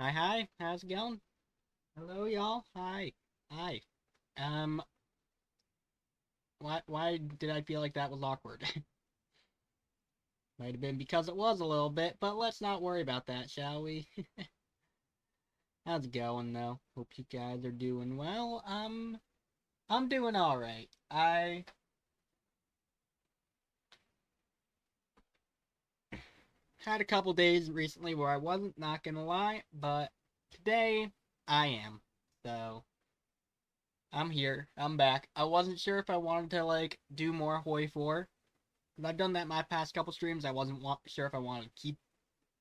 Hi, how's it going? Hello, y'all. Hi. Um, why did I feel like that was awkward? Might have been because it was a little bit, but let's not worry about that, shall we? How's it going, though? Hope you guys are doing well. I'm doing alright. I had a couple days recently where I wasn't, not gonna lie, but today I am. So, I'm here. I'm back. I wasn't sure if I wanted to, like, do more HOI4. Because I've done that my past couple streams. I wasn't sure if I wanted to keep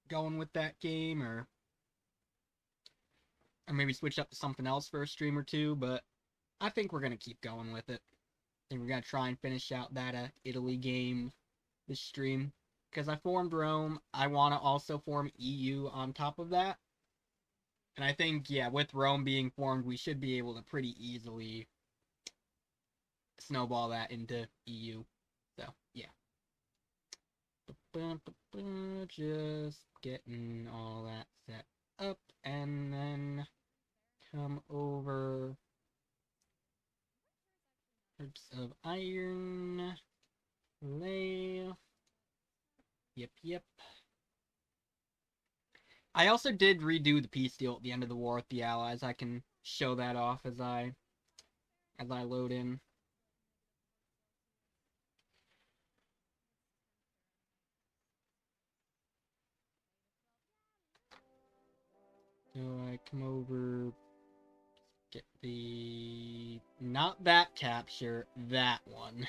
going with that game or maybe switch up to something else for a stream or two, but I think we're going to keep going with it. I think we're going to try and finish out that Italy game this stream. Because I formed Rome, I want to also form EU on top of that. And I think, yeah, with Rome being formed, we should be able to pretty easily snowball that into EU. So, yeah. Just getting all that set up and then come over. Herbs of iron. Lay. Yep. I also did redo the peace deal at the end of the war with the Allies. I can show that off as I load in. So I come over, get the not that capture, that one.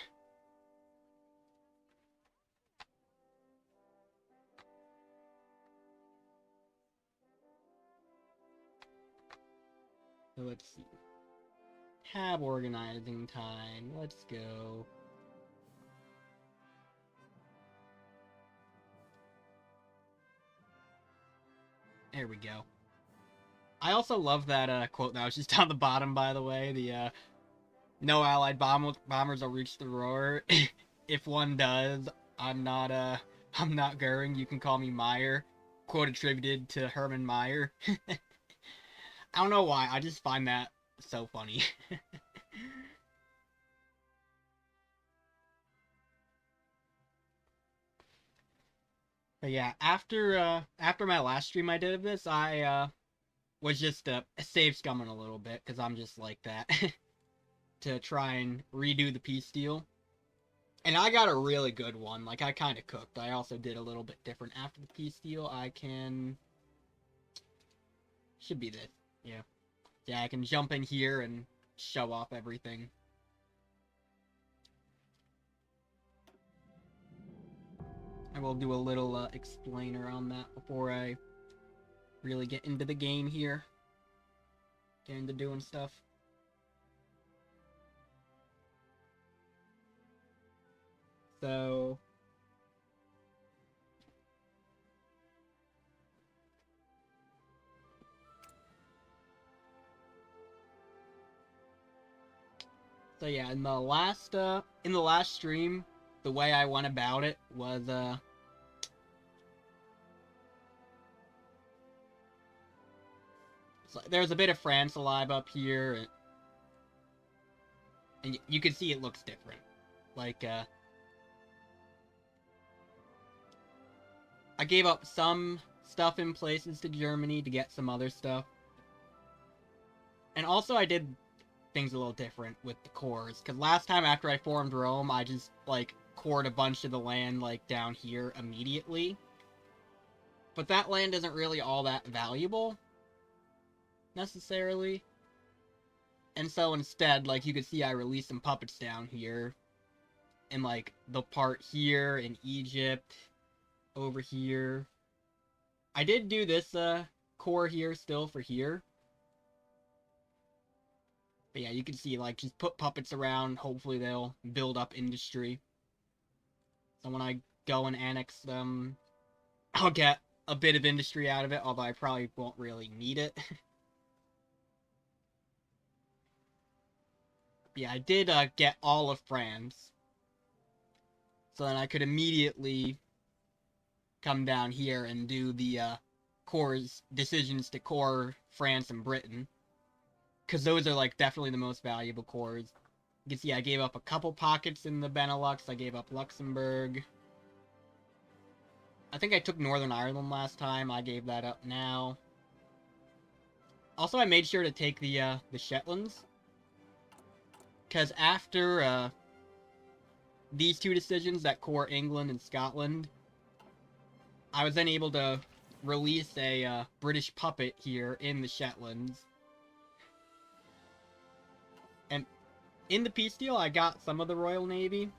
So let's see. Tab organizing time. Let's go. There we go. I also love that quote that was just on the bottom, by the way. The no allied bombers will reach the roar. If one does, I'm not I'm not Goering. You can call me Meyer. Quote attributed to Herman Meyer. I don't know why. I just find that so funny. But yeah, after my last stream I did of this, I was just save scumming a little bit because I'm just like that to try and redo the peace deal. And I got a really good one. Like, I kind of cooked. I also did a little bit different after the peace deal. I can... Should be this. Yeah. Yeah, I can jump in here and show off everything. I will do a little explainer on that before I really get into the game here. Get into doing stuff. So... So yeah, in the last stream, the way I went about it was so there's a bit of France alive up here, and you can see it looks different. Like I gave up some stuff in places to Germany to get some other stuff. And also I did things a little different with the cores, because last time after I formed Rome, I just, like, cored a bunch of the land, like, down here immediately. But that land isn't really all that valuable, necessarily. And so instead, like, you can see I released some puppets down here. And, like, the part here in Egypt, over here. I did do this, core here still for here. But yeah, you can see, like, just put puppets around. Hopefully they'll build up industry. So when I go and annex them, I'll get a bit of industry out of it, although I probably won't really need it. Yeah, I did get all of France. So then I could immediately come down here and do the cores decisions to core France and Britain, because those are like definitely the most valuable cores. You can see I gave up a couple pockets in the Benelux. I gave up Luxembourg. I think I took Northern Ireland last time. I gave that up now. Also, I made sure to take the Shetlands, because after these two decisions that core England and Scotland, I was then able to release a British puppet here in the Shetlands. And in the peace deal, I got some of the Royal Navy.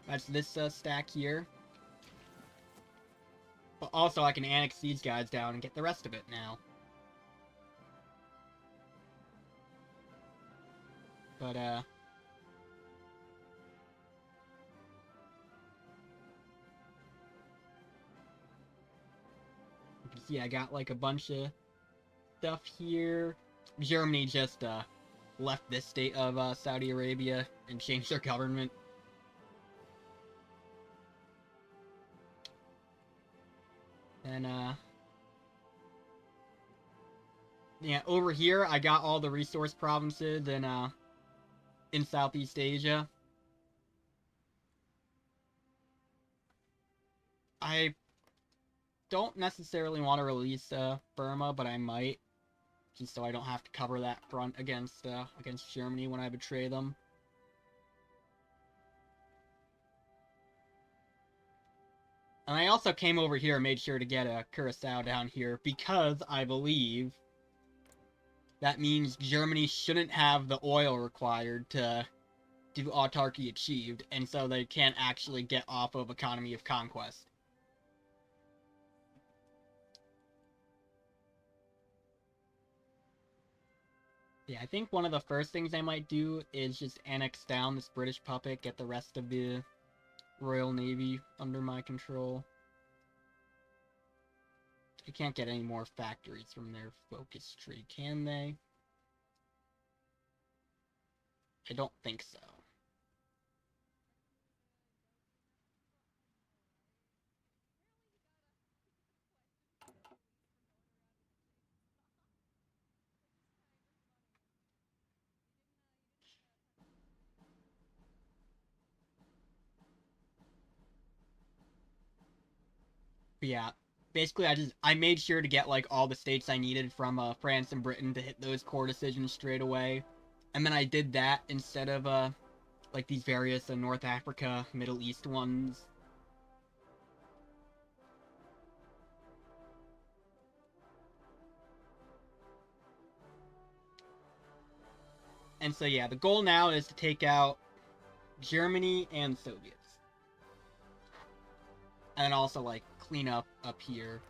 That's this stack here. But also, I can annex these guys down and get the rest of it now. But, you can see I got, like, a bunch of stuff here. Germany just, left this state of, Saudi Arabia and changed their government. And, yeah, over here, I got all the resource provinces in Southeast Asia. I don't necessarily want to release Burma, but I might, just so I don't have to cover that front against Germany when I betray them. And I also came over here and made sure to get a Curacao down here, because I believe that means Germany shouldn't have the oil required to do autarky achieved, and so they can't actually get off of economy of conquest. Yeah, I think one of the first things I might do is just annex down this British puppet, get the rest of the Royal Navy under my control. They can't get any more factories from their focus tree, can they? I don't think so. But yeah, basically I made sure to get like all the states I needed from France and Britain to hit those core decisions straight away. And then I did that instead of like these various North Africa, Middle East ones. And so yeah, the goal now is to take out Germany and Soviets. And also like clean up here.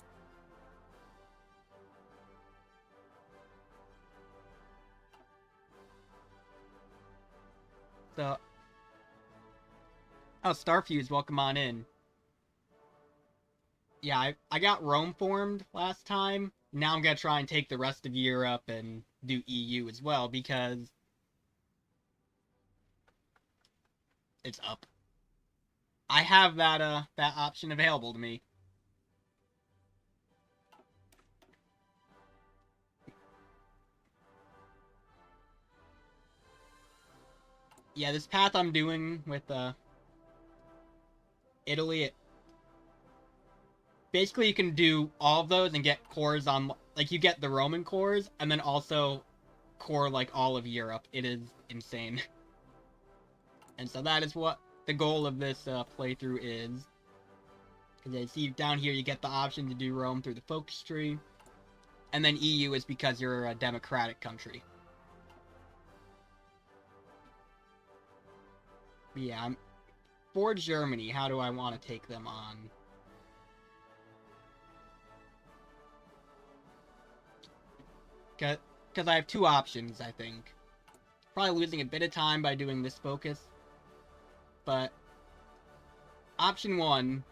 So, oh, Starfuse, welcome on in. Yeah, I got Rome formed last time. Now I'm gonna try and take the rest of Europe and do EU as well, because it's up. I have that option available to me. Yeah, this path I'm doing with Italy, basically you can do all of those and get cores on, like, you get the Roman cores and then also core like all of Europe. It is insane. And so that is what the goal of this playthrough is. Because you see down here you get the option to do Rome through the focus tree. And then EU is because you're a democratic country. But yeah, for Germany, how do I want to take them on? Because I have two options, I think. Probably losing a bit of time by doing this focus. But option one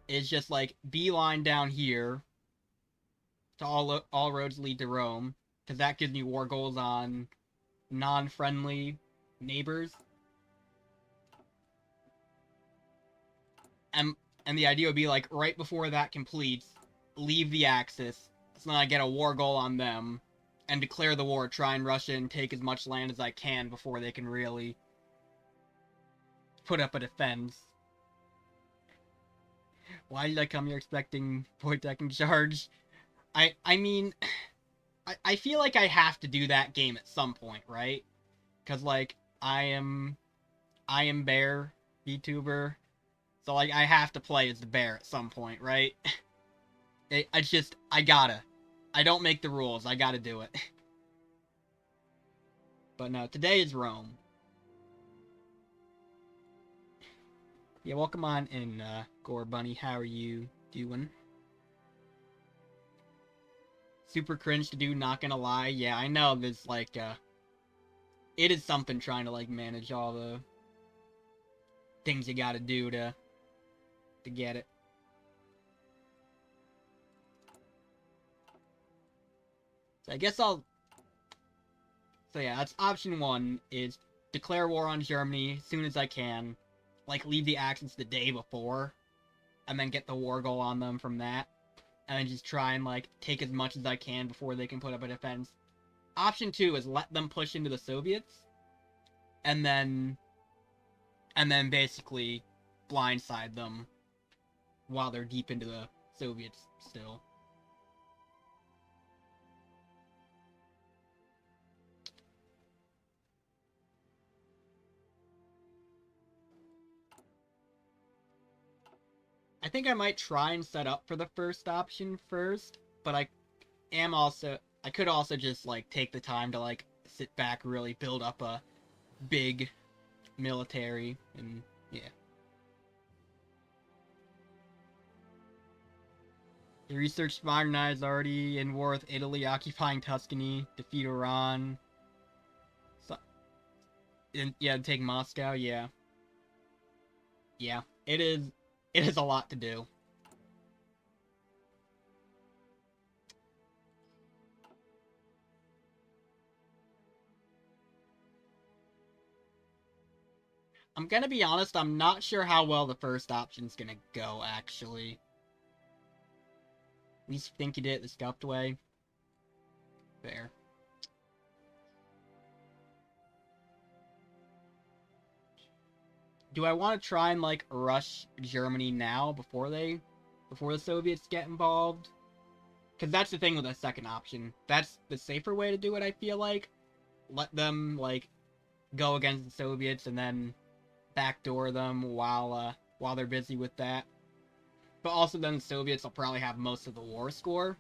is just like beeline down here to all roads lead to Rome, because that gives me war goals on non-friendly neighbors. And the idea would be like right before that completes, leave the Axis, so then I get a war goal on them, and declare the war, try and rush in, take as much land as I can before they can really put up a defense. Why did I come here expecting Void Deck and Charge? I mean, I feel like I have to do that game at some point, right? Because, like, I am Bear, VTuber, so, like, I have to play as the bear at some point, right? I gotta. I don't make the rules, I gotta do it. But no, today is Rome. Yeah, welcome on in, Gore Bunny. How are you doing? Super cringe to do, not gonna lie. Yeah, I know there's, like, it is something trying to, like, manage all the things you gotta do to get it. So I guess I'll... So yeah, that's option one, is declare war on Germany as soon as I can. Like, leave the Axis the day before, and then get the war goal on them from that. And then just try and, like, take as much as I can before they can put up a defense. Option two is let them push into the Soviets, and then basically blindside them while they're deep into the Soviets still. I think I might try and set up for the first option first, but I could also just, like, take the time to, like, sit back, really build up a big military, and yeah. The research modernized already in war with Italy, occupying Tuscany, defeat Iran. So, yeah, take Moscow, yeah. Yeah, it is a lot to do. I'm gonna be honest, I'm not sure how well the first option's gonna go, actually. At least think you did it the scuffed way. Fair. Do I want to try and, like, rush Germany now before the Soviets get involved? Because that's the thing with the second option. That's the safer way to do it, I feel like. Let them, like, go against the Soviets and then backdoor them while they're busy with that. But also then the Soviets will probably have most of the war score.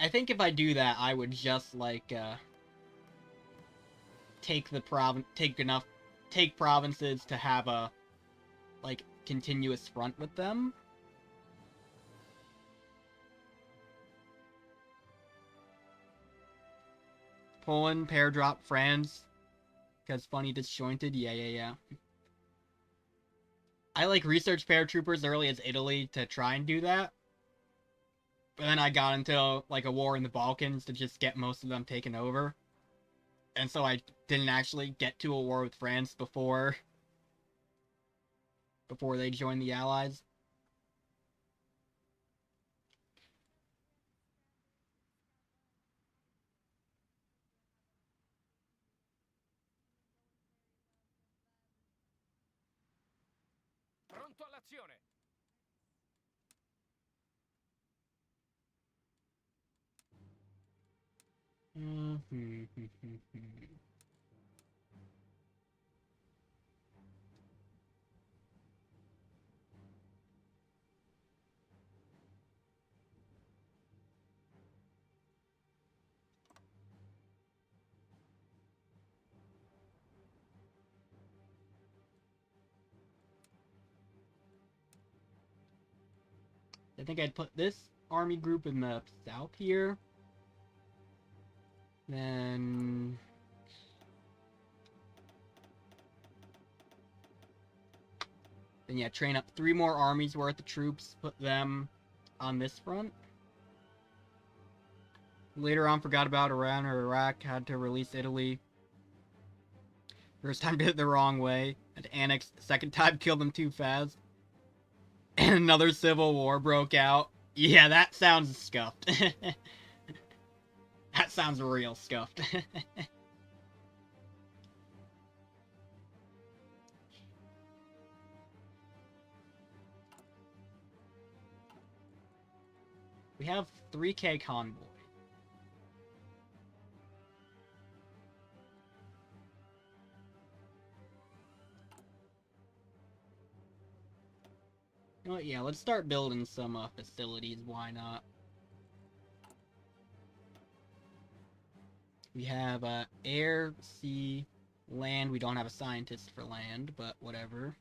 I think if I do that, I would just, like, take provinces to have a, like, continuous front with them. Poland, pair drop France. Because funny disjointed, yeah. I, like, researched paratroopers early as Italy to try and do that. But then I got into, like, a war in the Balkans to just get most of them taken over. And so I didn't actually get to a war with France before they joined the Allies. Pronto all'azione! I think I'd put this army group in the south here. Then... yeah, train up 3 more armies worth of troops, put them on this front. Later on, forgot about Iran or Iraq, had to release Italy. First time did it the wrong way. Had to annex. Second time killed them too fast. And another civil war broke out. Yeah, that sounds scuffed. That sounds real scuffed. We have 3K convoy. You know what, yeah, let's start building some facilities, why not? We have air, sea, land. We don't have a scientist for land, but whatever.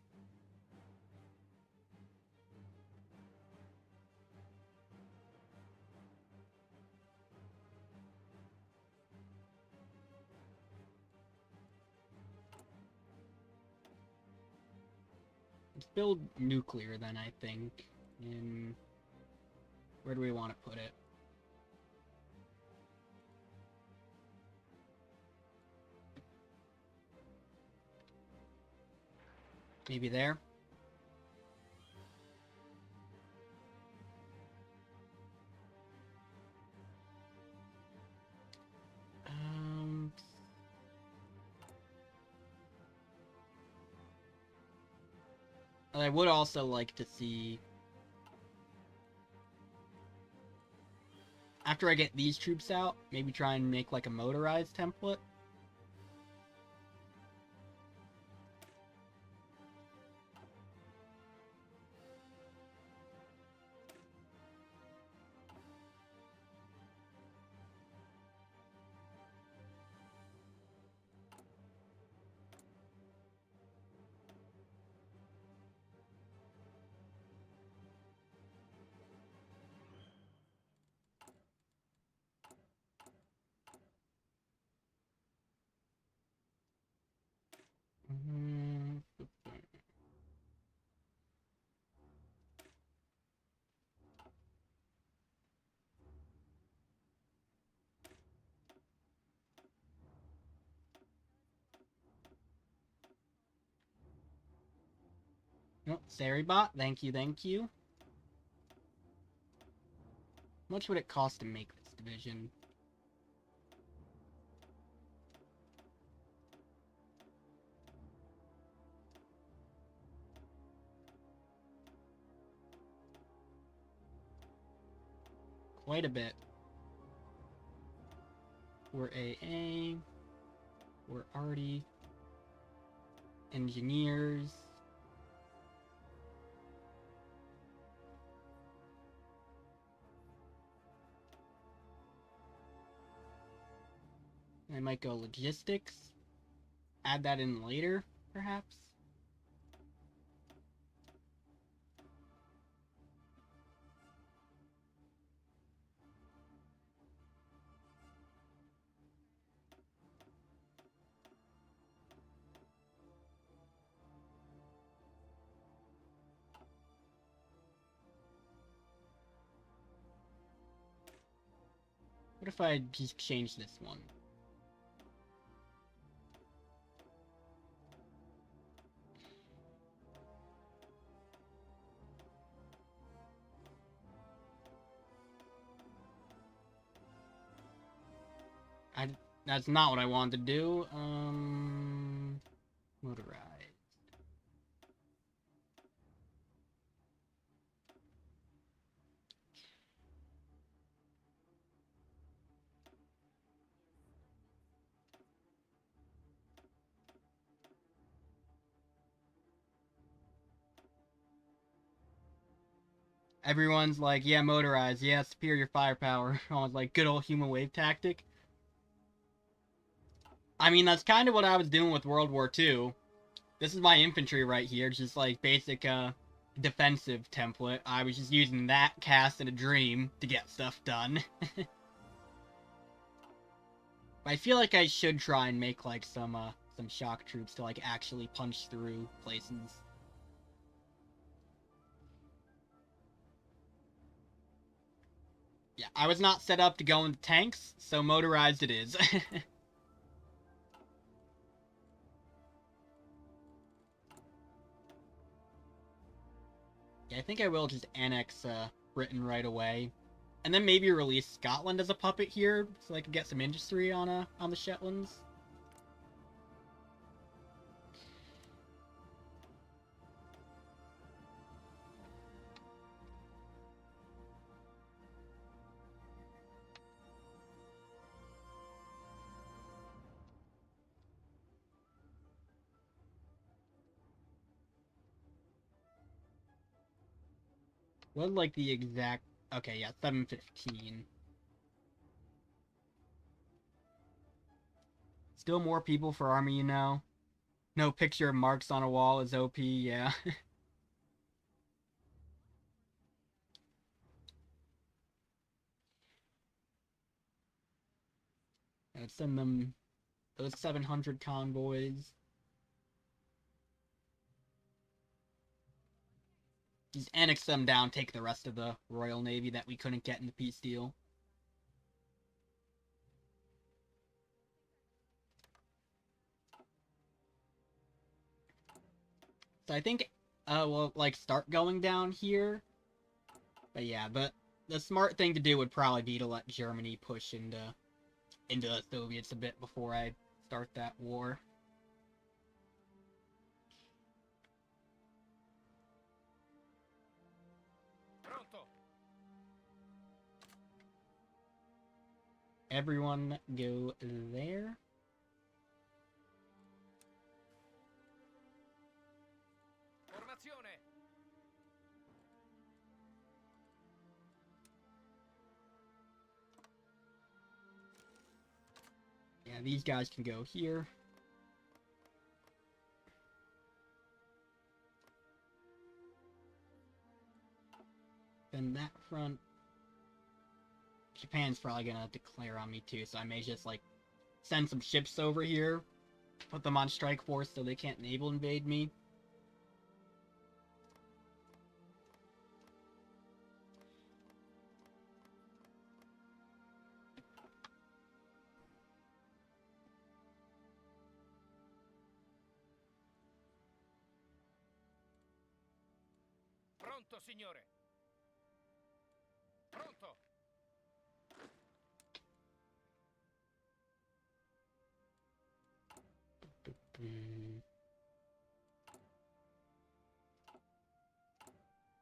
Let's build nuclear then, I think. In... Where do we want to put it? Maybe there? I would also like to see... After I get these troops out, maybe try and make like a motorized template. Oh, Saribot, thank you, thank you. How much would it cost to make this division? Quite a bit. We're AA. We're already engineers. I might go logistics. Add that in later, perhaps. What if I just change this one? That's not what I wanted to do. Motorized. Everyone's like, yeah, motorized, yeah, superior firepower. Almost like good old human wave tactic. I mean, that's kind of what I was doing with World War II. This is my infantry right here, just like basic defensive template. I was just using that cast in a dream to get stuff done. I feel like I should try and make like some shock troops to like actually punch through places. Yeah. I was not set up to go into tanks, so motorized it is. Yeah, I think I will just annex Britain right away. And then maybe release Scotland as a puppet here, so I can get some industry on the Shetlands. What like the exact? Okay, yeah, 7:15. Still more people for army, you know. No picture of marks on a wall is OP. Yeah. Let's send them those 700 convoys. Just annex them down, take the rest of the Royal Navy that we couldn't get in the peace deal. So I think we'll like start going down here. But yeah, but the smart thing to do would probably be to let Germany push into the Soviets a bit before I start that war. Everyone go there. Yeah, these guys can go here. Then that front. Japan's probably gonna declare on me too, so I may just like send some ships over here, put them on strike force so they can't naval invade me. Pronto, signore. Pronto.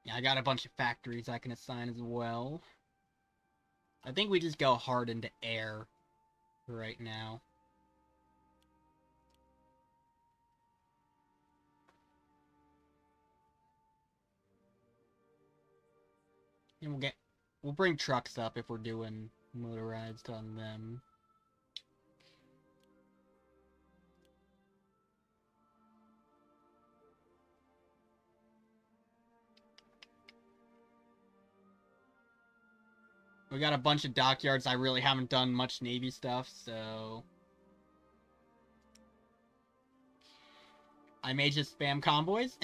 Yeah, I got a bunch of factories I can assign as well. I think we just go hard into air right now. And we'll bring trucks up if we're doing motorized on them. We got a bunch of dockyards. I really haven't done much Navy stuff, so I may just spam convoys.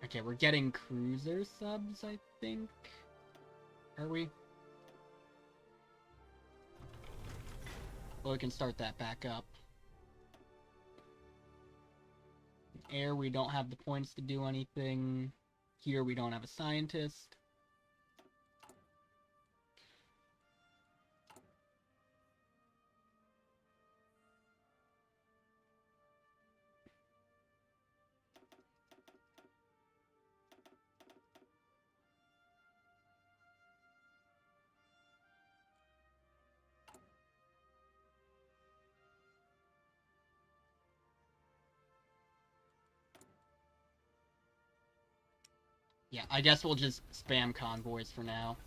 Okay, we're getting cruiser subs, I think. Are we? Well, we can start that back up. Air, we don't have the points to do anything. Here, we don't have a scientist. Yeah, I guess we'll just spam convoys for now.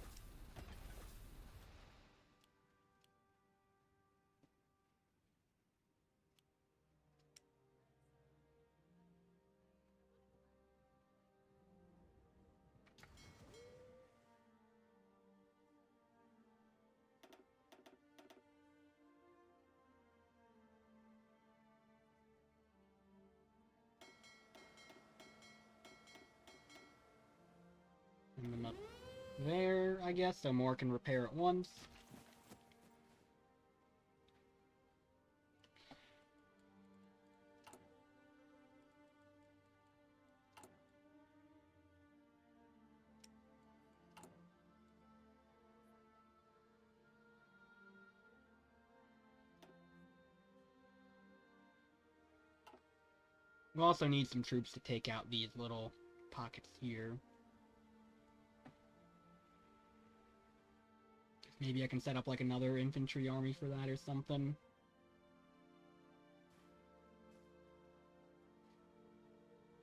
Bring them up there, I guess, so more can repair at once. We also need some troops to take out these little pockets here. Maybe I can set up like another infantry army for that or something.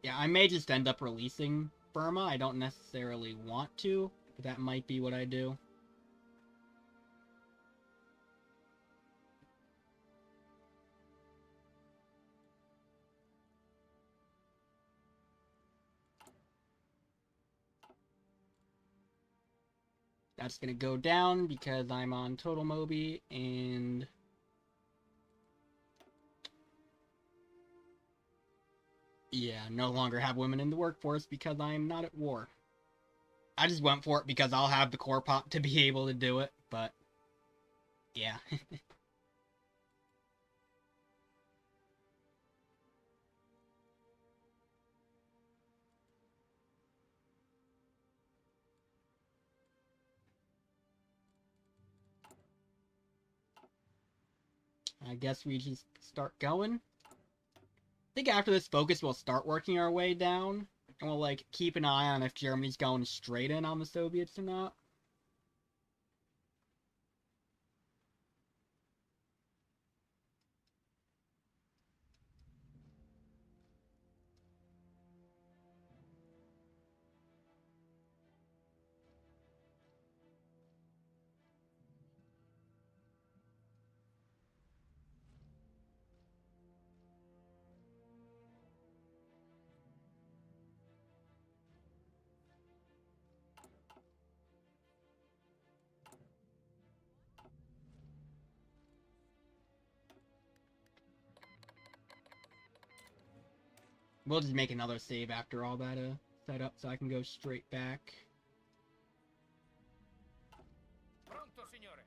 Yeah, I may just end up releasing Burma. I don't necessarily want to, but that might be what I do. That's gonna go down because I'm on Total Moby, and yeah, no longer have women in the workforce because I'm not at war. I just went for it because I'll have the core pop to be able to do it, but yeah. I guess we just start going. I think after this focus, we'll start working our way down, and we'll, like, keep an eye on if Germany's going straight in on the Soviets or not. We'll just make another save after all that set up so I can go straight back. Pronto, signore.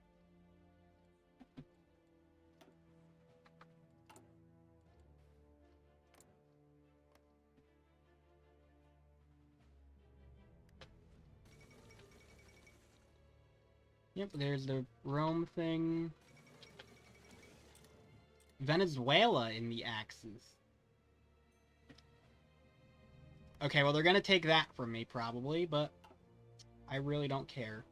Yep, there's the Rome thing. Venezuela in the Axis. Okay, well, they're gonna take that from me, probably, but I really don't care.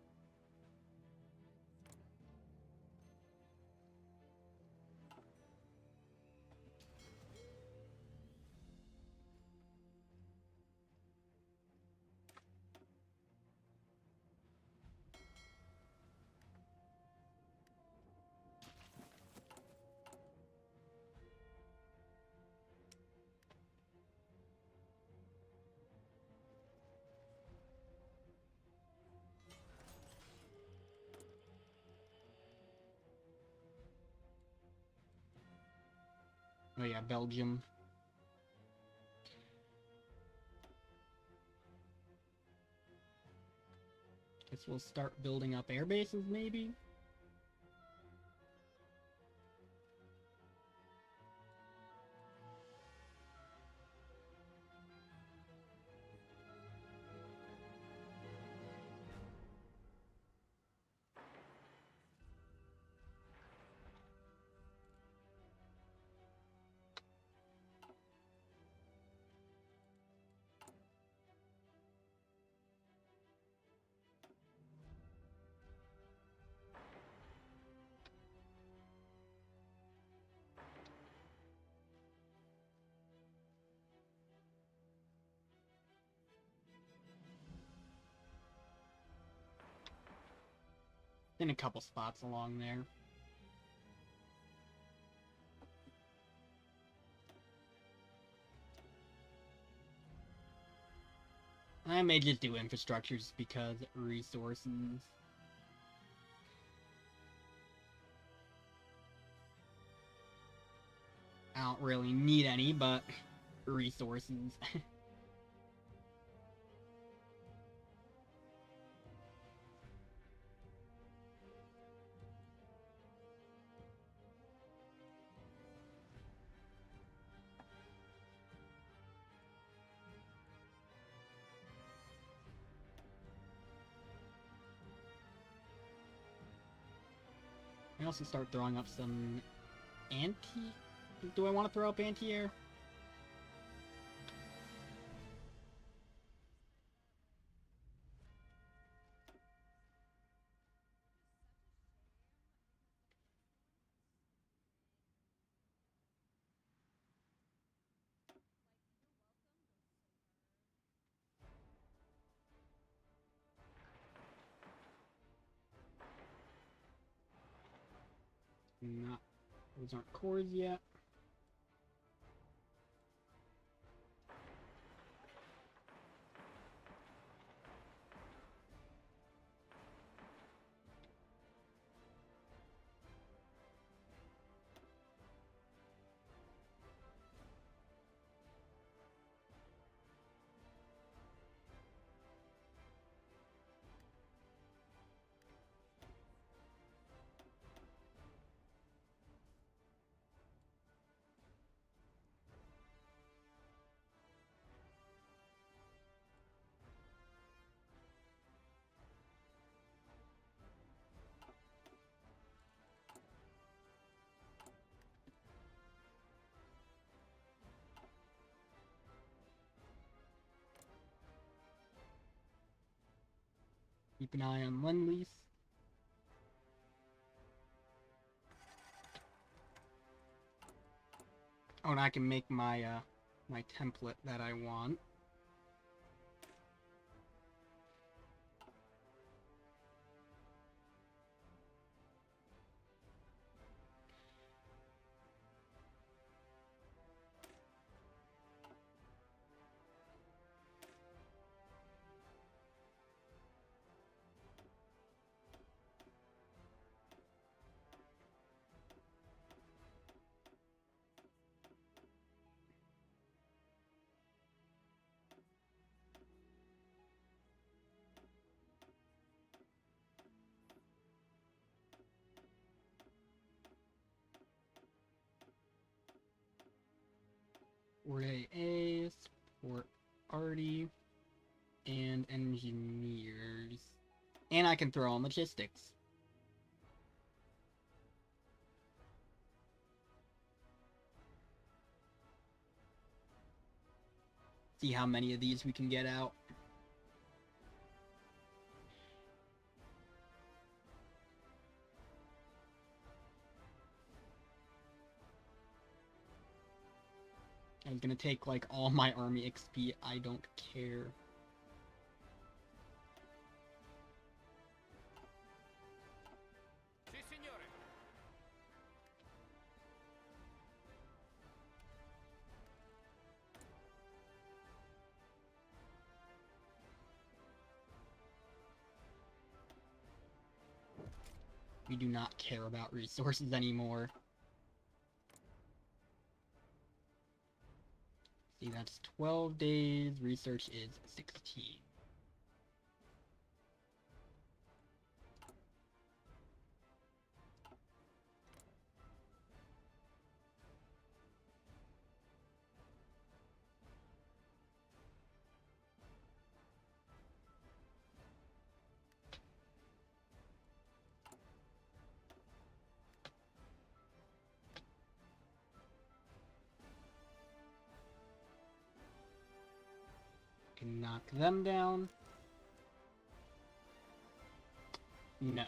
Oh yeah, Belgium. Guess we'll start building up air bases, maybe? In a couple spots along there. I may just do infrastructure just because resources. I don't really need any, but resources. I also start throwing up some anti... Do I want to throw up anti-air? Not... Those aren't cores yet. Keep an eye on Lend-Lease. Oh, and I can make my my template that I want. Support AA, support Arty, and engineers. And I can throw on logistics. See how many of these we can get out. I was gonna take like all my army XP, I don't care. Sì, signore. We do not care about resources anymore. See, that's 12 days, research is 16. Can knock them down. No.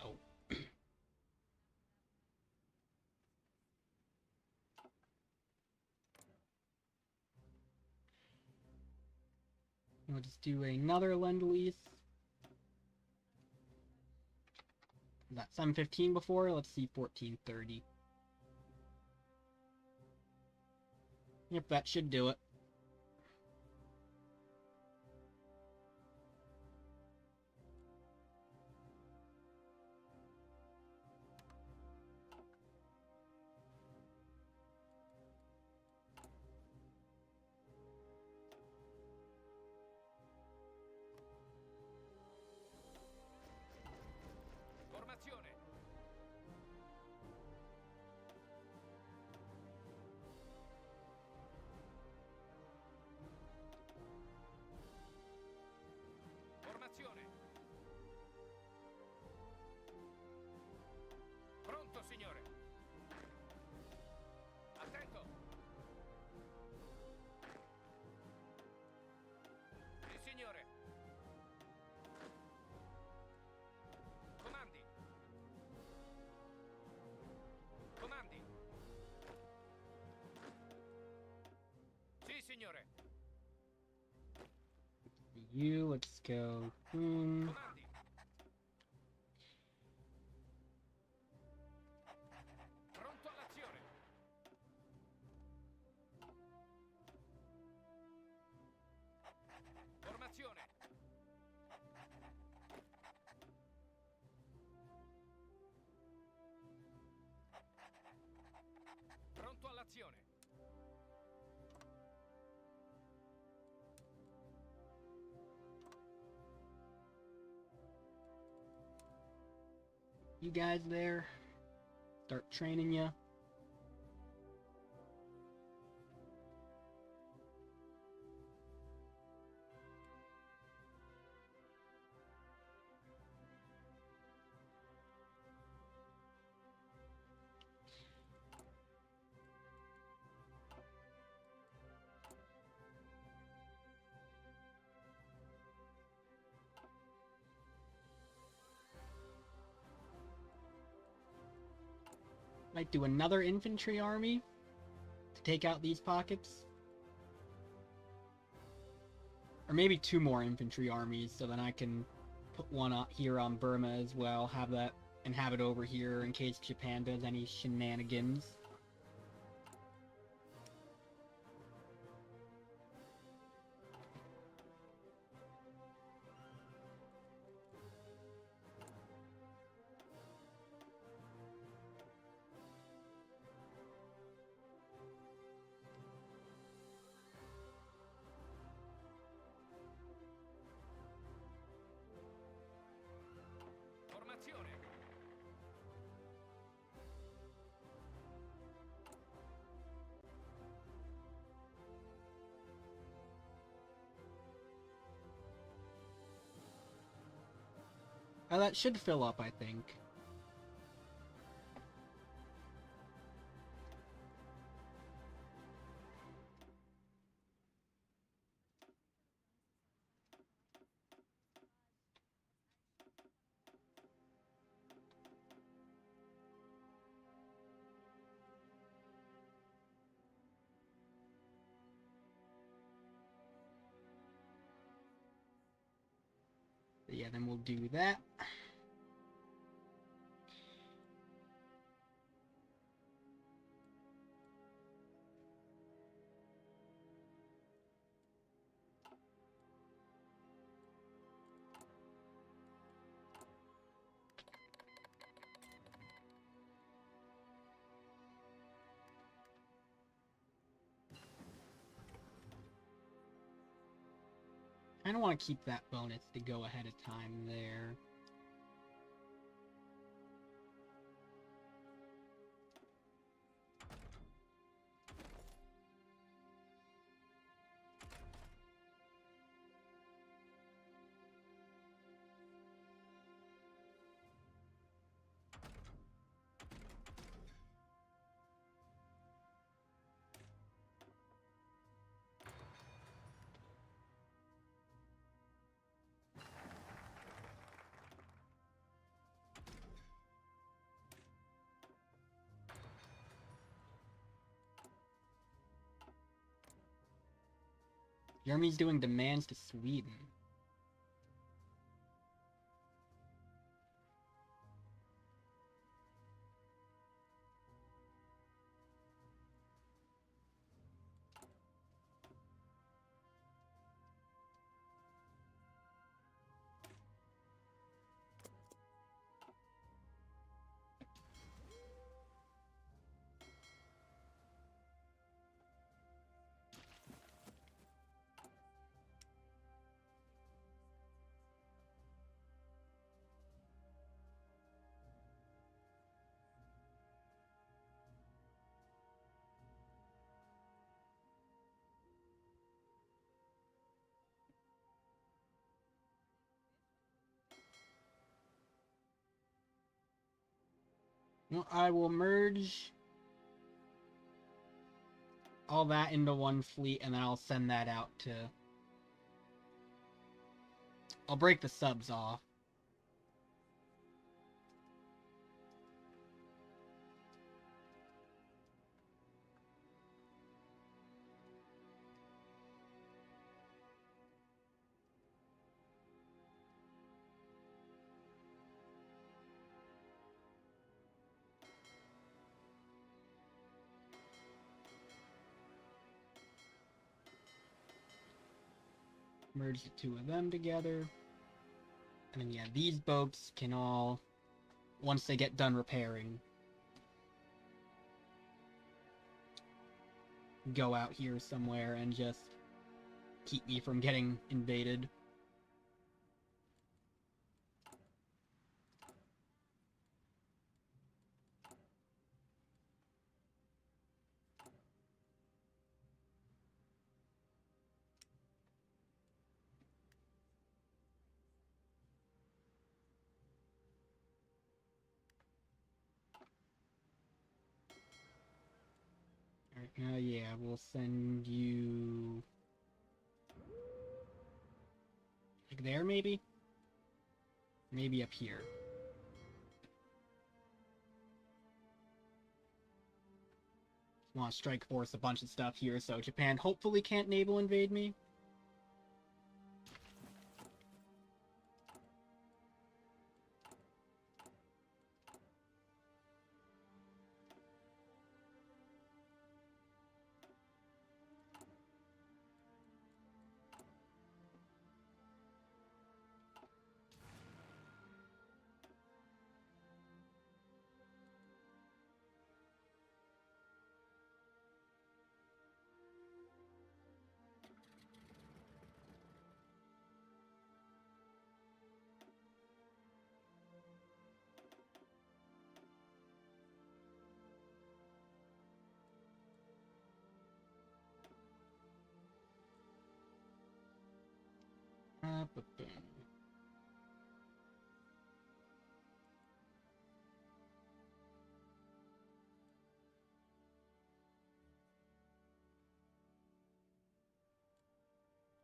We'll just do another Lend-Lease. Was that 715 before? Let's see 1430. Yep, that should do it. Formazione. signore. You, let's go. Comandi. Pronto all'azione. Formazione. Pronto all'azione. You guys there? Start training you. Might do another infantry army to take out these pockets. Or maybe 2 more infantry armies, so then I can put one out here on Burma as well, have that, and have it over here in case Japan does any shenanigans. Formazione. That should fill up, I think. Yeah, then we'll do that. I don't want to keep that bonus to go ahead of time there. Germany's doing demands to Sweden. Well, I will merge all that into one fleet, and then I'll send that out to... I'll break the subs off. Merge the two of them together. And then, yeah, these boats can all, once they get done repairing, go out here somewhere and just keep me from getting invaded. Alright, yeah, we'll send you... like there, maybe? Maybe up here. Want to strike force a bunch of stuff here, so Japan hopefully can't naval invade me.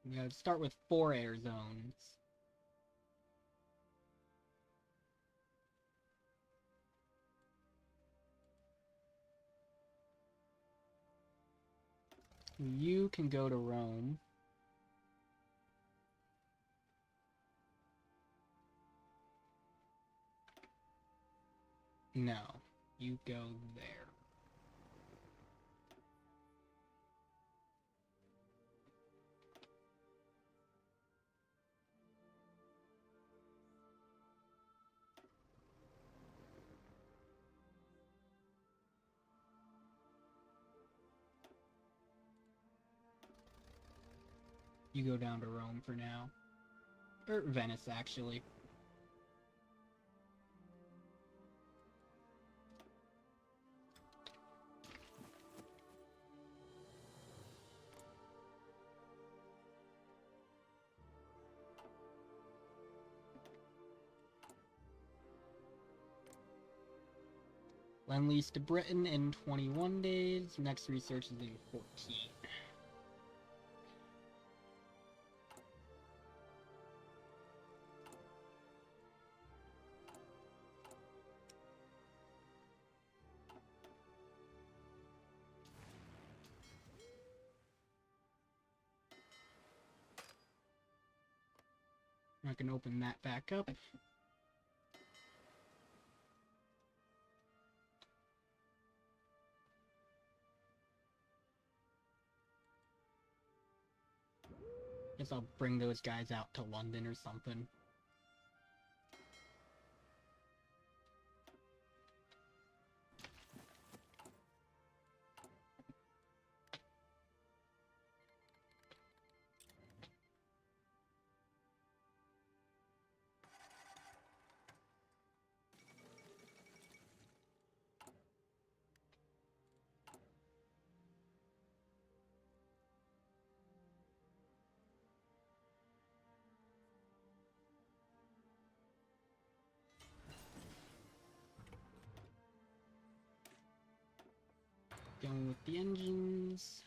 We gotta start with 4 air zones. You can go to Rome. No, you go there. You go down to Rome for now. Or Venice, actually. Lend-lease to Britain in 21 days. Next research is in 14. I can open that back up. Guess I'll bring those guys out to London or something. Going with the engines.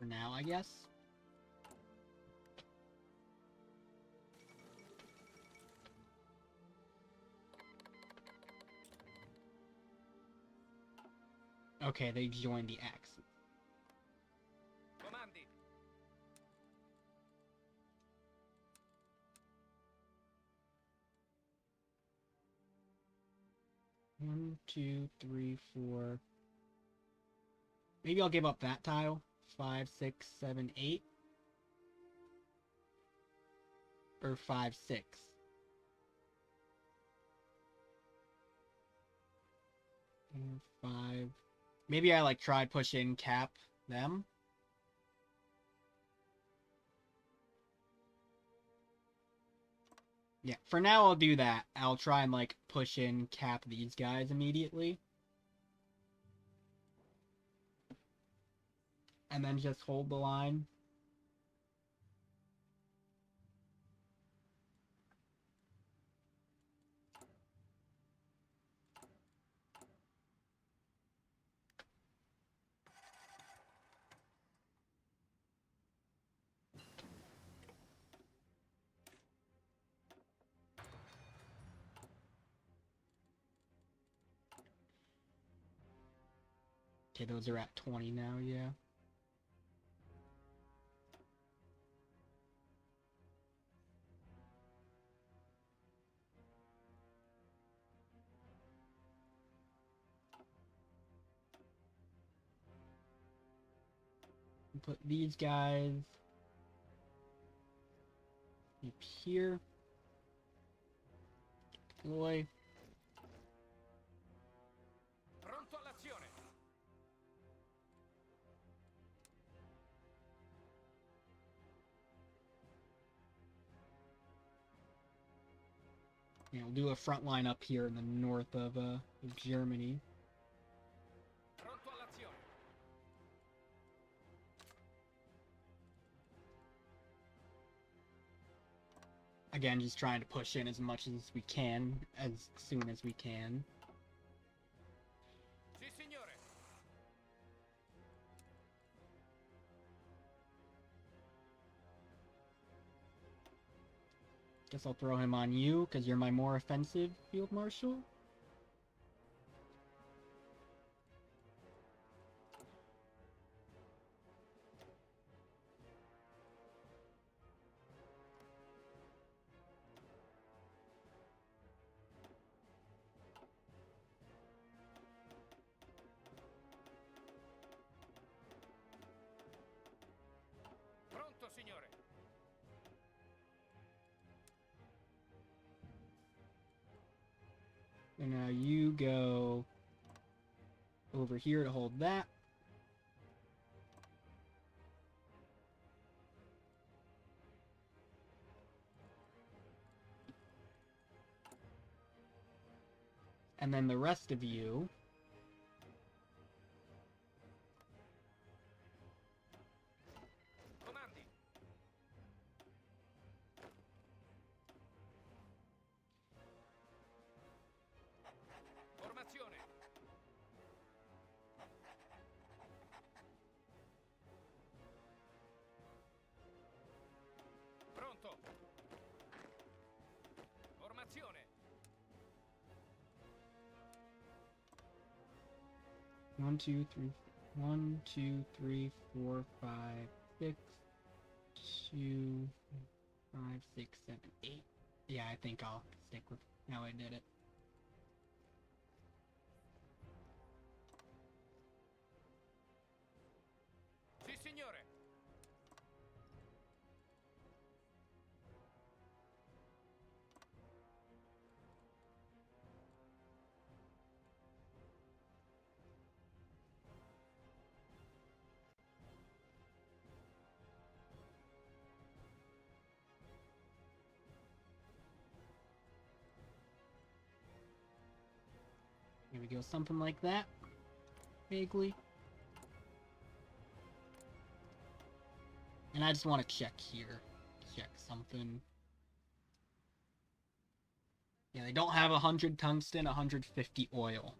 for now, I guess. Okay, they joined the Axis. Comandi. 1, 2, 3, 4. Maybe I'll give up that tile. 5, 6, 7, 8. Or 5, 6. And 5. Maybe I like try push in cap them. Yeah, for now I'll do that. I'll try and like push in cap these guys immediately. And then just hold the line. Okay, those are at 20 now, yeah. Put these guys up here. Deploy. Pronto all'azione. Yeah, we'll do a front line up here in the north of Germany. Pronto all'azione. Again, just trying to push in as much as we can, as soon as we can. Sì, signore. Guess I'll throw him on you, because you're my more offensive field marshal. Pronto, signore. And now you go over here to hold that. And then the rest of you Comandi. Formazione. Pronto. Formazione. 1, 2, 3, 1, 2, 3, 4, 5, 6, 2, 5, 6, 7, 8. Yeah, I think I'll stick with how I did it. Sì, signore. Here we go, something like that. Vaguely. And I just want to check here. Check something. Yeah, they don't have 100 tungsten, 150 oil.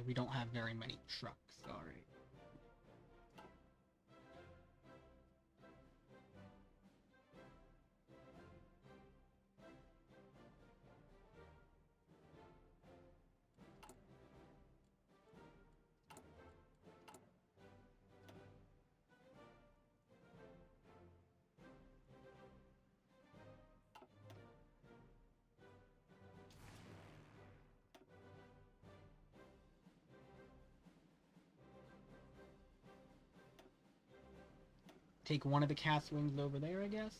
we don't have very many trucks, alright. Take one of the cast wings over there, I guess?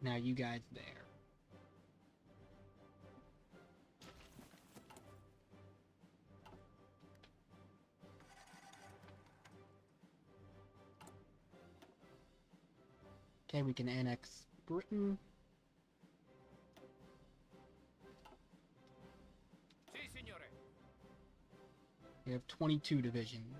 Now you guys there. Okay, we can annex Britain. Sì, signore. We have 22 divisions.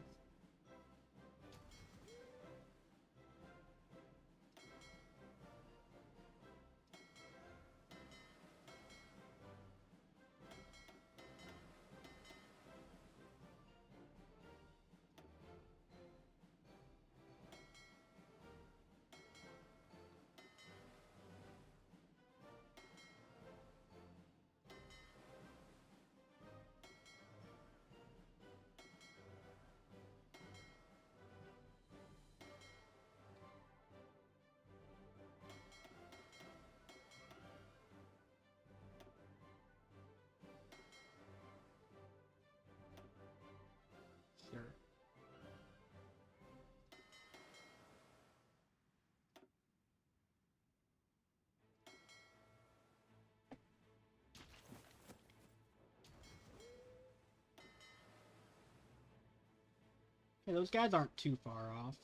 Sure. Okay, those guys aren't too far off.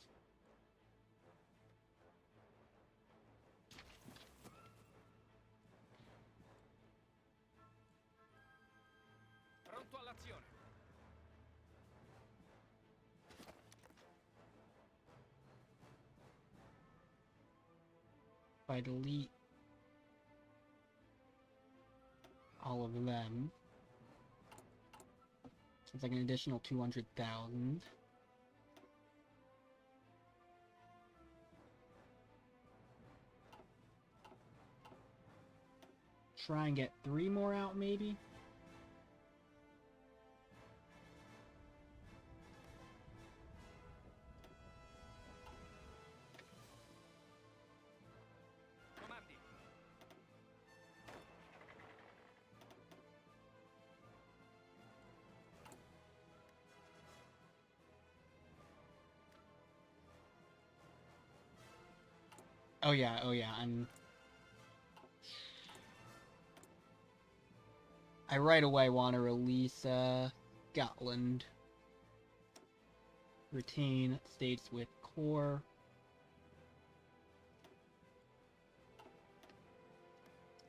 Pronto all'azione. If I delete all of them, so it's like an additional 200,000. Try and get 3 more out, maybe? Comandi. Oh yeah, I right away want to release, Scotland. Retain states with core.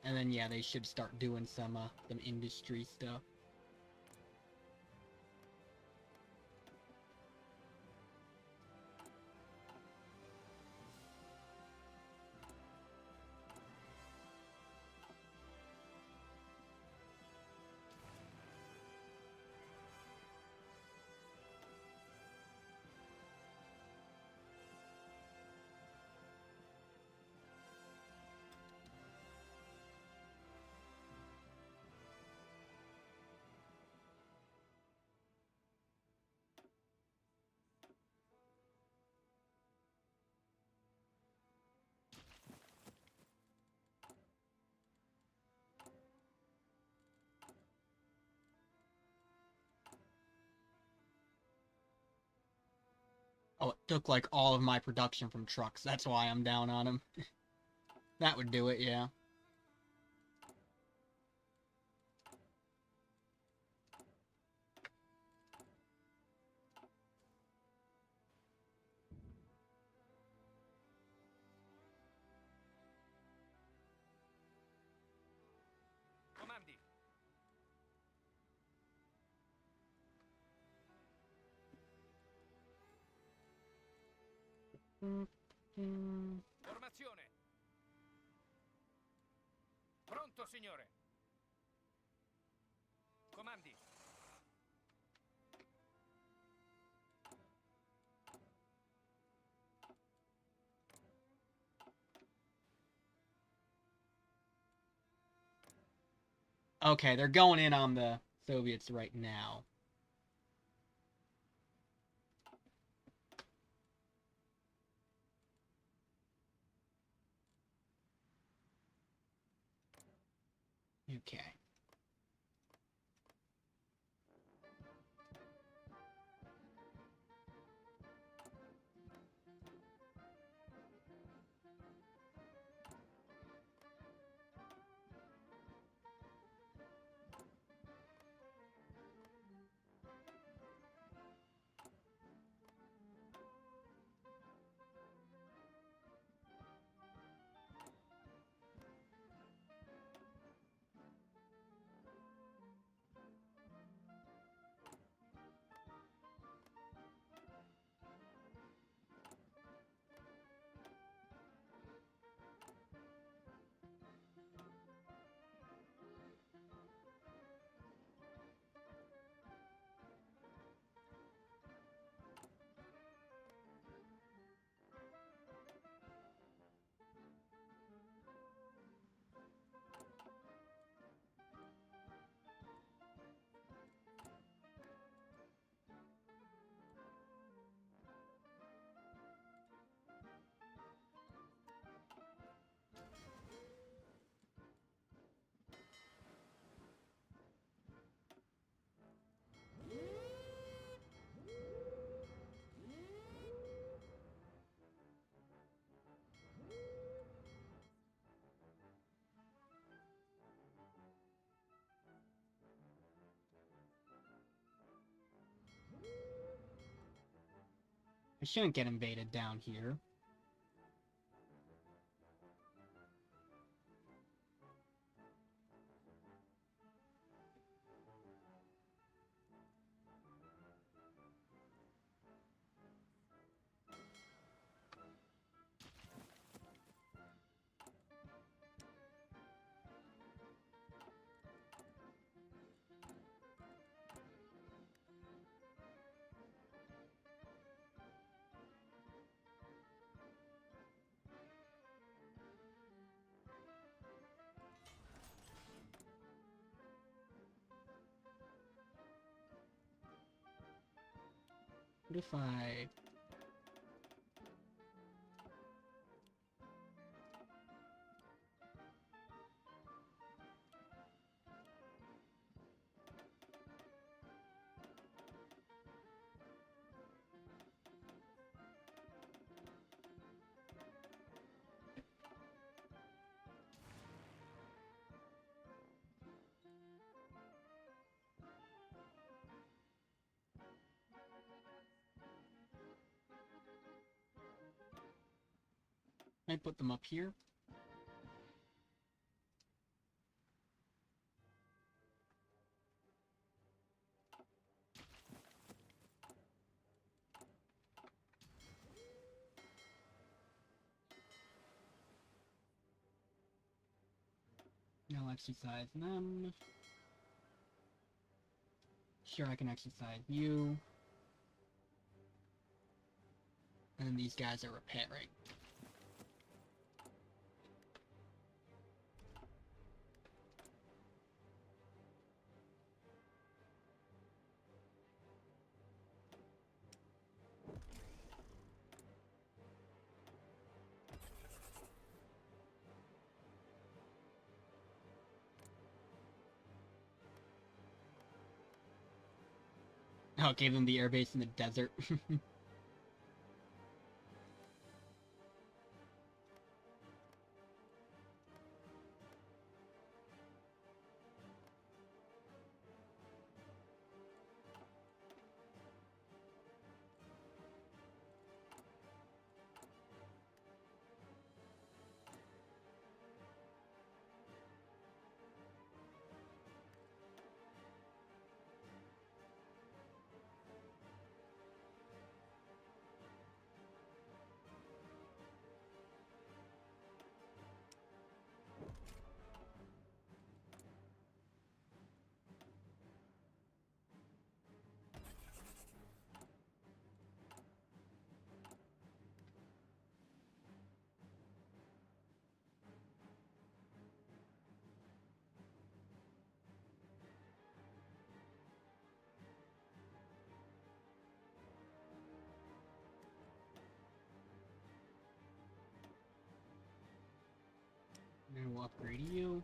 And then, yeah, they should start doing some industry stuff. Oh, it took like all of my production from trucks. That's why I'm down on him. That would do it, yeah. Comandi. Formazione. Pronto, signore. Comandi. Okay, they're going in on the Soviets right now. Okay. I shouldn't get invaded down here. What if I... I put them up here? I'll exercise them. Sure, I can exercise you. And these guys are repairing. Oh, gave them the airbase in the desert. upgrade you.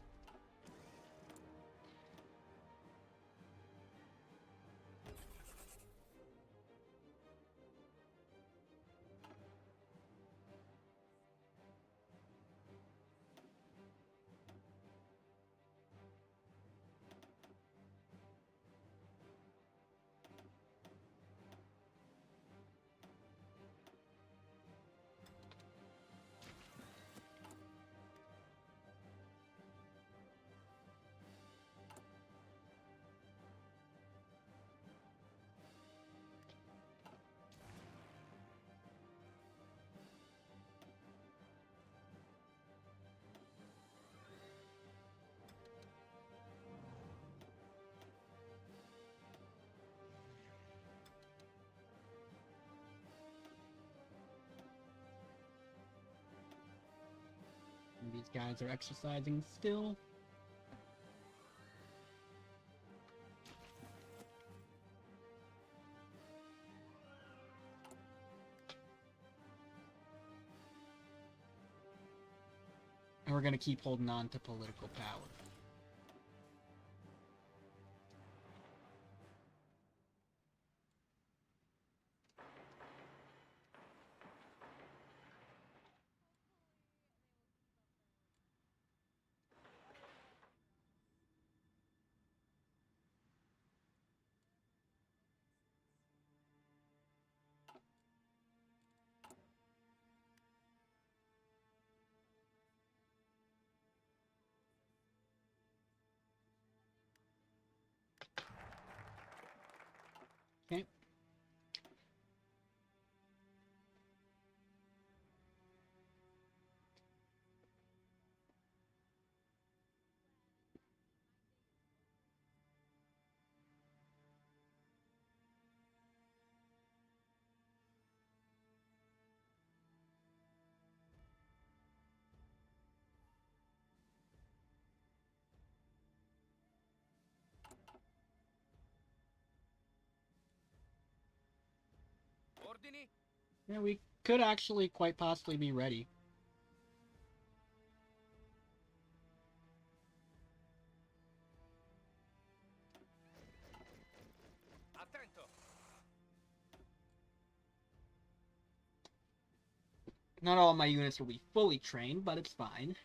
And these guys are exercising still. And we're gonna keep holding on to political power. Okay. Ordini? Yeah, we could actually quite possibly be ready. Attento! Not all my units will be fully trained, but it's fine.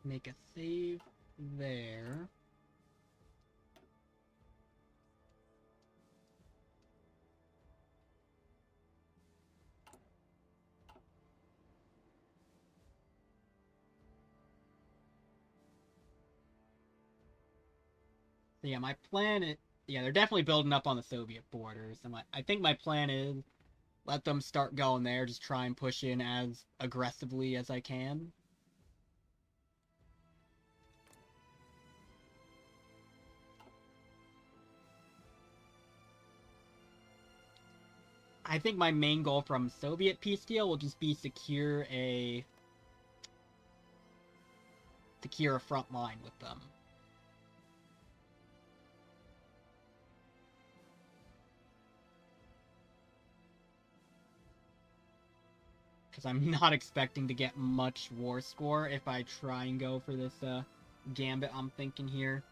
Make a save there. So yeah, my plan is... Yeah, they're definitely building up on the Soviet borders. And I think my plan is let them start going there, just try and push in as aggressively as I can. I think my main goal from Soviet peace deal will just be secure a front line with them. Because I'm not expecting to get much war score if I try and go for this gambit I'm thinking here.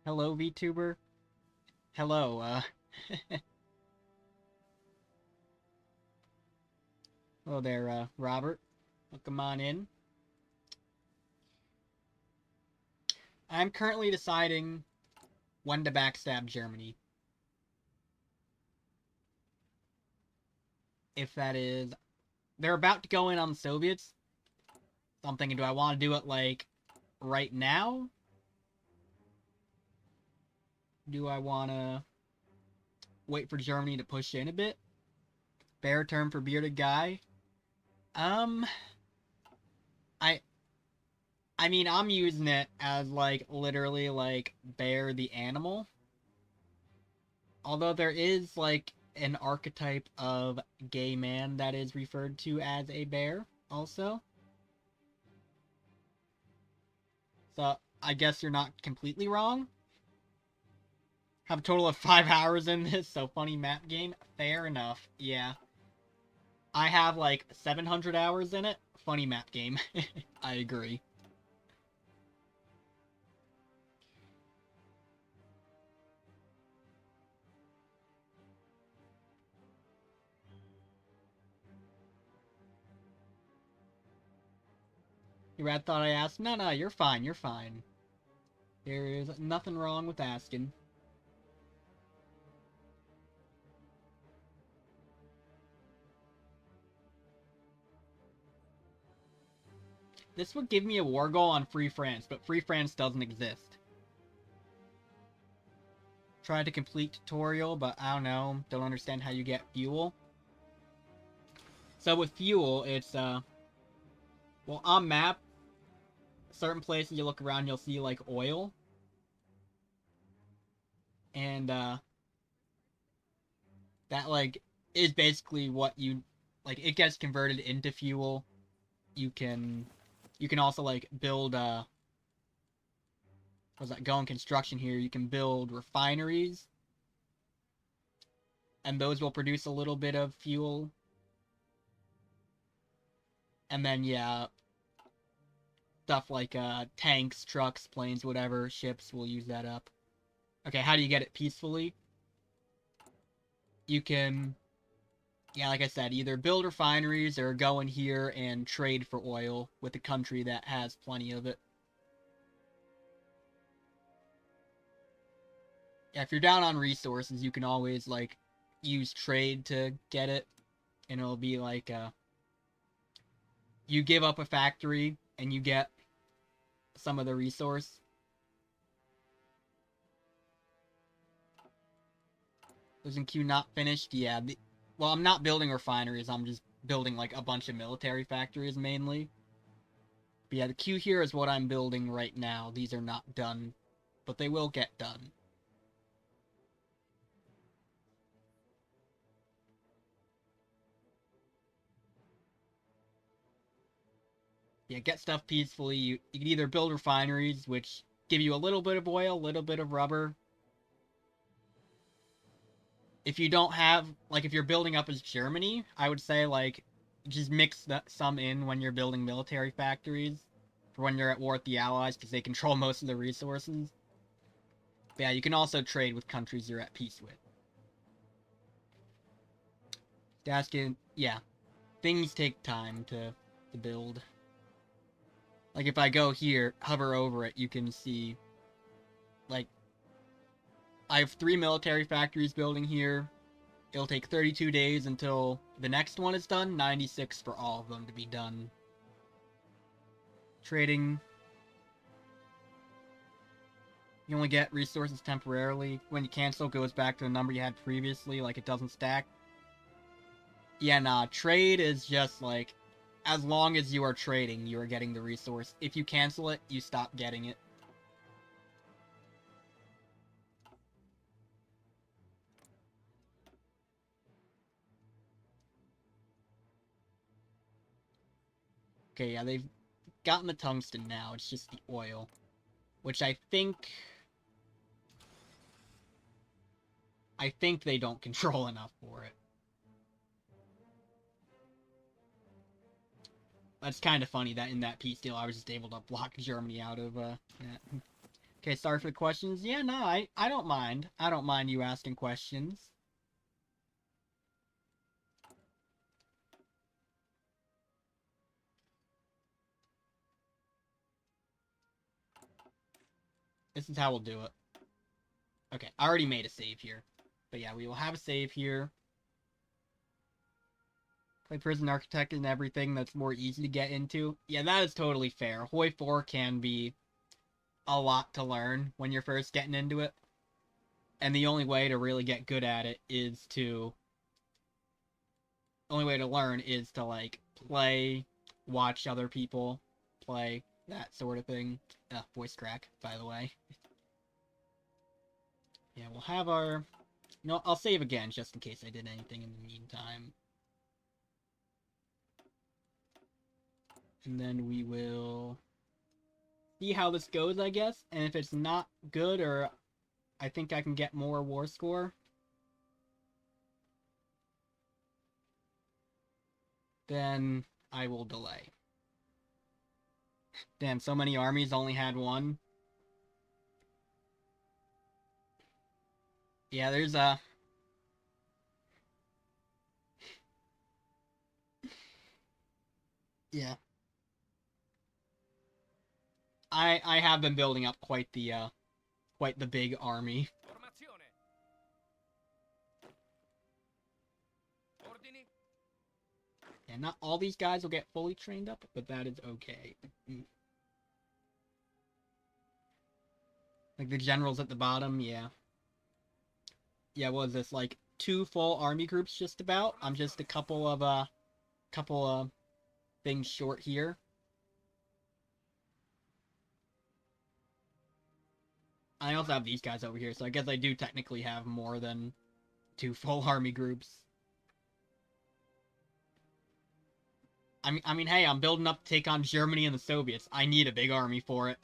Hello, VTuber. Hello, hello there, Robert. Welcome on in. I'm currently deciding when to backstab Germany. If that is... They're about to go in on the Soviets. So I'm thinking, do I want to do it, like, right now? Do I want to wait for Germany to push in a bit? Bear term for bearded guy? I... I mean, I'm using it as, like, literally, like, bear the animal. Although there is, like, an archetype of gay man that is referred to as a bear, also. So, I guess you're not completely wrong. Have a total of 5 hours in this, so funny map game. Fair enough, yeah. I have, like, 700 hours in it. Funny map game. I agree. Your rat thought I asked? No, you're fine, you're fine. There is nothing wrong with asking. This would give me a war goal on Free France, but Free France doesn't exist. Tried to complete tutorial, but I don't know. Don't understand how you get fuel. So with fuel, it's, well, on map, certain places you look around, you'll see, like, oil. And, that, like, is basically what you, like, it gets converted into fuel. You can also, like, build, what's that, go in construction here, you can build refineries. And those will produce a little bit of fuel. And then, yeah, stuff like, tanks, trucks, planes, whatever, ships will use that up. Okay, how do you get it peacefully? You can, yeah, like I said, either build refineries or go in here and trade for oil with a country that has plenty of it. Yeah, if you're down on resources, you can always, like, use trade to get it. And it'll be like, you give up a factory and you get some of the resource. Isn't Q not finished? Yeah. Well, I'm not building refineries. I'm just building, like, a bunch of military factories, mainly. But yeah, the Q here is what I'm building right now. These are not done, but they will get done. Yeah, get stuff peacefully. You can either build refineries, which give you a little bit of oil, a little bit of rubber. If you don't have, like, if you're building up as Germany, I would say, like, just mix some in when you're building military factories for when you're at war with the Allies, because they control most of the resources. But yeah, you can also trade with countries you're at peace with. Daskin, yeah, things take time to build. Like, if I go here, hover over it, you can see, like, I have 3 military factories building here. It'll take 32 days until the next one is done. 96 for all of them to be done. Trading. You only get resources temporarily. When you cancel, it goes back to the number you had previously, like it doesn't stack. Yeah, nah, trade is just like, as long as you are trading, you are getting the resource. If you cancel it, you stop getting it. Okay, yeah, they've gotten the tungsten now. It's just the oil. Which I think they don't control enough for it. That's kind of funny that in that peace deal I was just able to block Germany out of, that. Okay, sorry for the questions. Yeah, no, I don't mind. I don't mind you asking questions. This is how we'll do it. Okay, I already made a save here. But yeah, we will have a save here. Play Prison Architect and everything that's more easy to get into. Yeah, that is totally fair. HOI4 can be a lot to learn when you're first getting into it. And the only way to really get good at it is to... The only way to learn is to, like, play, watch other people play, that sort of thing. Voice crack, by the way. Yeah, we'll have our... No, I'll save again, just in case I did anything in the meantime. And then we will see how this goes, I guess. And if it's not good, or I think I can get more war score, then I will delay. Damn, so many armies only had one. Yeah, there's a... Yeah. I have been building up quite the big army. Formazione. Ordini. And not all these guys will get fully trained up, but that is okay. Like the generals at the bottom, yeah. Yeah, what is this, like 2 full army groups just about? I'm just a couple of things short here. I also have these guys over here, so I guess I do technically have more than 2 full army groups. I mean, hey, I'm building up to take on Germany and the Soviets. I need a big army for it.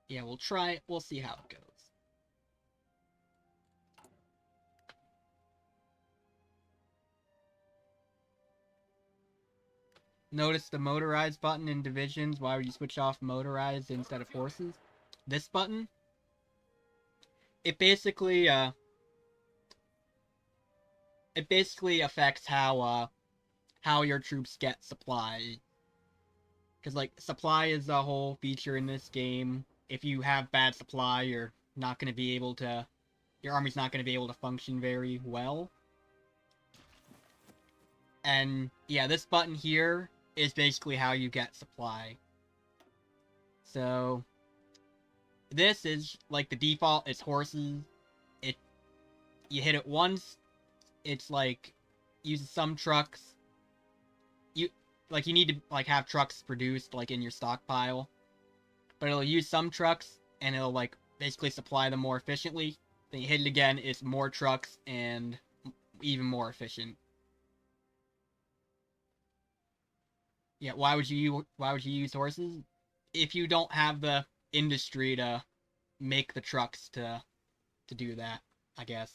Yeah, we'll try. We'll see how it goes. Notice the motorized button in divisions. Why would you switch off motorized instead of horses? This button, it basically affects how your troops get supply. Because like supply is a whole feature in this game. If you have bad supply, you're not going to be able to. Your army's not going to be able to function very well. And yeah, this button here is basically how you get supply. So this is like the default. It's horses. You hit it once. It's like uses some trucks. You need to like have trucks produced like in your stockpile, but it'll use some trucks and it'll like basically supply them more efficiently. Then you hit it again. It's more trucks and even more efficient. Yeah, why would you use horses? If you don't have the industry to make the trucks to do that, I guess.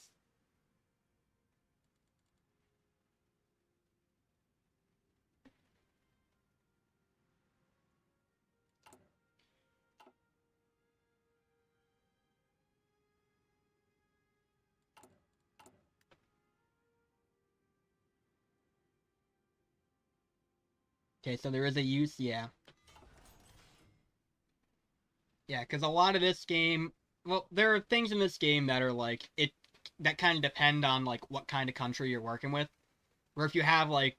Okay, so there is a use, yeah. Yeah, because a lot of this game, well, there are things in this game that are like that kind of depend on like what kind of country you're working with. Where if you have like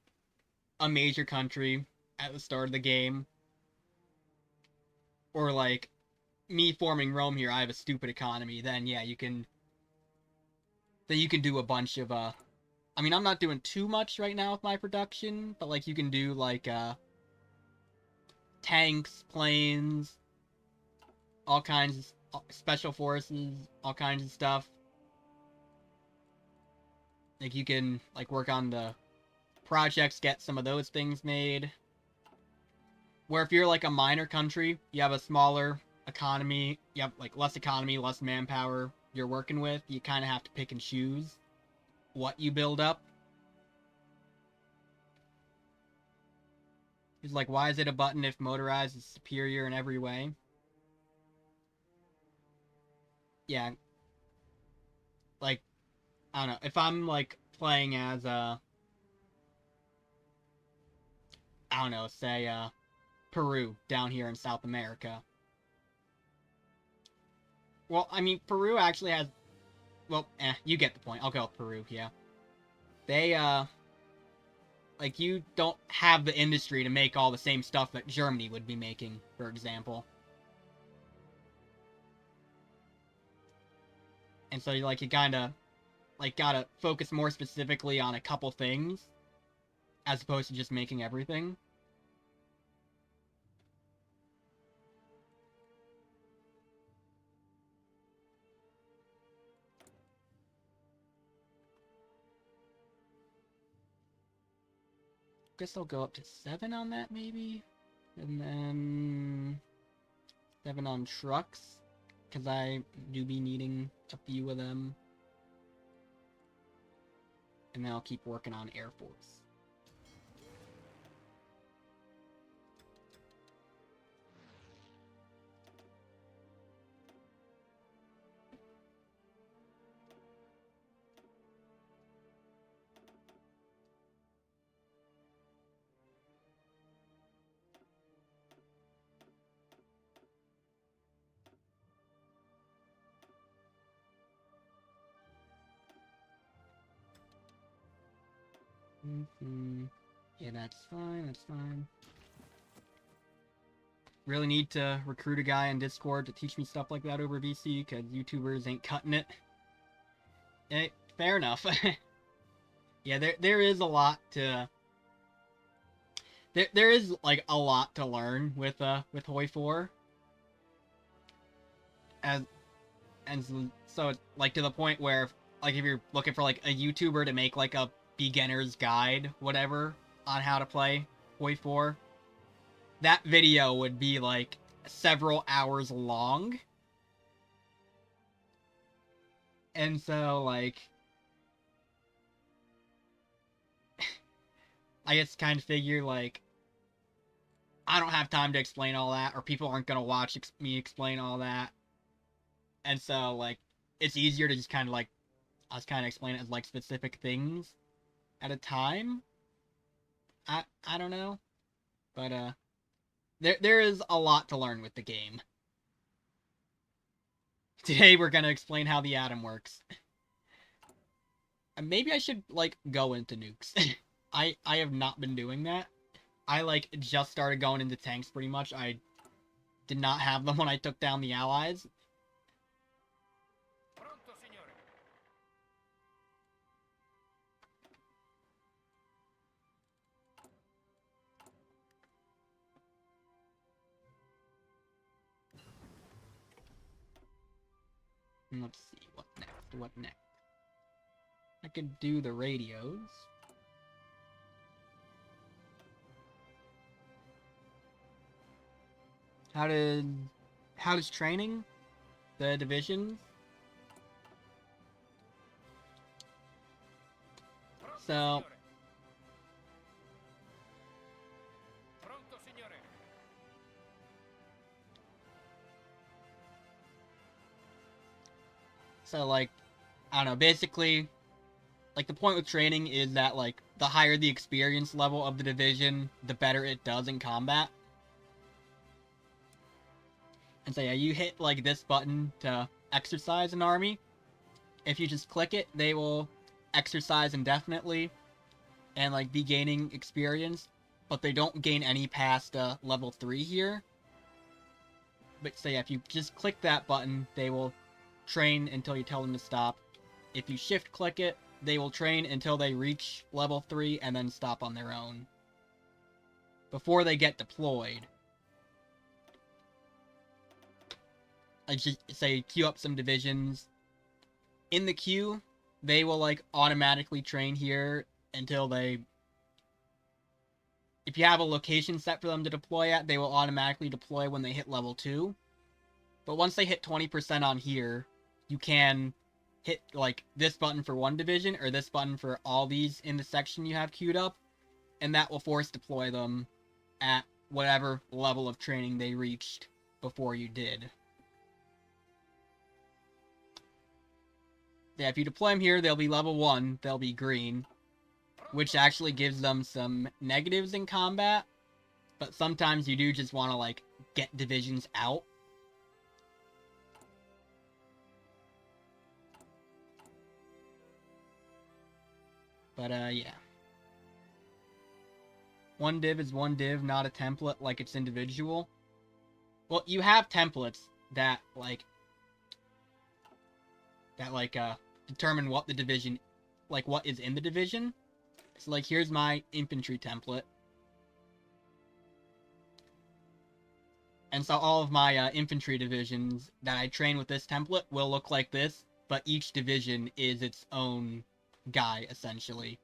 a major country at the start of the game, or like me forming Rome here, I have a stupid economy. Then yeah, you can do a bunch of I mean, I'm not doing too much right now with my production, but like you can do like tanks, planes, all kinds of special forces, all kinds of stuff. Like you can like work on the projects, get some of those things made. Where if you're like a minor country, you have a smaller economy, you have like less economy, less manpower you're working with, you kind of have to pick and choose what you build up. It's like, why is it a button if motorized is superior in every way? Yeah, like, I don't know, if I'm like playing as I don't know, say Peru down here in South America. Well, I mean, Peru actually has, well, you get the point. I'll go with Peru, yeah. They like, you don't have the industry to make all the same stuff that Germany would be making, for example. And so you kind of like gotta focus more specifically on a couple things as opposed to just making everything. Guess I'll go up to 7 on that, maybe? And then 7 on trucks, because I do be needing a few of them. And then I'll keep working on Air Force. Yeah, that's fine, that's fine. Really need to recruit a guy in Discord to teach me stuff like that over VC, because YouTubers ain't cutting it. Fair enough. Yeah, there is a lot to... There is, like, a lot to learn with HOI4. And so, like, to the point where, like, if you're looking for, like, a YouTuber to make, like, a beginner's guide, whatever, on how to play HOI4, that video would be, like, several hours long. And so, like, I just kind of figure, like, I don't have time to explain all that, or people aren't gonna watch me explain all that. And so, like, it's easier to just kind of, like, I'll just kind of explain it as, like, specific things at a time. I don't know. But, there is a lot to learn with the game. Today we're gonna explain how the atom works. Maybe I should, like, go into nukes. I have not been doing that. I, like, just started going into tanks pretty much. I did not have them when I took down the Allies. Pronto, signore. Let's see, what next? What next? I could do the radios. How does training? The divisions? Pronto, So, signore. Pronto, signore. like, I don't know, basically, like, the point with training is that, like, the higher the experience level of the division, the better it does in combat. And so, yeah, you hit, like, this button to exercise an army. If you just click it, they will exercise indefinitely and, like, be gaining experience, but they don't gain any past level 3 here. But so yeah, if you just click that button, they will train until you tell them to stop. If you shift click it, they will train until they reach level 3 and then stop on their own, before they get deployed. I just say queue up some divisions. In the queue, they will, like, automatically train here until they if you have a location set for them to deploy at, they will automatically deploy when they hit level 2. But once they hit 20% on here, you can hit, like, this button for one division, or this button for all these in the section you have queued up, and that will force deploy them at whatever level of training they reached before you did. Yeah, if you deploy them here, they'll be level 1, they'll be green, which actually gives them some negatives in combat, but sometimes you do just want to, like, get divisions out. But, yeah. One div is one div, not a template like it's individual. Well, you have templates that, determine what the division, like, what is in the division. So, like, here's my infantry template. And so all of my infantry divisions that I train with this template will look like this, but each division is its own guy, essentially.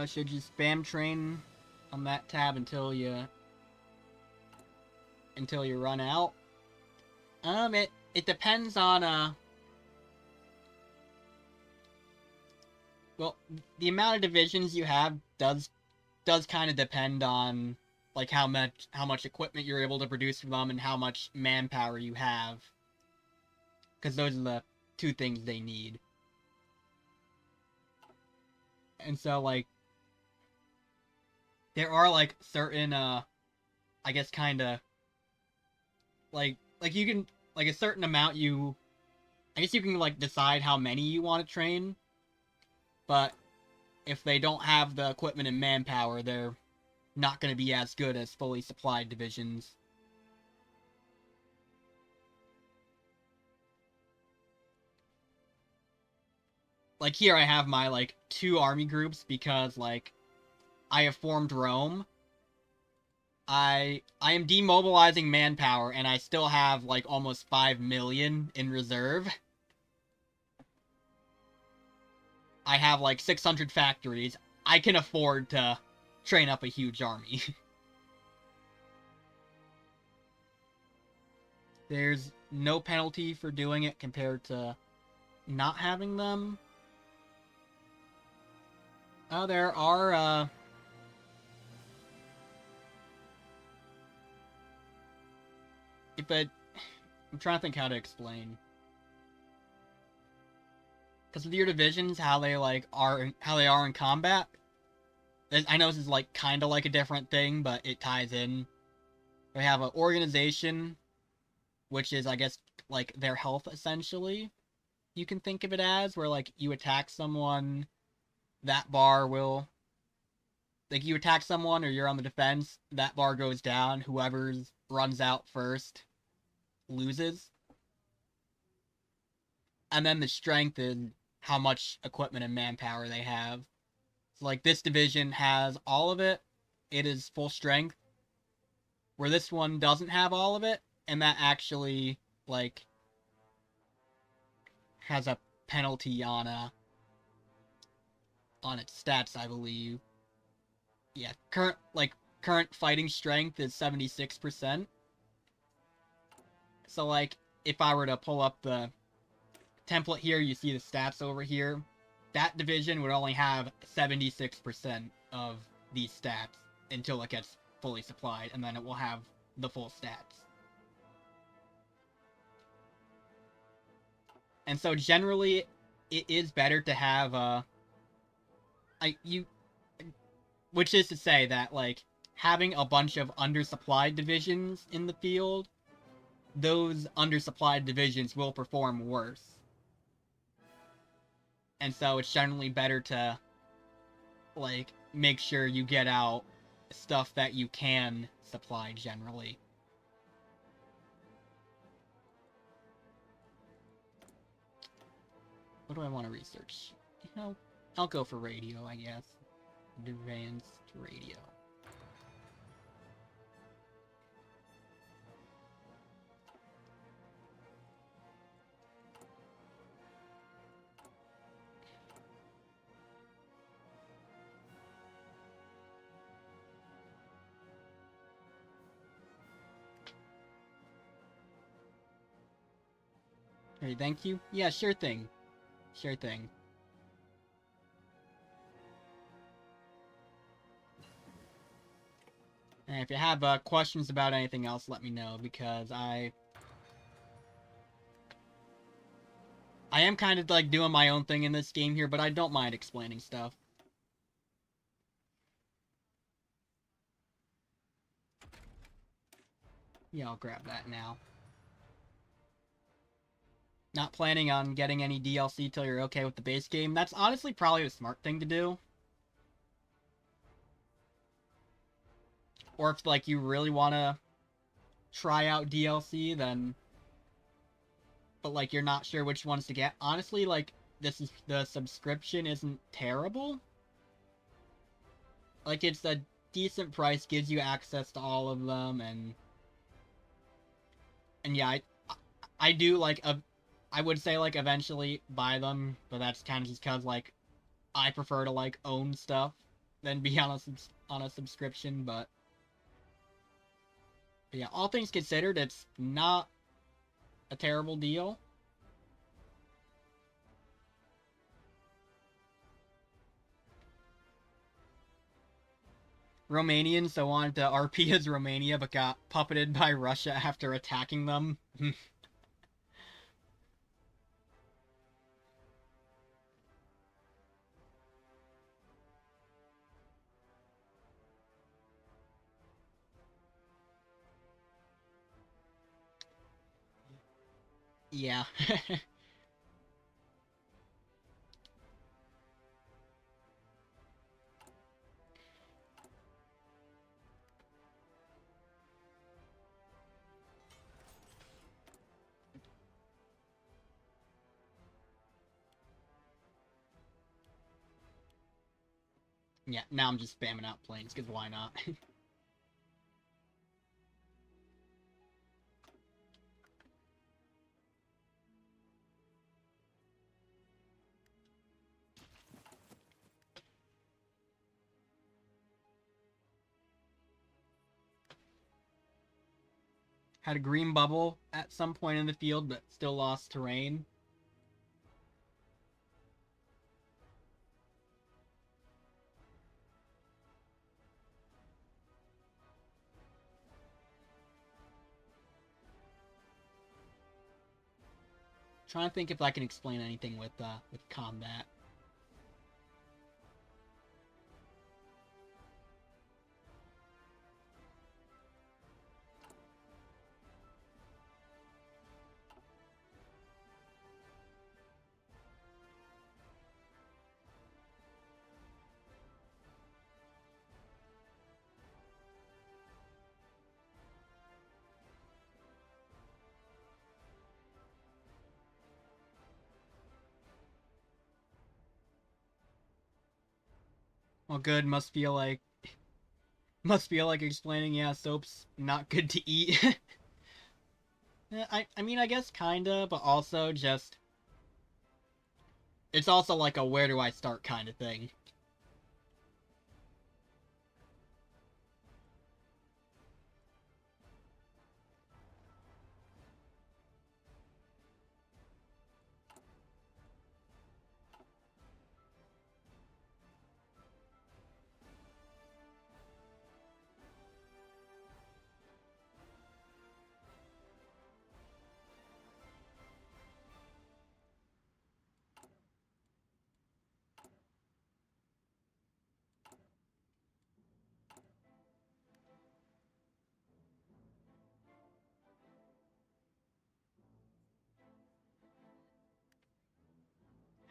Should you spam train on that tab until you run out? It depends on well, the amount of divisions you have does kind of depend on, like, how much equipment you're able to produce for them and how much manpower you have, because those are the two things they need. And so, like, there are, like, certain I guess kind of like you can, like, a certain amount I guess you can, like, decide how many you want to train, but if they don't have the equipment and manpower, they're not going to be as good as fully supplied divisions. Like, here I have my, like, 2 army groups because, like, I have formed Rome. I am demobilizing manpower, and I still have, like, almost 5 million in reserve. I have, like, 600 factories. I can afford to train up a huge army. There's no penalty for doing it compared to not having them. There are, but I'm trying to think how to explain. Because with your divisions, how they are in combat. I know this is, like, kind of like a different thing, but it ties in. They have an organization, which is, I guess, like, their health, essentially. You can think of it as, where, like, you attack someone, that bar will, like, you attack someone or you're on the defense, that bar goes down, whoever runs out first loses. And then the strength is how much equipment and manpower they have. So, like, this division has all of it. It is full strength. Where this one doesn't have all of it, and that actually, like, has a penalty on its stats, I believe. Yeah, current fighting strength is 76%. So, like, if I were to pull up the template here, you see the stats over here. That division would only have 76% of these stats until it gets fully supplied, and then it will have the full stats. And so generally, it is better to have which is to say that, like, having a bunch of undersupplied divisions in the field, those undersupplied divisions will perform worse. And so it's generally better to, like, make sure you get out stuff that you can supply generally. What do I want to research? You know, I'll go for radio, I guess. Advanced radio. Hey, thank you. Yeah, sure thing. Sure thing. And if you have questions about anything else, let me know, because I am kind of like doing my own thing in this game here, but I don't mind explaining stuff. Yeah, I'll grab that now. Not planning on getting any DLC till you're okay with the base game. That's honestly probably the smart thing to do. Or if, like, you really want to try out DLC, then... But, like, you're not sure which ones to get. Honestly, like, the subscription isn't terrible. Like, it's a decent price, gives you access to all of them, and yeah, I do, like, I would say, like, eventually buy them, but that's kind of just because, like, I prefer to, like, own stuff than be on a subscription, but yeah, all things considered, it's not a terrible deal. Romanians that wanted to RP as Romania but got puppeted by Russia after attacking them. Yeah. Yeah, now I'm just spamming out planes, because why not? Had a green bubble at some point in the field, but still lost terrain. Trying to think if I can explain anything with combat. Well, good. Must feel like explaining. Yeah, soap's not good to eat. I mean, I guess kinda, but also just it's also like a where do I start kind of thing.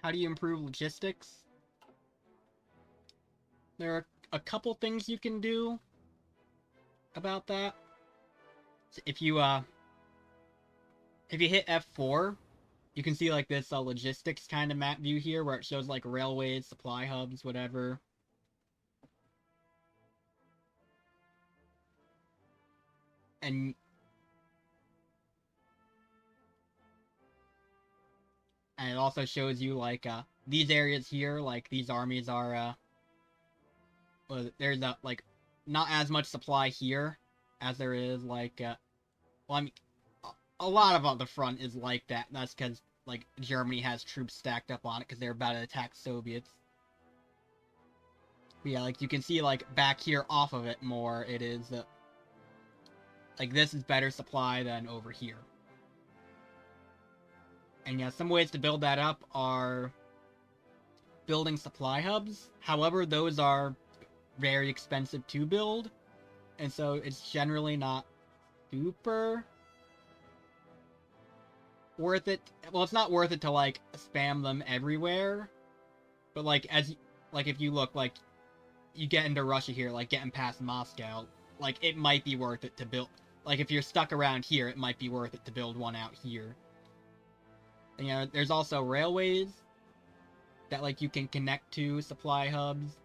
How do you improve logistics? There are a couple things you can do. about that. So if you hit F4, you can see like this logistics kind of map view here where it shows like railways, supply hubs, whatever. And it also shows you like these areas here, like these armies are well, there's like not as much supply here as there is like well, I mean a lot of on the front is like that. That's because like Germany has troops stacked up on it because they're about to attack Soviets. But yeah, like you can see like back here off of it more, it is like this is better supply than over here. And yeah, some ways to build that up are building supply hubs. However, those are very expensive to build, and so it's generally not super worth it. Well, it's not worth it to like spam them everywhere, but like like if you look like you get into Russia here, like getting past Moscow, like it might be worth it to build. Like if you're stuck around here, it might be worth it to build one out here. And, you know, there's also railways that like you can connect to supply hubs.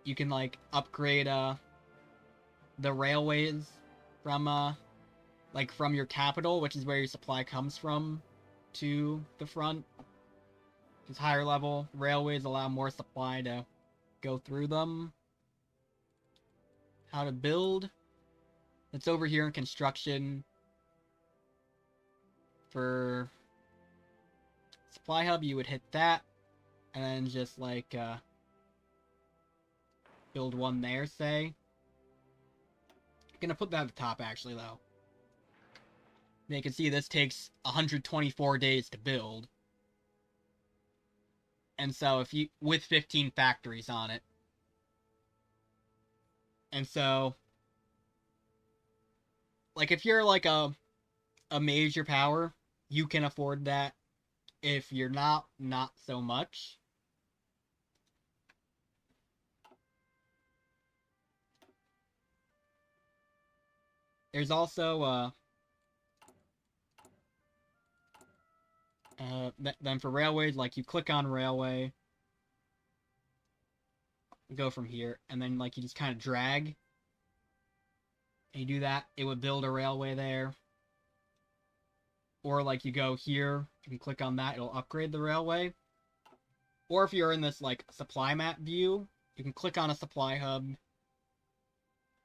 You can like upgrade the railways from like from your capital, which is where your supply comes from, to the front. Because higher level railways allow more supply to go through them. How to build. It's over here in construction. For supply hub, you would hit that, and then just like build one there, say. I'm gonna put that at the top actually though. And you can see this takes 124 days to build. And so if you with 15 factories on it. And so like if you're like a major power, you can afford that. If you're not so much. There's also then for railways, like you click on railway, go from here, and then like you just kind of drag, and you do that, it would build a railway there. Or like you go here, you can click on that, it'll upgrade the railway. Or if you're in this like supply map view, you can click on a supply hub,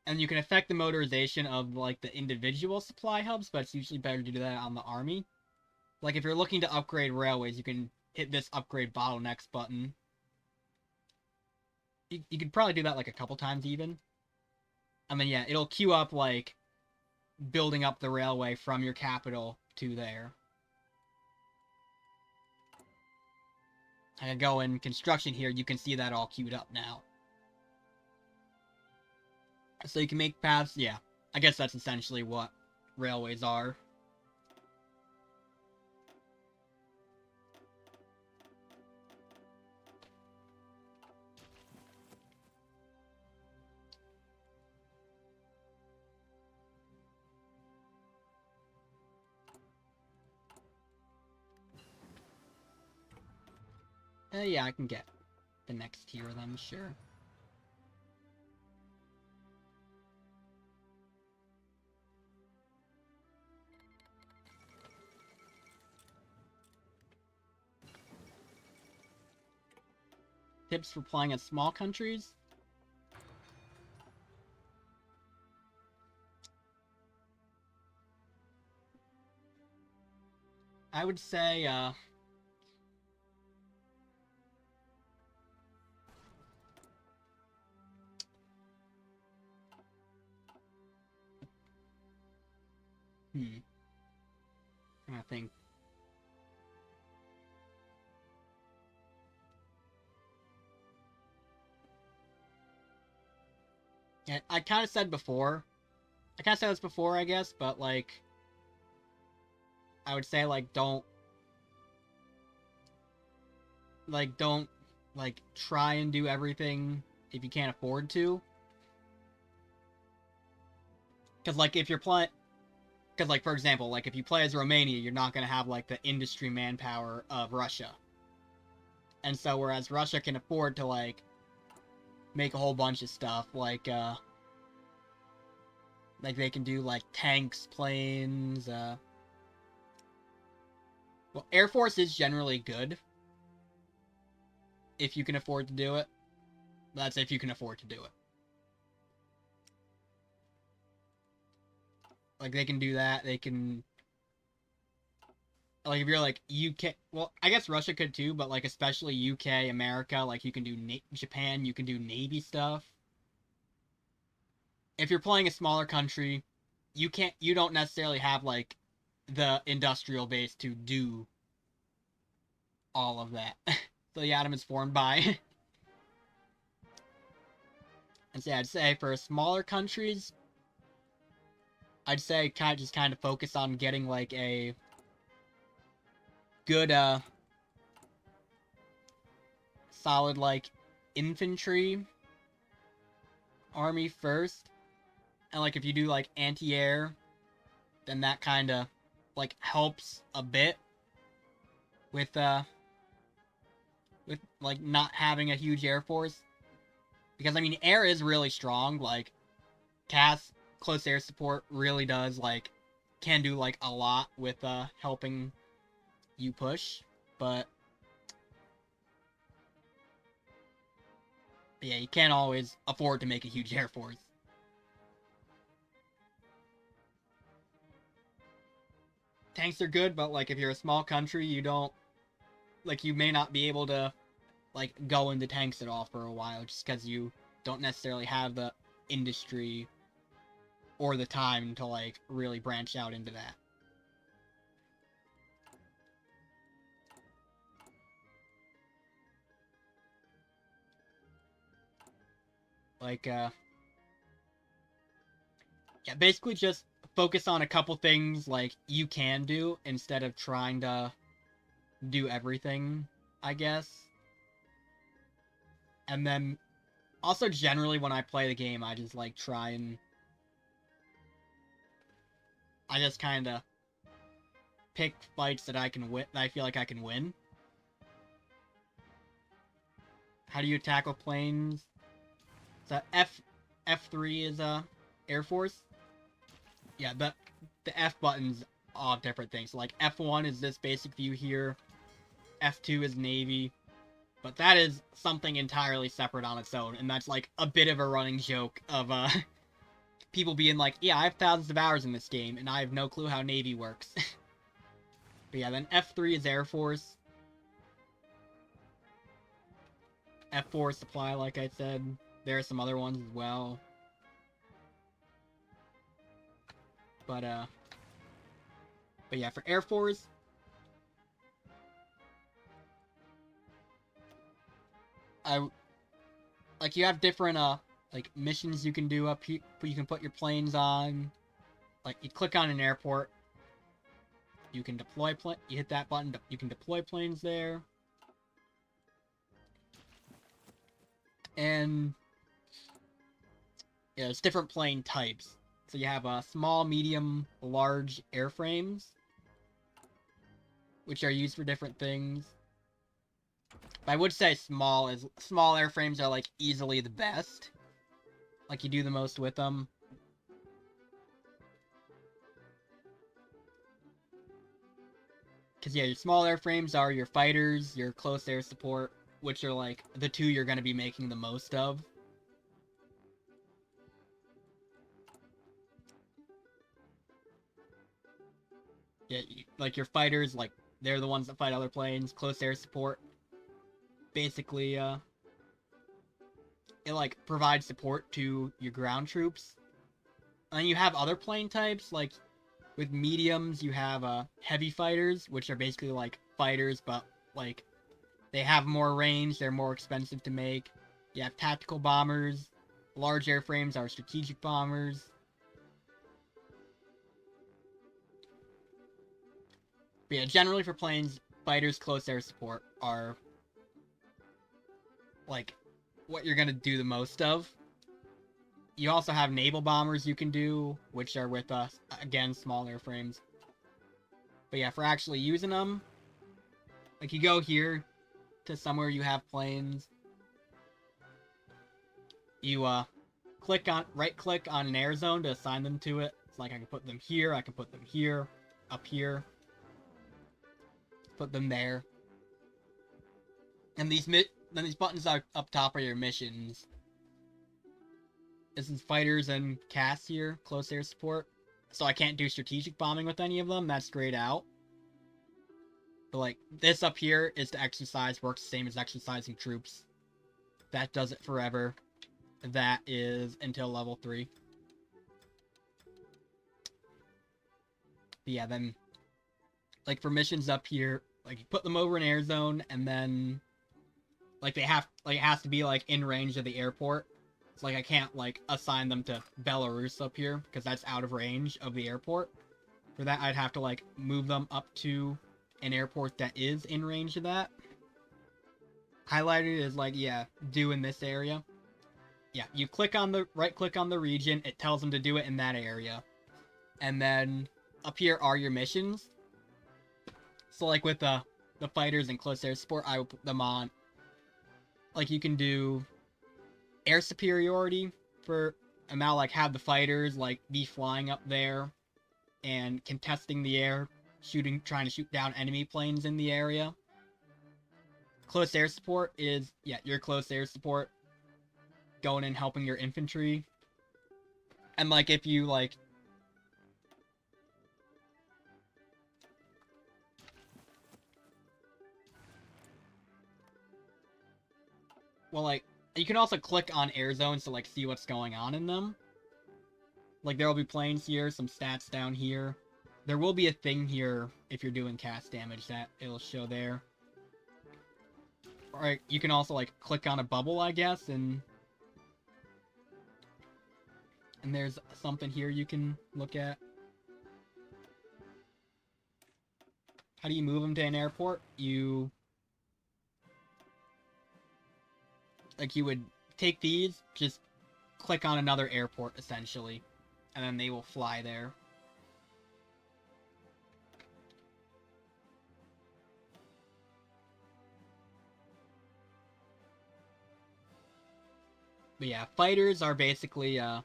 and you can affect the motorization of like the individual supply hubs, but it's usually better to do that on the army. Like if you're looking to upgrade railways, you can hit this upgrade bottlenecks button. You could probably do that like a couple times even. And then yeah, it'll queue up like building up the railway from your capital to there. I go in construction here, you can see that all queued up now. So you can make paths, yeah. I guess that's essentially what railways are. Yeah, I can get the next tier of them, sure. Tips for playing as small countries? I would say, I think. Yeah, I kind of said before. I kind of said this before, I guess, but like, I would say like don't try and do everything if you can't afford to. Because, like, if you're playing... Because, like, for example, like, if you play as Romania, you're not going to have, like, the industry manpower of Russia. And so, whereas Russia can afford to, like, make a whole bunch of stuff, like, they can do, like, tanks, planes, Well, Air Force is generally good. If you can afford to do it. That's if you can afford to do it. Like, they can do that. They can... Like, if you're, like, UK... Well, I guess Russia could, too, but, like, especially UK, America, like, you can do... Japan, you can do Navy stuff. If you're playing a smaller country, you don't necessarily have, like, the industrial base to do all of that. So the atom is formed by... And so, yeah, I'd say for smaller countries, I'd say kind of focus on getting, like, a good, solid, like, infantry army first. And, like, if you do, like, anti-air, then that kind of, like, helps a bit with, like, not having a huge air force. Because, I mean, air is really strong. Like, CAS, close air support, really does, like, can do, like, a lot with, helping you push. But yeah, you can't always afford to make a huge air force. Tanks are good, but, like, if you're a small country, you don't... Like, you may not be able to, like, go into tanks at all for a while, just because you don't necessarily have the industry or the time to, like, really branch out into that. Like, yeah, basically just focus on a couple things, like, you can do, instead of trying to do everything, I guess. And then, also generally when I play the game, I just, like, try and... I just kind of pick fights that I can win, that I feel like I can win. How do you tackle planes? So F3 is Air Force. Yeah, the F buttons all different things. So, like, F1 is this basic view here. F2 is Navy. But that is something entirely separate on its own, and that's, like, a bit of a running joke of people being like, yeah, I have thousands of hours in this game, and I have no clue how Navy works. But yeah, then F3 is Air Force. F4 is Supply, like I said. There are some other ones as well. But yeah, for Air Force, like, you have different, like, missions you can do up here. You can put your planes on. Like, you click on an airport. You can deploy you hit that button, you can deploy planes there. And yeah, there's different plane types. So you have small, medium, large airframes, which are used for different things. But I would say small airframes are, like, easily the best. Like, you do the most with them. Because, yeah, your small airframes are your fighters, your close air support, which are, like, the two you're going to be making the most of. Yeah, like, your fighters, like, they're the ones that fight other planes. Close air support, basically, it, like, provides support to your ground troops. And then you have other plane types, like, with mediums, you have, heavy fighters, which are basically, like, fighters, but, like, they have more range, they're more expensive to make. You have tactical bombers. Large airframes are strategic bombers. But yeah, generally for planes, fighters, close air support are, like, what you're gonna do the most of. You also have naval bombers you can do, which are with, again, small airframes. But yeah, for actually using them, like you go here to somewhere you have planes. You, right-click on an air zone to assign them to it. It's like I can put them here, I can put them here, up here. Put them there. And these buttons are up top are your missions. This is fighters and casts here, close air support. So I can't do strategic bombing with any of them, that's grayed out. But like, this up here is to exercise, works the same as exercising troops. That does it forever. That is until level 3. But yeah, then, like for missions up here, like you put them over an air zone, and then, like it has to be like in range of the airport. It's like I can't like assign them to Belarus up here because that's out of range of the airport. For that, I'd have to like move them up to an airport that is in range of that. Highlighted is like, yeah, do in this area. Yeah, you click on the right-click on the region, it tells them to do it in that area. And then up here are your missions. So like with the fighters and close air support, I will put them on. Like you can do air superiority for, and now like have the fighters like be flying up there and contesting the air, trying to shoot down enemy planes in the area. Close air support is, yeah, your close air support, going and helping your infantry. And like if you like, well, like you can also click on air zones to like see what's going on in them. Like there will be planes here, some stats down here. There will be a thing here if you're doing cast damage that it'll show there. Alright, you can also like click on a bubble, I guess, and there's something here you can look at. How do you move them to an airport? You would take these, just click on another airport essentially, and then they will fly there. But yeah, fighters are basically, well,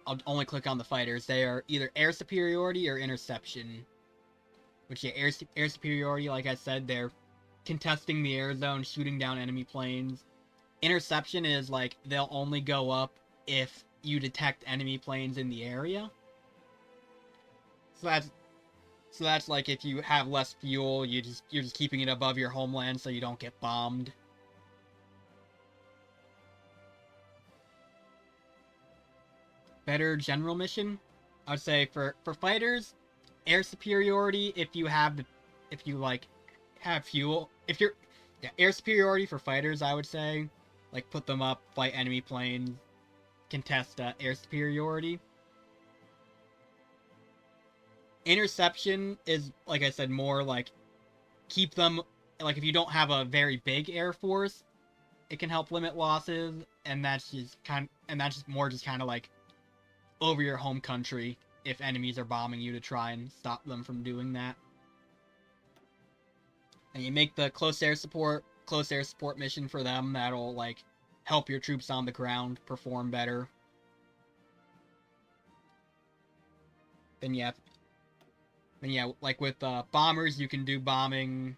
I'll only click on the fighters. They are either air superiority or interception. Which, yeah, air superiority, like I said, they're contesting the air zone, shooting down enemy planes. Interception is, like, they'll only go up if you detect enemy planes in the area. So that's like if you have less fuel, you're just keeping it above your homeland so you don't get bombed. Better general mission, I would say for fighters, air superiority if you have have fuel. Air superiority for fighters, I would say, like put them up, fight enemy planes, contest air superiority. Interception is, like I said, more like keep them, like if you don't have a very big air force, it can help limit losses, and that's just more just kind of like over your home country if enemies are bombing you to try and stop them from doing that. And you make the close air support mission for them, that'll like help your troops on the ground perform better. Then yeah, like with bombers, you can do bombing.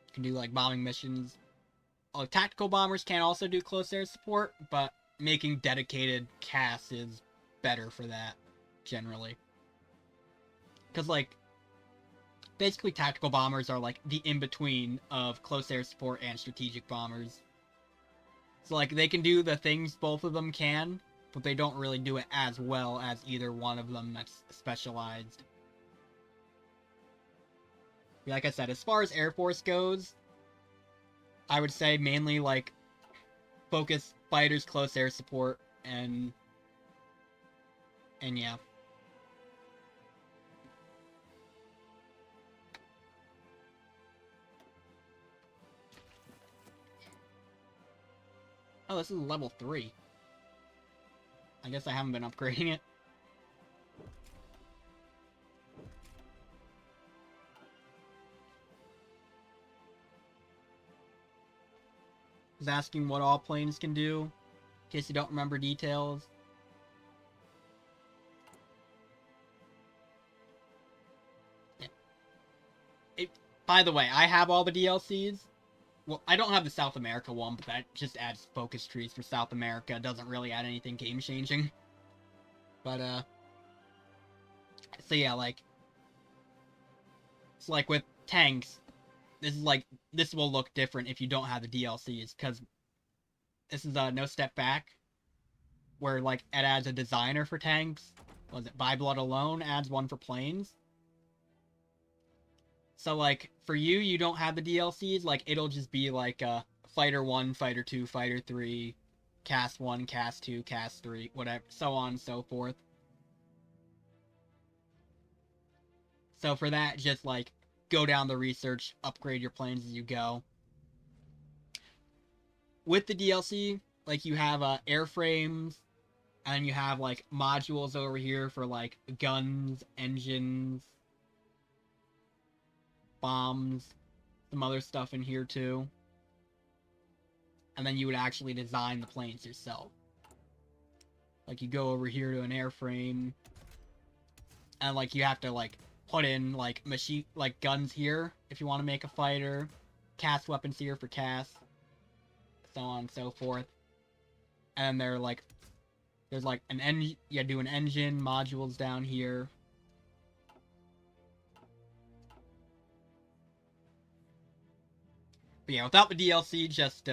You can do like bombing missions. Tactical bombers can also do close air support, but making dedicated casts is better for that, generally. Because, like, basically tactical bombers are, like, the in-between of close air support and strategic bombers. So, like, they can do the things both of them can, but they don't really do it as well as either one of them that's specialized. Like I said, as far as Air Force goes, I would say mainly, like, focus fighters, close air support, and yeah. Oh, this is level 3. I guess I haven't been upgrading it. Is asking what all planes can do, in case you don't remember details. Yeah. By the way, I have all the DLCs. Well, I don't have the South America one, but that just adds focus trees for South America. It doesn't really add anything game-changing. But, so yeah, like, it's like with tanks, this will look different if you don't have the DLCs, because this is No Step Back, where, like, it adds a designer for tanks. Was it By Blood Alone adds one for planes? So, like, for you, you don't have the DLCs, like, it'll just be, like, Fighter 1, Fighter 2, Fighter 3, Cast 1, Cast 2, Cast 3, whatever, so on and so forth. So for that, just, like, go down the research, upgrade your planes as you go. With the DLC, like, you have, airframes, and you have, like, modules over here for, like, guns, engines, bombs, some other stuff in here too. And then you would actually design the planes yourself. Like, you go over here to an airframe, and, like, you have to, like, put in, like, guns here if you want to make a fighter, cast weapons here for cast, so on and so forth. And they're, like, there's, like, an engine, you do an engine, modules down here. But yeah, without the DLC, just,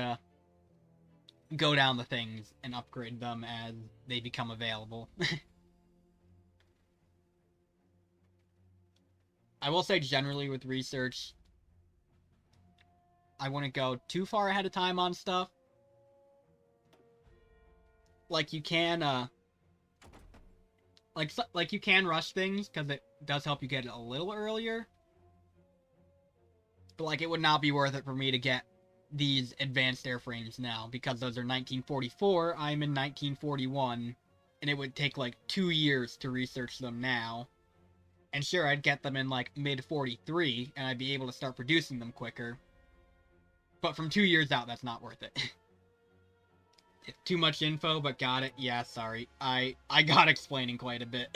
go down the things and upgrade them as they become available. I will say generally with research, I wouldn't go too far ahead of time on stuff. Like, you can, like you can rush things, because it does help you get it a little earlier. But, like, it would not be worth it for me to get these advanced airframes now, because those are 1944, I'm in 1941, and it would take, like, 2 years to research them now. And sure, I'd get them in, like, mid-43, and I'd be able to start producing them quicker. But from 2 years out, that's not worth it. Too much info, but got it. Yeah, sorry. I got explaining quite a bit.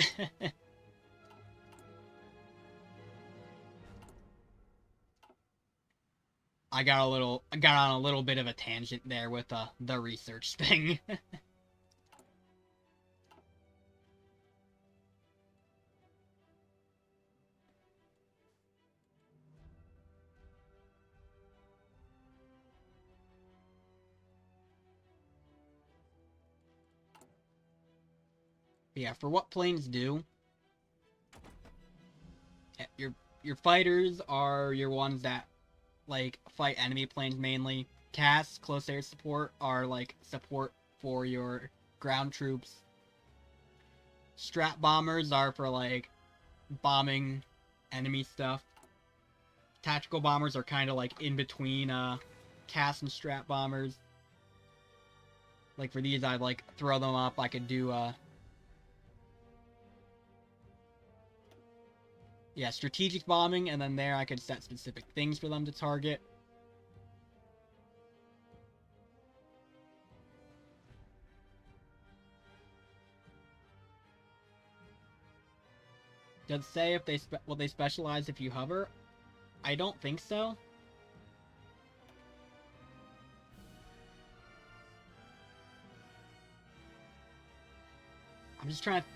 I got on a little bit of a tangent there with the research thing. Yeah, for what planes do, your fighters are your ones that, like, fight enemy planes mainly. CAS, close air support, are, like, support for your ground troops. Strat bombers are for, like, bombing enemy stuff. Tactical bombers are kind of, like, in between, CAS and strat bombers. Like, for these, I'd, like, throw them up. I could do, yeah, strategic bombing, and then there I could set specific things for them to target. Does it say if they will they specialize if you hover? I don't think so. I'm just trying to...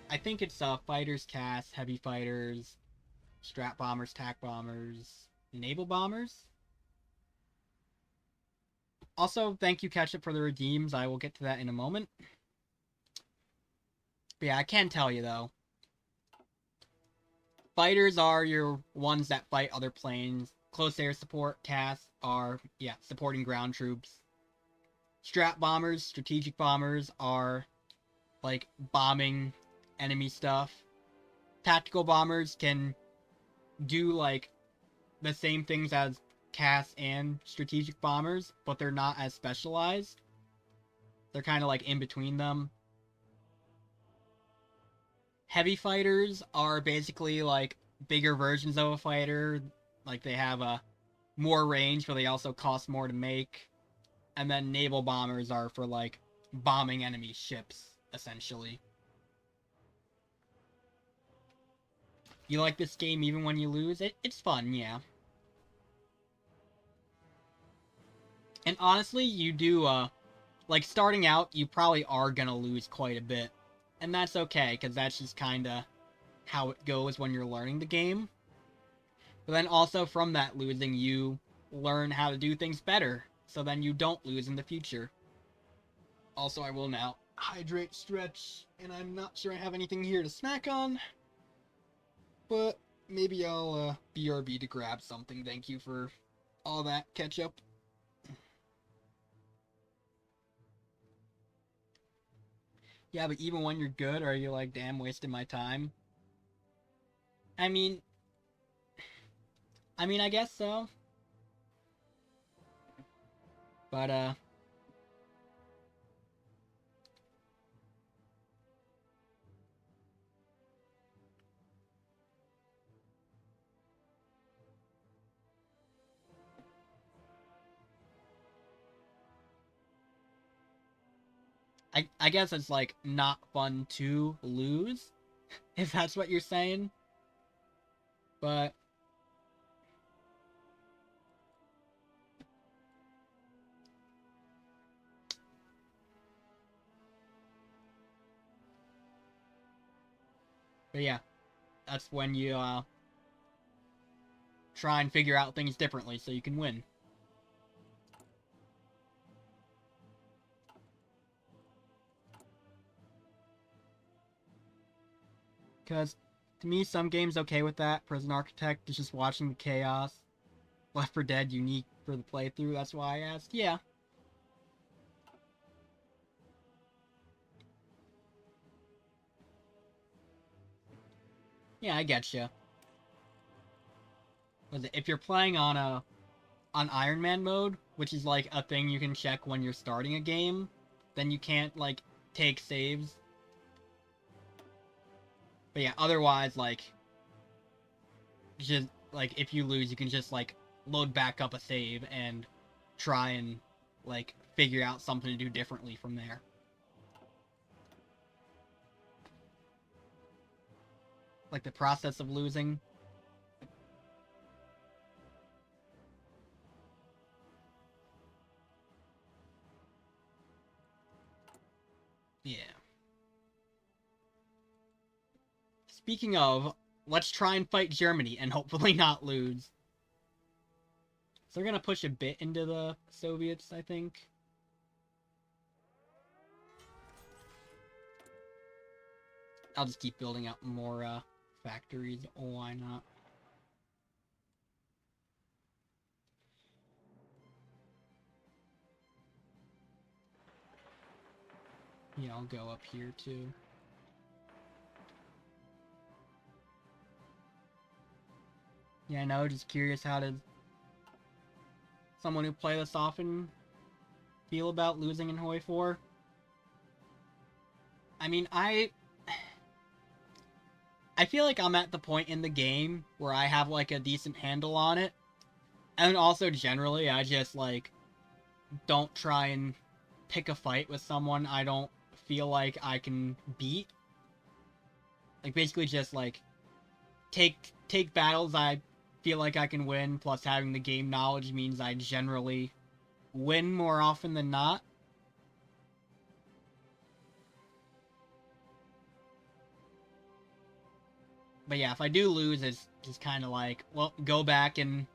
I think it's fighters, CAS, heavy fighters, strat bombers, tac bombers, naval bombers. Also, thank you, Ketchup, for the redeems. I will get to that in a moment. But yeah, I can tell you, though. Fighters are your ones that fight other planes. Close air support, CAS, are, yeah, supporting ground troops. Strat bombers, strategic bombers, are, like, bombing enemy stuff. Tactical bombers can do, like, the same things as CAS and strategic bombers, but they're not as specialized. They're kind of like in between them. Heavy fighters are basically like bigger versions of a fighter. Like they have a more range, but they also cost more to make. And then naval bombers are for like bombing enemy ships, essentially. You like this game even when you lose? It's fun, yeah. And honestly, you do, like, starting out, you probably are gonna lose quite a bit. And that's okay, because that's just kinda how it goes when you're learning the game. But then also from that losing, you learn how to do things better, so then you don't lose in the future. Also, I will now hydrate, stretch, and I'm not sure I have anything here to snack on. But maybe I'll BRB to grab something. Thank you for all that ketchup. Yeah, but even when you're good, are you like, damn, wasting my time? I mean, I guess so. But I guess it's like not fun to lose, if that's what you're saying. But yeah, that's when you try and figure out things differently so you can win. Because to me, some games okay with that. Prison Architect is just watching the chaos. Left 4 Dead unique for the playthrough. That's why I asked. Yeah. Yeah, I get you. If you're playing on Iron Man mode, which is like a thing you can check when you're starting a game, then you can't like take saves. But yeah, otherwise like just like if you lose, you can just like load back up a save and try and like figure out something to do differently from there. Like the process of losing. Yeah. Speaking of, let's try and fight Germany and hopefully not lose. So they're gonna push a bit into the Soviets, I think. I'll just keep building up more factories. Oh, why not? Yeah, I'll go up here too. Yeah, I know, just curious how did someone who play this often feel about losing in HOI4? I mean, I feel like I'm at the point in the game where I have like a decent handle on it. And also generally I just like don't try and pick a fight with someone I don't feel like I can beat. Like basically just like take battles I feel like I can win, plus having the game knowledge means I generally win more often than not. But yeah, if I do lose, it's just kind of like, well, go back and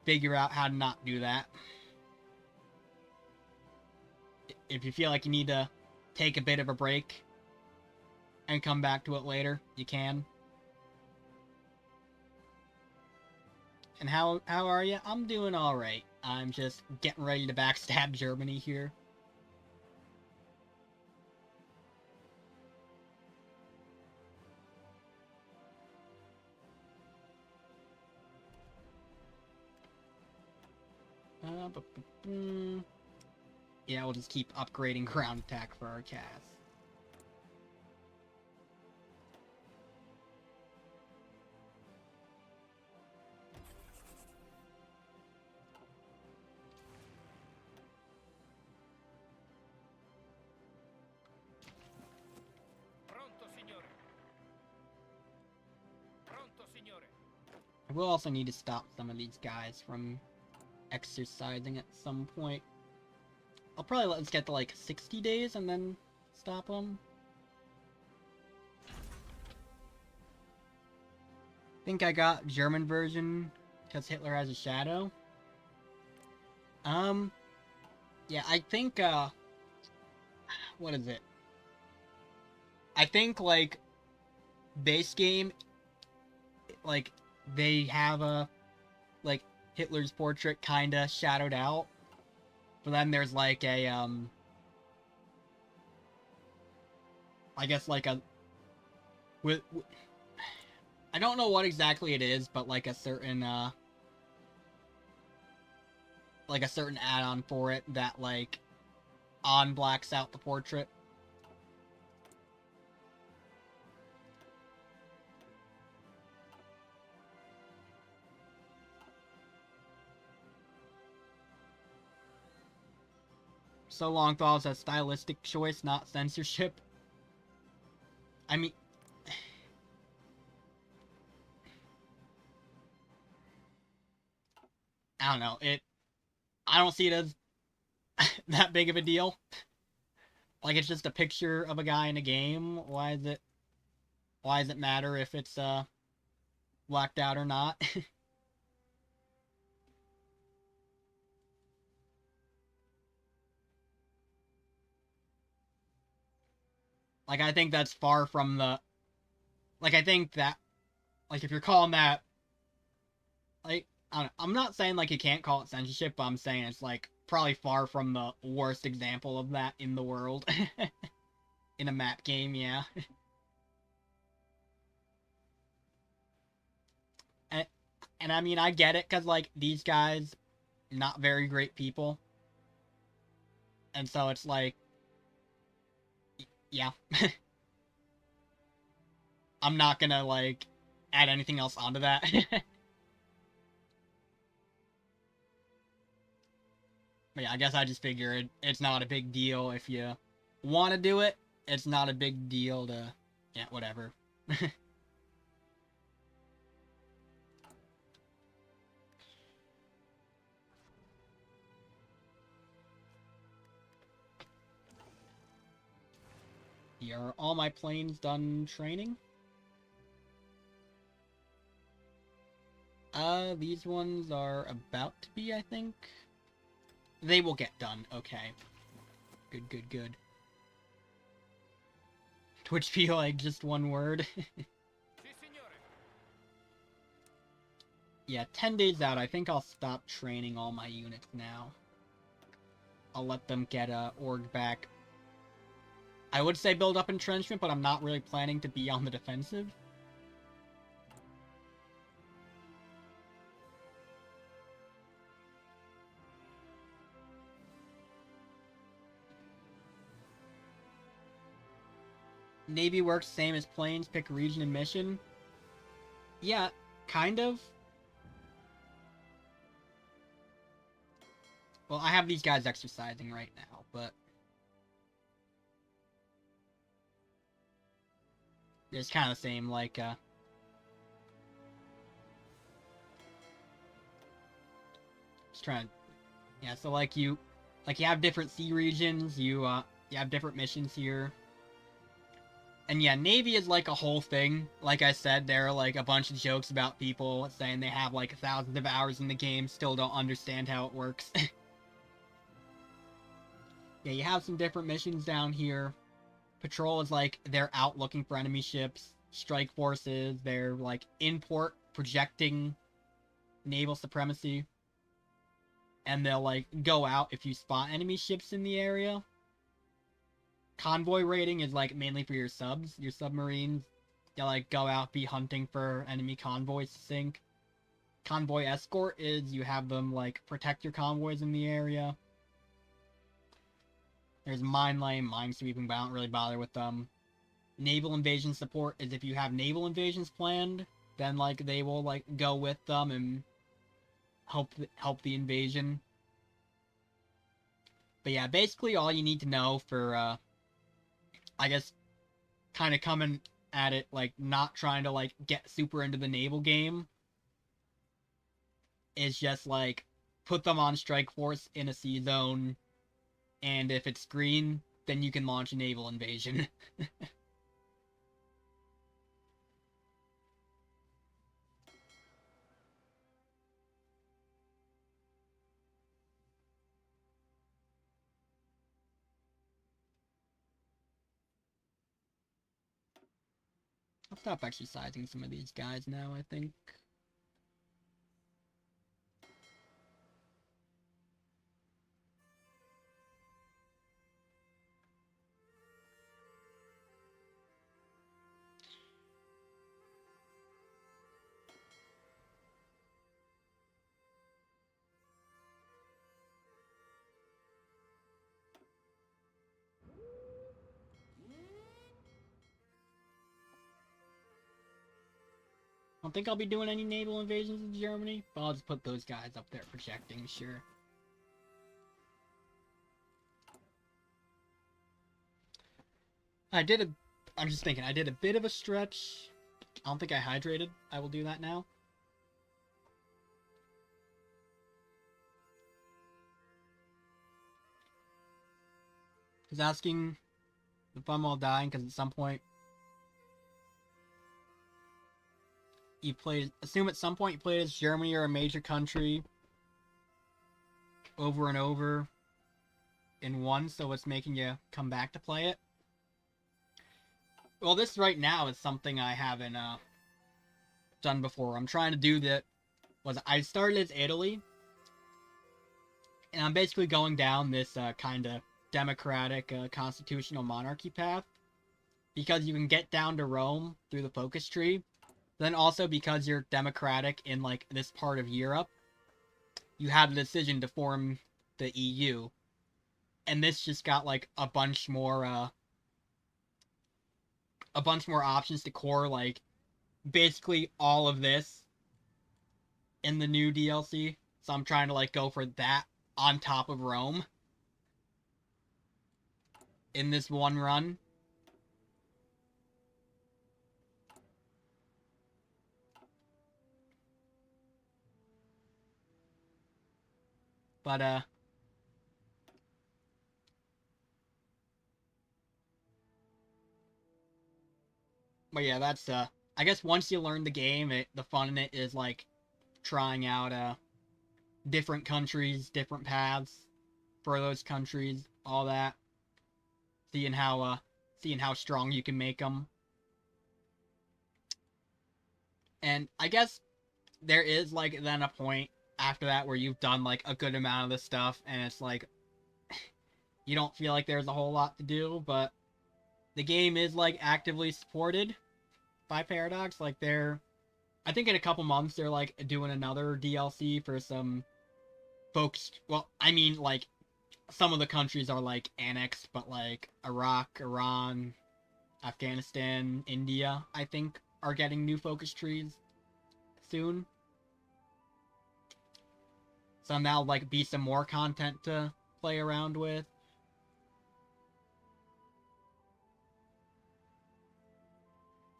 figure out how to not do that. If you feel like you need to take a bit of a break and come back to it later, you can. And how are you? I'm doing alright. I'm just getting ready to backstab Germany here. Yeah, we'll just keep upgrading ground attack for our cast. Pronto, signore. Pronto, signore. I will also need to stop some of these guys from exercising at some point. I'll probably let us get to like 60 days and then stop them. Think I got German version because Hitler has a shadow. Yeah, I think, what is it? I think, like, base game, like, they have like, Hitler's portrait kinda shadowed out. But then there's, like, a, I guess, like, I don't know what exactly it is, but, like, a certain add-on for it that, like, on-blacks out the portrait. So long thought was a stylistic choice, not censorship. I mean... I don't know, I don't see it as that big of a deal. Like, it's just a picture of a guy in a game. Why does it matter if it's, blacked out or not? Like, I think that's far from the... Like, I think that... Like, if you're calling that... Like, I don't know, I'm not saying, like, you can't call it censorship, but I'm saying it's, like, probably far from the worst example of that in the world. In a map game, yeah. and, and I mean, I get it, because, like, these guys, not very great people. And so it's like... Yeah. I'm not gonna, like, add anything else onto that. But yeah, I guess I just figured it's not a big deal if you want to do it. It's not a big deal to... Yeah, whatever. Here, are all my planes done training? These ones are about to be, I think. They will get done, okay. Good, good, good. Twitch feel like just one word. Si, signore. Yeah, 10 days out, I think I'll stop training all my units now. I'll let them get, org back. I would say build up entrenchment, but I'm not really planning to be on the defensive. Navy works same as planes, pick region and mission. Yeah, kind of. Well, I have these guys exercising right now, but... It's kind of the same, like, just trying to... Yeah, so, like, you have different sea regions, you have different missions here. And yeah, Navy is like a whole thing. Like I said, there are like a bunch of jokes about people saying they have like thousands of hours in the game, still don't understand how it works. Yeah, you have some different missions down here. Patrol is like, they're out looking for enemy ships. Strike forces, they're like import projecting naval supremacy. And they'll like go out if you spot enemy ships in the area. Convoy raiding is like mainly for your subs, your submarines. They'll like go out, be hunting for enemy convoys to sink. Convoy escort is you have them like protect your convoys in the area. There's mine laying, mine sweeping, but I don't really bother with them. Naval invasion support is if you have naval invasions planned, then like they will like go with them and help the invasion. But yeah, basically all you need to know for I guess kind of coming at it like not trying to like get super into the naval game is just like put them on strike force in a sea zone, and if it's green, then you can launch a naval invasion. I'll stop exercising some of these guys now, I think. I don't think I'll be doing any naval invasions in Germany, but I'll just put those guys up there projecting, sure. I'm just thinking, I did a bit of a stretch. I don't think I hydrated. I will do that now. He's asking if I'm all dying, because at some point you played, assume at some point you played as Germany or a major country over and over in one, so it's making you come back to play it. Well, this right now is something I haven't done before. I'm trying to do that. I started as Italy, and I'm basically going down this kind of democratic constitutional monarchy path because you can get down to Rome through the focus tree. Then also because you're democratic in like this part of Europe, you have the decision to form the EU, and this just got like a bunch more options to core like basically all of this in the new DLC. So I'm trying to like go for that on top of Rome in this one run. But yeah, that's I guess once you learn the game, the fun in it is like trying out different countries, different paths for those countries, all that. Seeing how strong you can make them. And I guess there is like then a point after that where you've done like a good amount of this stuff and it's like you don't feel like there's a whole lot to do, but the game is like actively supported by Paradox. Like I think in a couple months they're like doing another DLC for some folks. Well, I mean like some of the countries are like annexed, but like Iraq, Iran, Afghanistan, India, I think are getting new focus trees soon. So now like be some more content to play around with.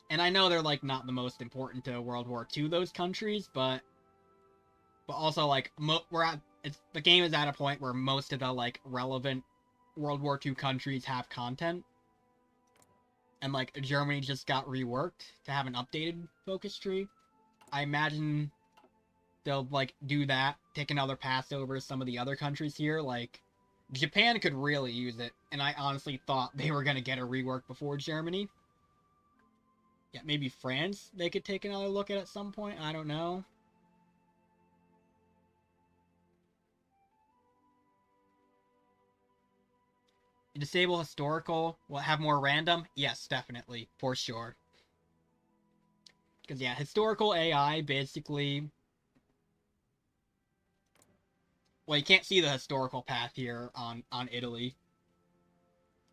And I know they're like not the most important to World War II, those countries, but also like we're at the game is at a point where most of the like relevant World War II countries have content, and like Germany just got reworked to have an updated focus tree. I imagine they'll like do that, take another pass over some of the other countries here. Like Japan could really use it, and I honestly thought they were gonna get a rework before Germany. Yeah, maybe France they could take another look at some point. I don't know. Disable historical, will have more random? Yes, definitely, for sure. Because yeah, historical AI basically, well, you can't see the historical path here on Italy,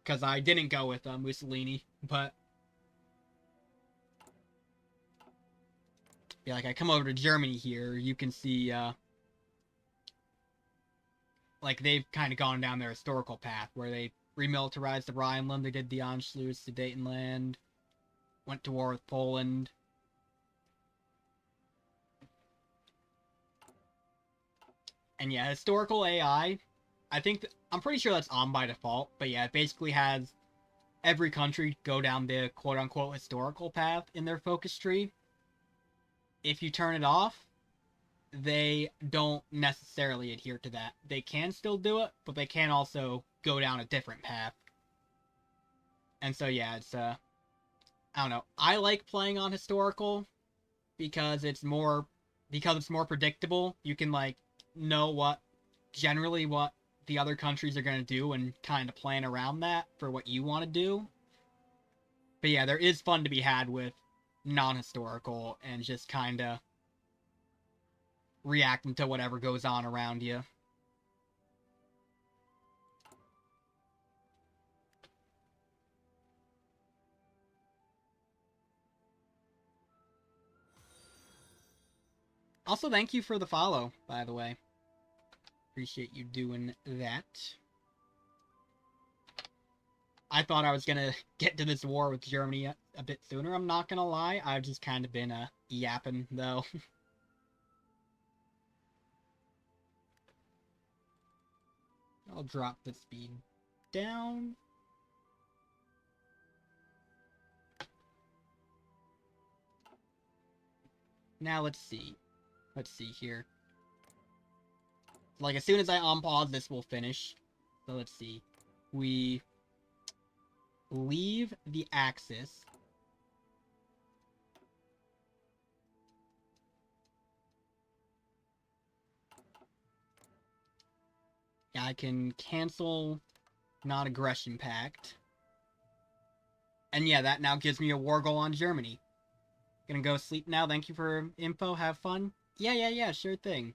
because I didn't go with Mussolini, but yeah, like I come over to Germany here, you can see like they've kind of gone down their historical path where they remilitarized the Rhineland, they did the Anschluss, Sudetenland, went to war with Poland. And yeah, historical AI, I'm pretty sure that's on by default, but yeah, it basically has every country go down the quote-unquote historical path in their focus tree. If you turn it off, they don't necessarily adhere to that. They can still do it, but they can also go down a different path. And so yeah, it's I don't know. I like playing on historical because it's more predictable. You can like know what the other countries are going to do and kind of plan around that for what you want to do. But yeah, there is fun to be had with non-historical and just kind of reacting to whatever goes on around you. Also, thank you for the follow, by the way. Appreciate you doing that. I thought I was gonna get to this war with Germany a bit sooner, I'm not gonna lie. I've just kind of been yapping, though. I'll drop the speed down. Now let's see. Let's see here. Like, as soon as I unpause, this will finish. So let's see. We leave the Axis. I can cancel non-aggression pact. And yeah, that now gives me a war goal on Germany. Gonna go sleep now. Thank you for info. Have fun. Yeah, sure thing.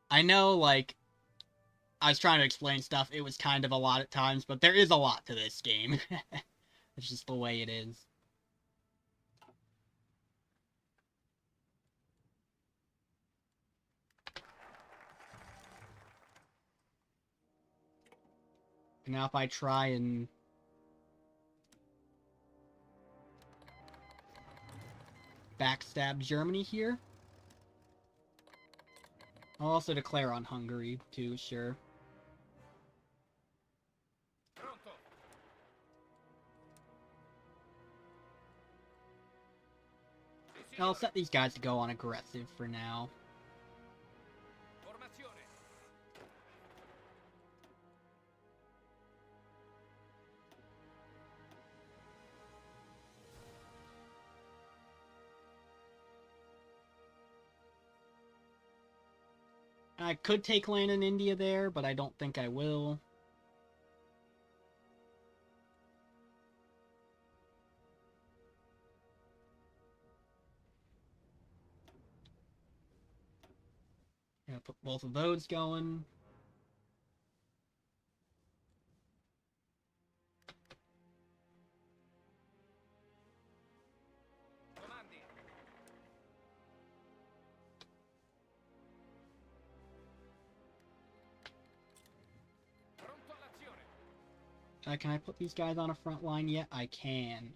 I know, like, I was trying to explain stuff. It was kind of a lot at times, but there is a lot to this game. It's just the way it is. Now if I try and backstab Germany here. I'll also declare on Hungary, too, sure. Pronto. Sì, I'll signore. set these guys to go on aggressive for now. Formazione. I could take land in India there, but I don't think I will. Gonna put both of those going. Comandi. Pronto all'azione. Can I put these guys on a front line yet? I can.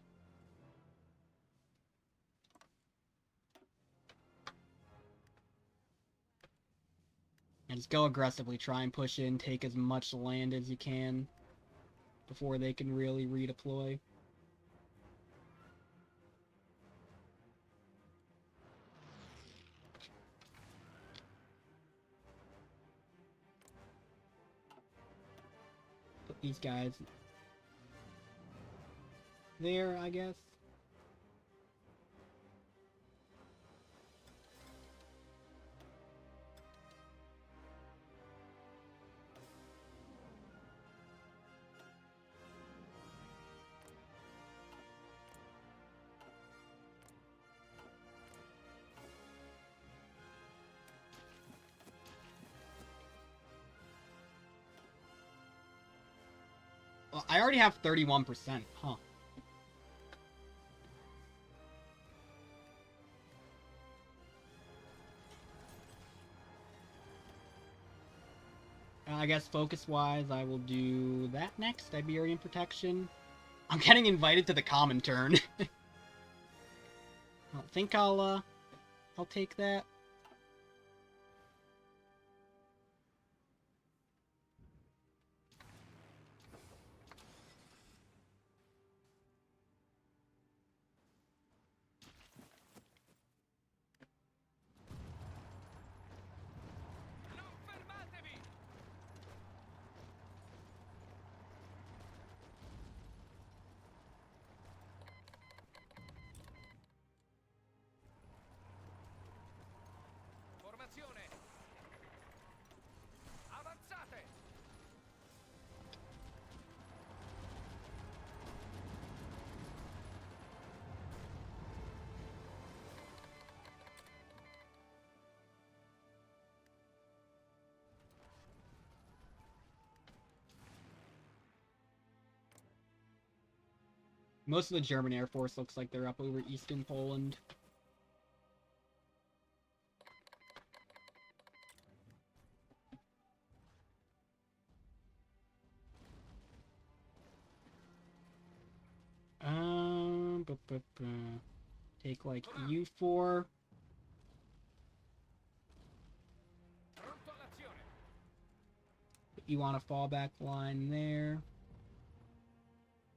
And just go aggressively. Try and push in. Take as much land as you can before they can really redeploy. Put these guys there, I guess. Well, I already have 31%, huh? I guess focus-wise, I will do that next, Iberian Protection. I'm getting invited to the common turn. I don't think I'll take that. Non fermatevi! Formazione! Avanzate! Most of the German Air Force looks like they're up over eastern Poland. Take like U4. Pronto all'azione! You want a fallback line there.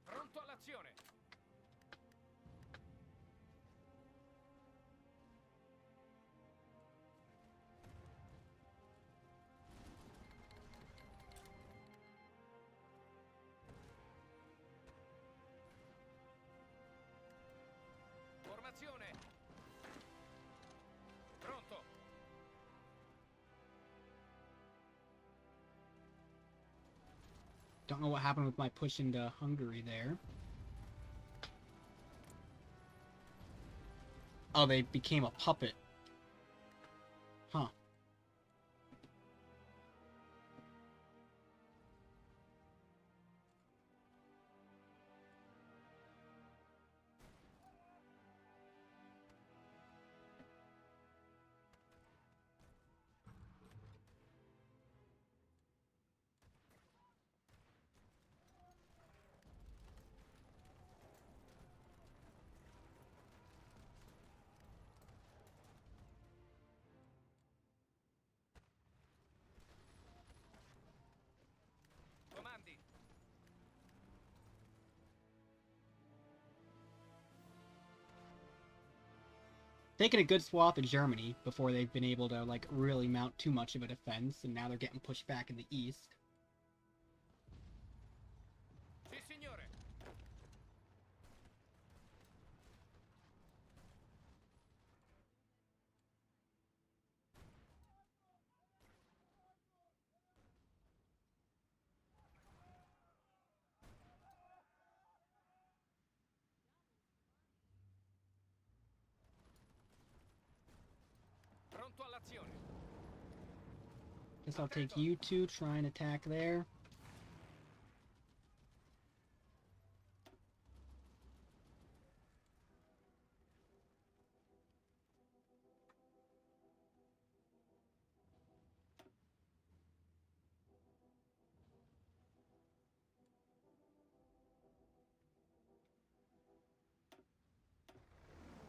Pronto all'azione! Formazione! Pronto! Don't know what happened with my push into Hungary there. Oh, they became a puppet. Huh. Comandi! Taking a good swath of Germany before they've been able to, like, really mount too much of a defense, and now they're getting pushed back in the east. Sì, signore! Pronto all'azione! Guess I'll take U2, try and attack there.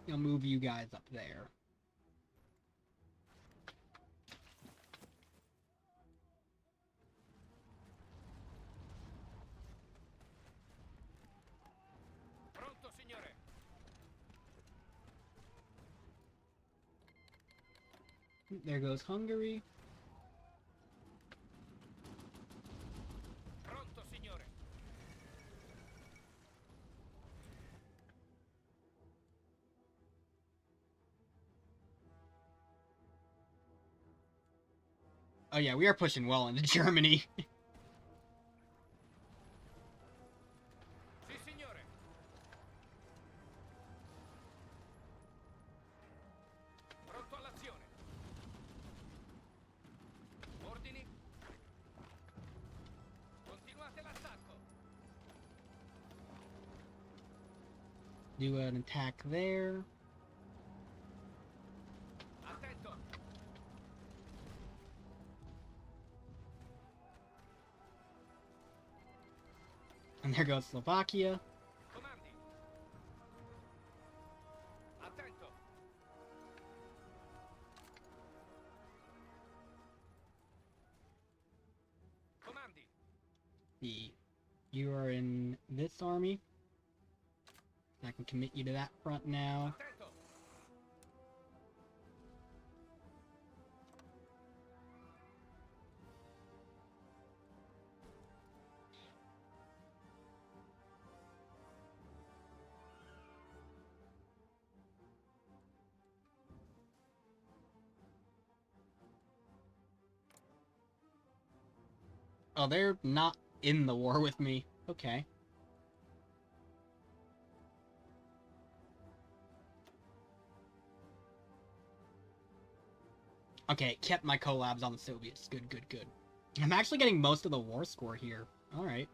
I'll move you guys up there. Pronto, signore! There goes Hungary. Pronto, signore! Oh yeah, we are pushing well into Germany. Sì, signore! Pronto all'azione! Ordini! Continuate l'attacco! do an attack there. Attento. And there goes Slovakia. Comandi. Attento. Comandi. You are in this army. I can commit you to that front now. Attento. Oh, they're not in the war with me. Okay. Okay, it kept my collabs on the Soviets. Good, good, good. I'm actually getting most of the war score here. Alright.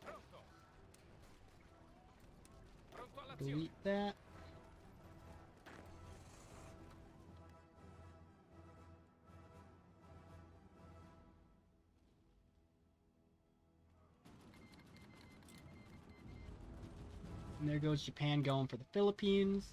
Pronto. Pronto all'azione. Delete that. And there goes Japan going for the Philippines.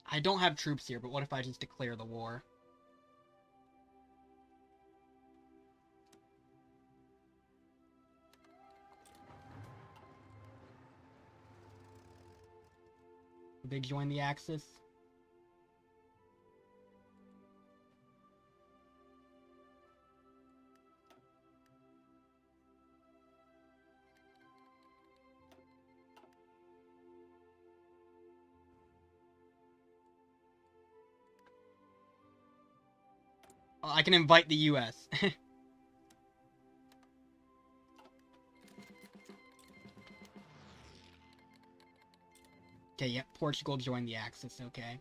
I don't have troops here, but what if I just declare the war? Would they join the Axis? Oh, I can invite the US. Okay, yep, Portugal joined the Axis, okay.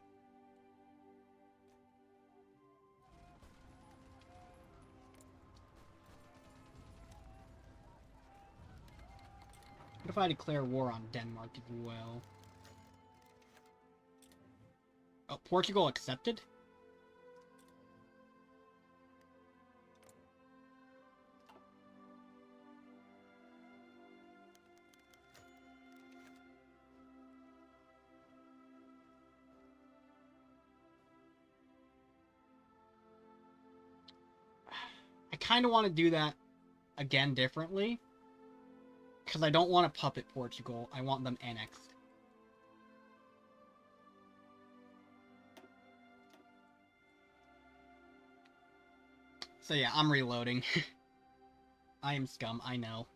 What if I declare war on Denmark as well? Oh, Portugal accepted? I kind of want to do that again differently. Because I don't want to puppet Portugal. I want them annexed. So yeah, I'm reloading. I am scum, I know.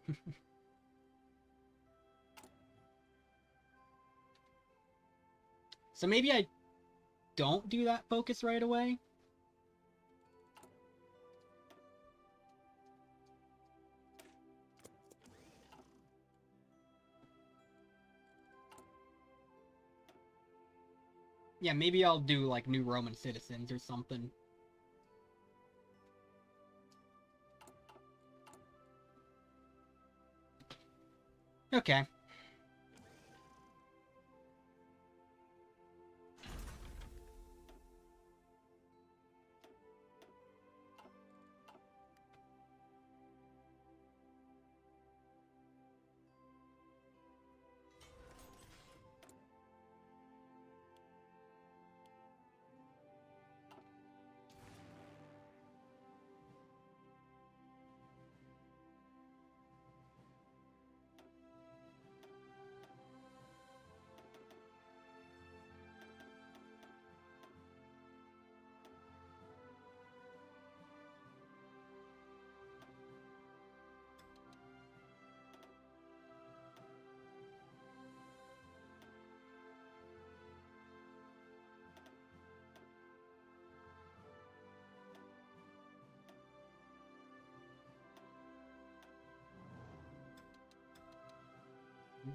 So maybe I don't do that focus right away? Yeah, maybe I'll do, like, new Roman citizens or something. Okay.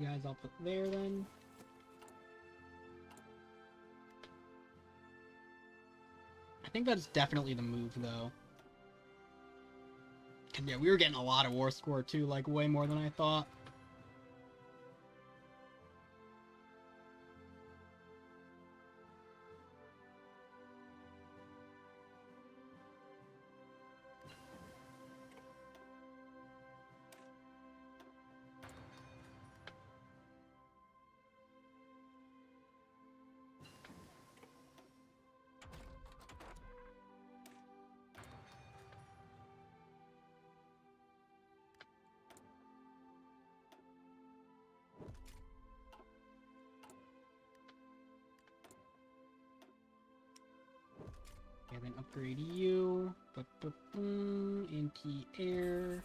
You guys I'll put there then. I think that's definitely the move though. Cause yeah, we were getting a lot of war score too, like way more than I thought. Okay, then upgrade you. Anti-air.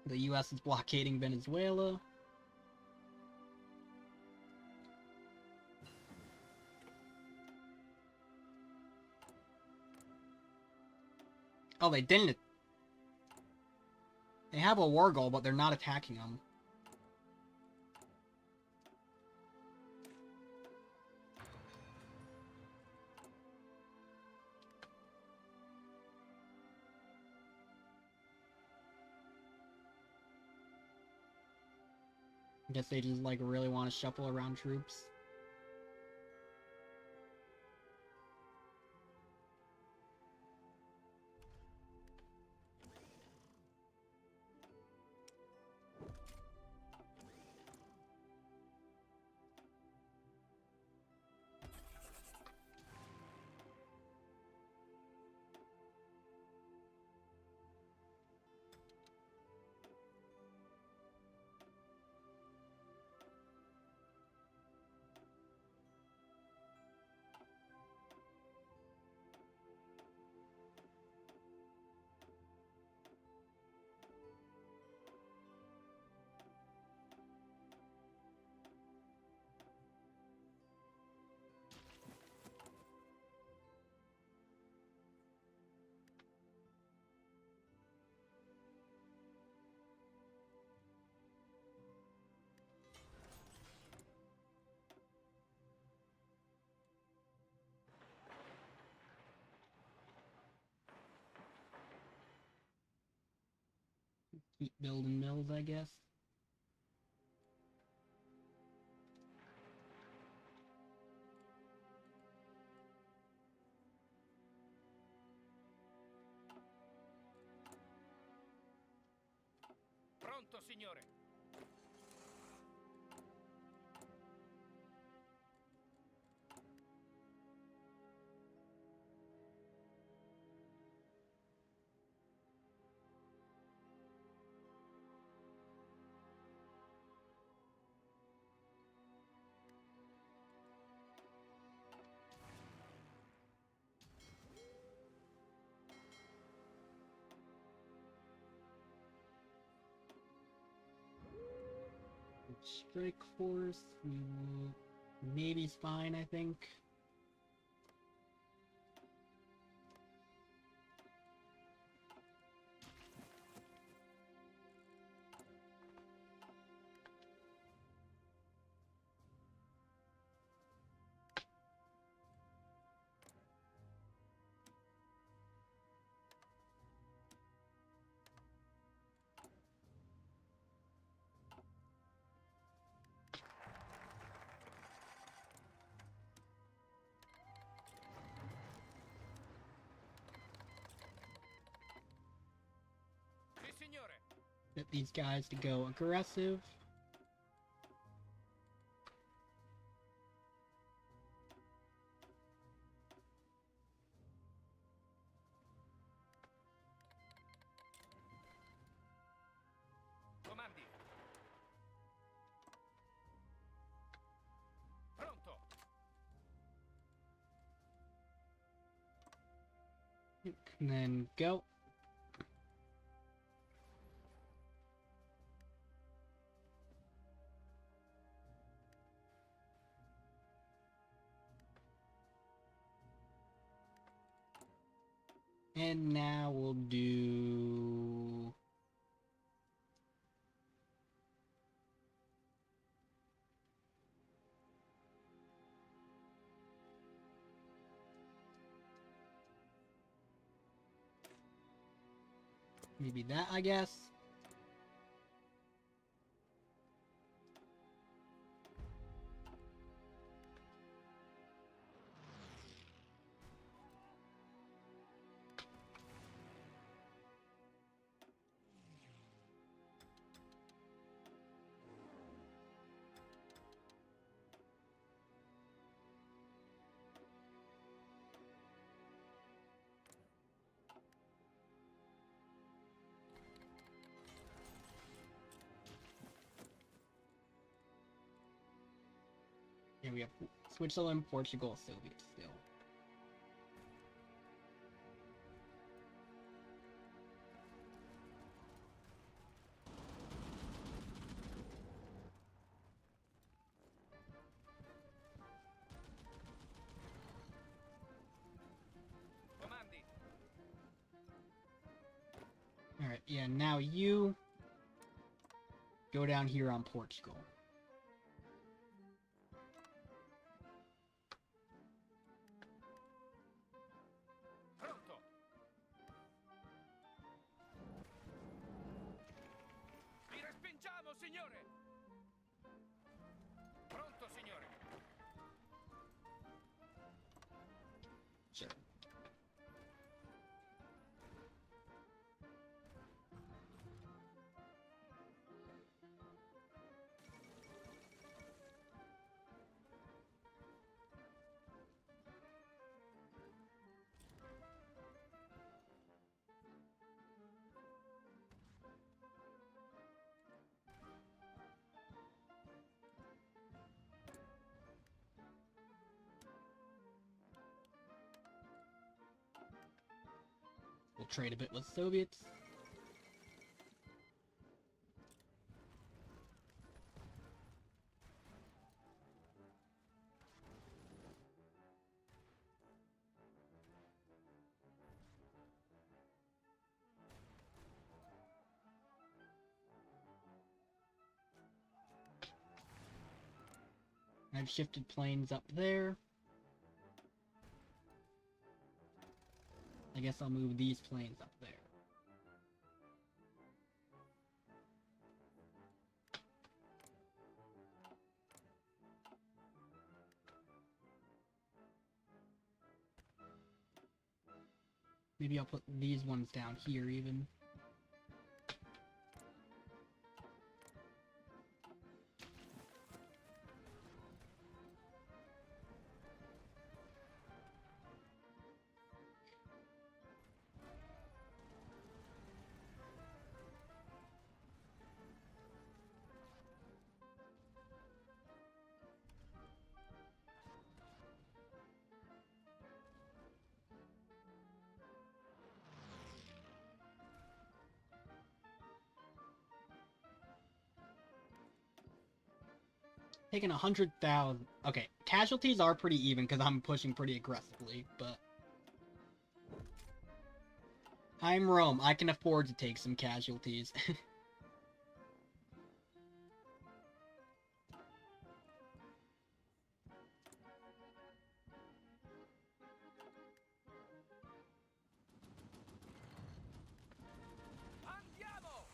The US is blockading Venezuela. Oh, they didn't. They have a war goal, but they're not attacking them. I guess they just like really want to shuffle around troops. Keep building mills, I guess. Pronto, signore. Strike force. We will. Navy's fine, I think. Sì, signore. Get these guys to go aggressive. And then go. And now we'll do... maybe that, I guess. And we have Switzerland, Portugal, Soviet still. Comandi. Alright, yeah, now you go down here on Portugal. Pronto. Vi respingiamo, signore. Pronto, signore. Sure. We'll trade a bit with Soviets. I've shifted planes up there. I guess I'll move these planes up there. Maybe I'll put these ones down here even. Taking 100,000. Okay, casualties are pretty even because I'm pushing pretty aggressively, but I'm Rome. I can afford to take some casualties. Andiamo.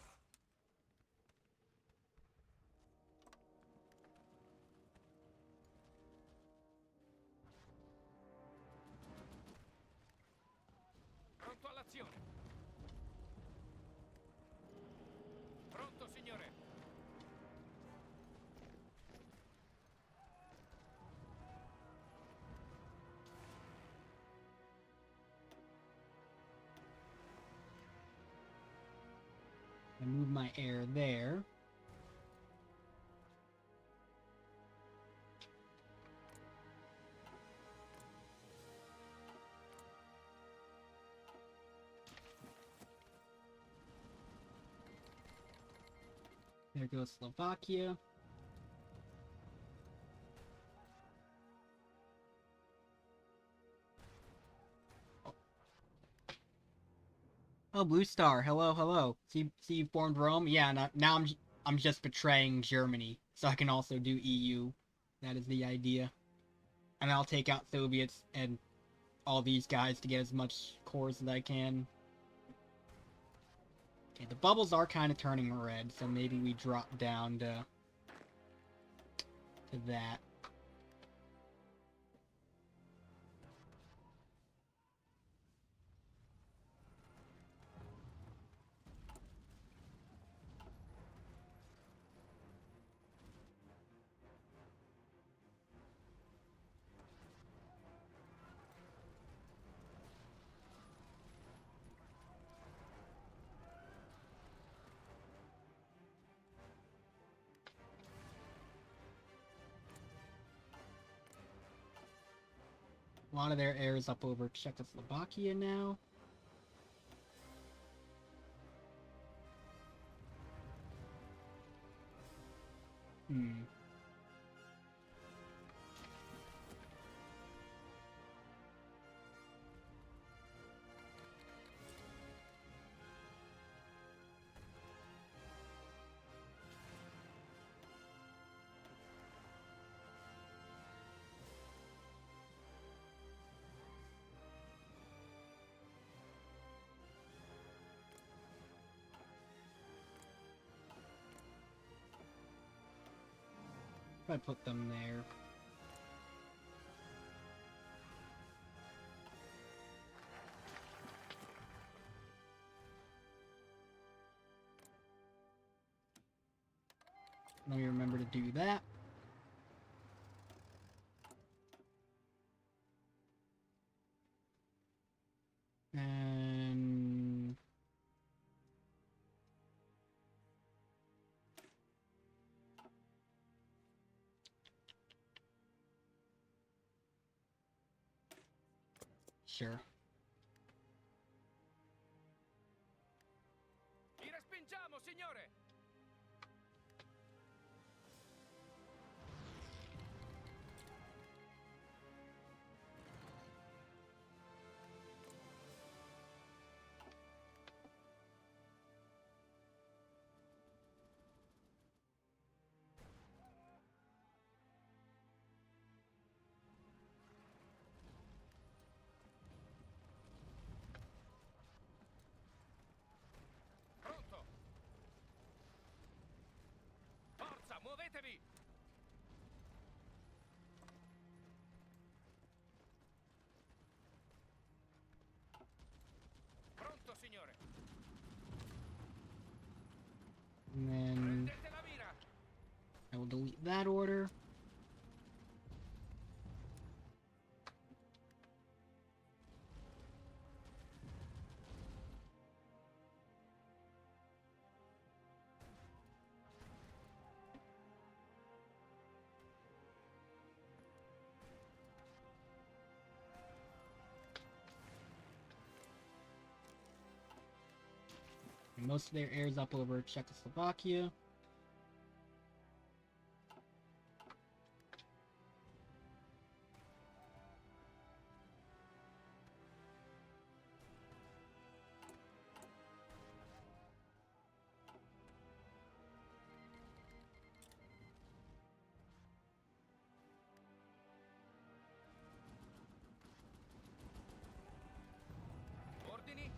Pronto all'azione. Pronto, signore. I move my air there. There goes Slovakia. Oh, Blue Star. Hello, hello. See you formed Rome? Yeah, now I'm just betraying Germany, so I can also do EU. That is the idea. And I'll take out Soviets and all these guys to get as much cores as I can. Okay, the bubbles are kind of turning red, so maybe we drop down to that. A lot of their air is up over Czechoslovakia now. If I put them there. Let me remember to do that. And sure. Li respingiamo, signore! Pronto! Forza, muovetevi! Pronto, signore! And then Prendete la mira! I will delete that order. And most of their air is up over Czechoslovakia. Ordini?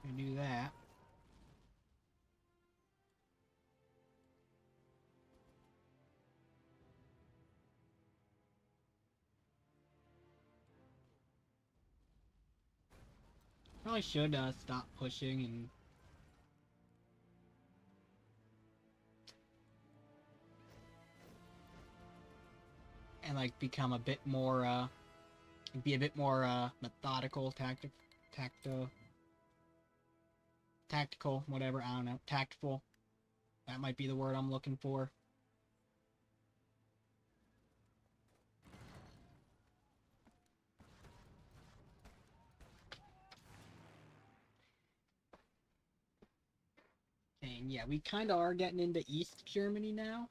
I do that. Probably should stop pushing and like become a bit more be a bit more methodical, tactical, whatever, I don't know, tactful. That might be the word I'm looking for. And yeah, we kind of are getting into East Germany now.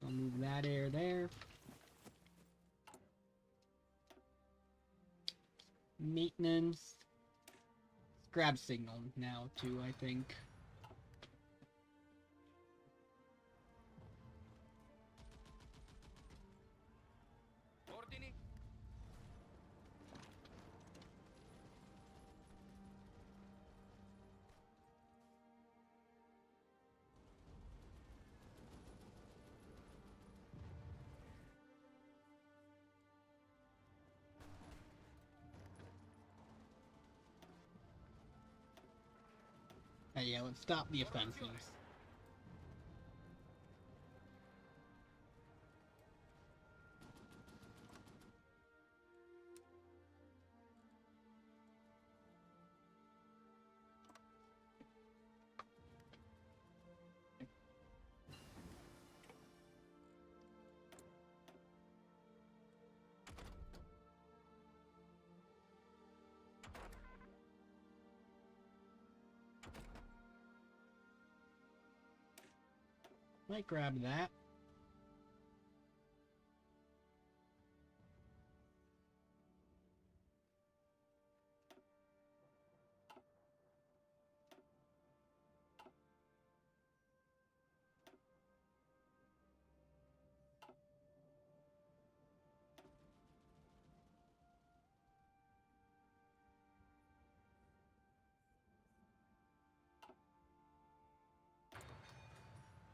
I'll move that air there. Maintenance. Grab signal now too, I think. Ordini? Yeah, let's stop the offensives. Might grab that.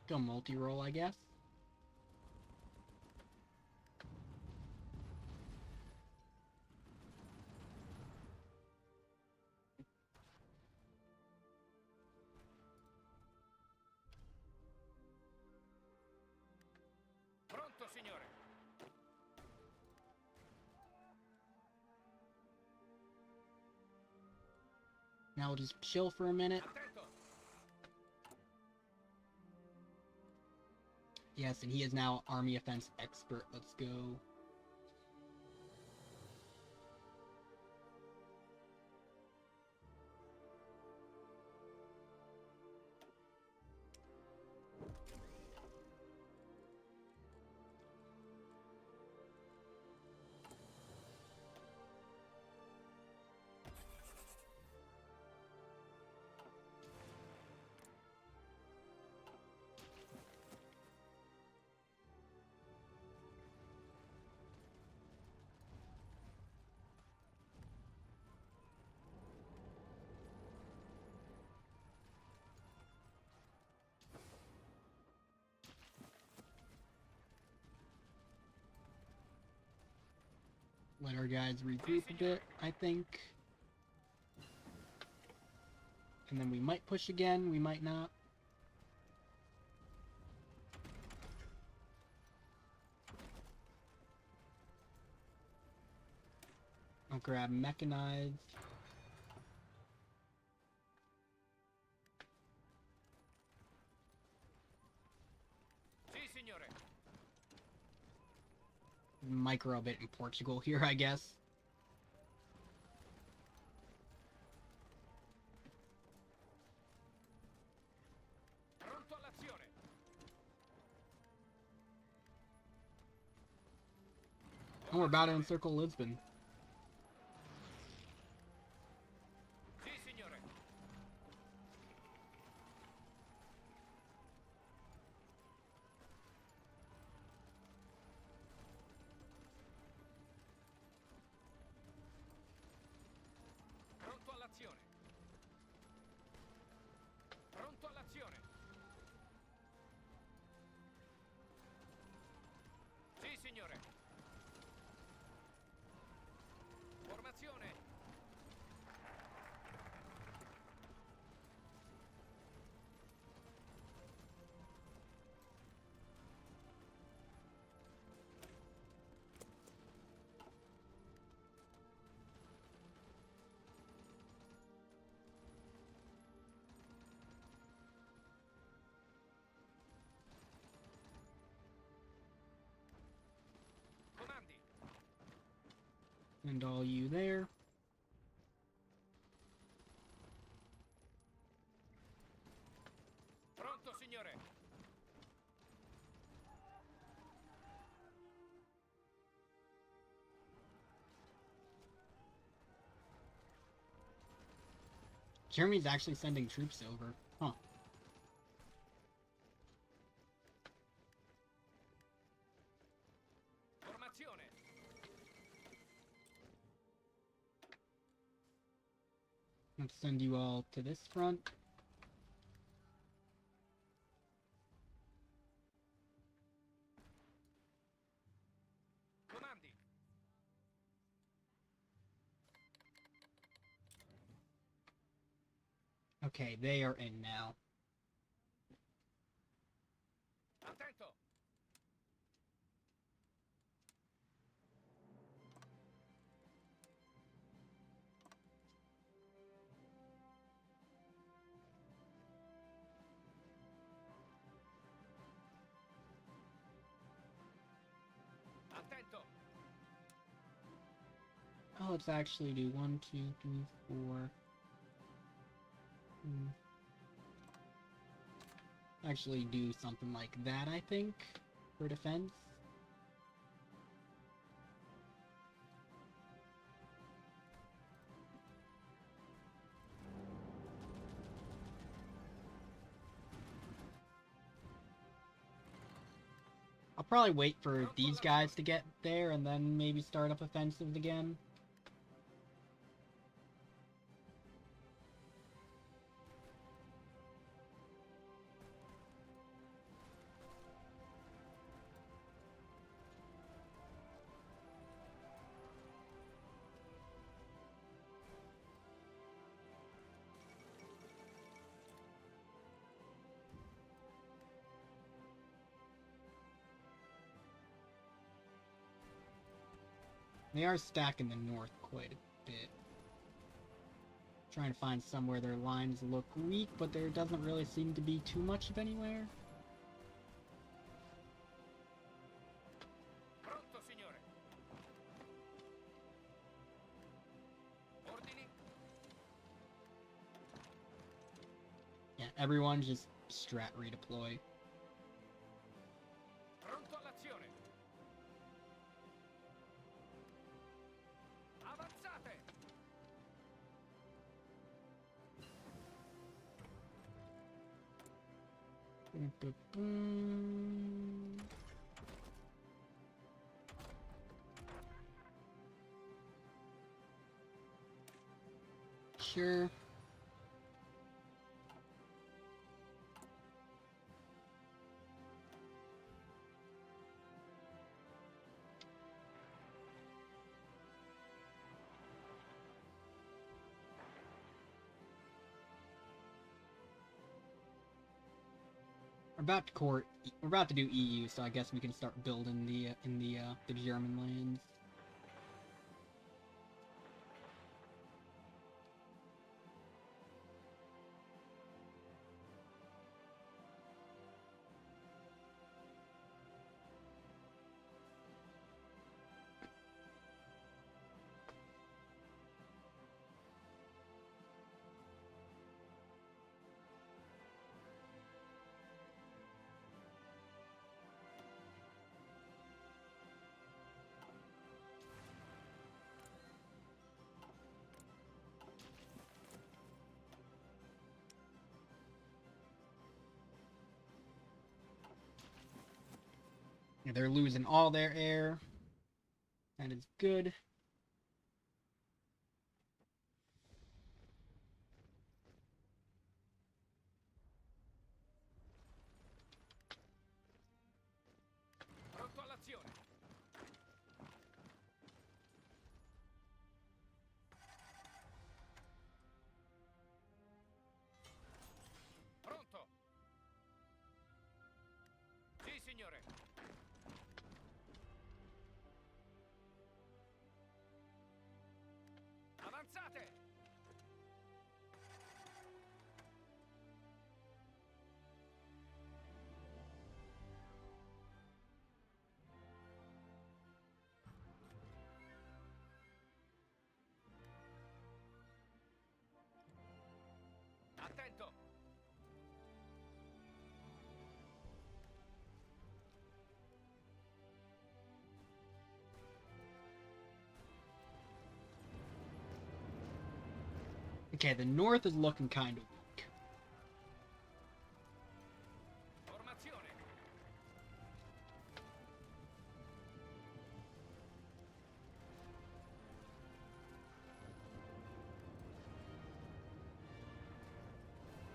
Go multi-roll, I guess. Pronto, signore. Now we'll just chill for a minute. Attento. Yes, and he is now Army Offense Expert. Let's go. Let our guys regroup a bit, I think. And then we might push again, we might not. I'll grab mechanized. Sì, signore. Micro bit in Portugal here, I guess. Pronto all'azione. And we're about to encircle Lisbon. Sì, signore. Pronto all'azione. Pronto all'azione. Sì, signore. Send all you there. Pronto, signore. Germany's actually sending troops over. Huh. Formazione. Let's send you all to this front. Comandi. Okay, they are in now. Attento. Attento. Oh, let's actually do 1, 2, 3, 4. Actually do something like that, I think, for defense. I'll probably wait for these guys to get there and then maybe start up offensives again. They are stacking the north quite a bit. Trying to find somewhere their lines look weak, but there doesn't really seem to be too much of anywhere. Pronto, signore. Ordini. Yeah, everyone just strat redeploy. Pronto all'azione. Avanzate. Sure. We're about to do EU, so I guess we can start building the German lands. Yeah, they're losing all their air. That is good. Pronto all'azione. Pronto. Sì, signore. Avanzate. Okay, the north is looking kind of weak. Formazione.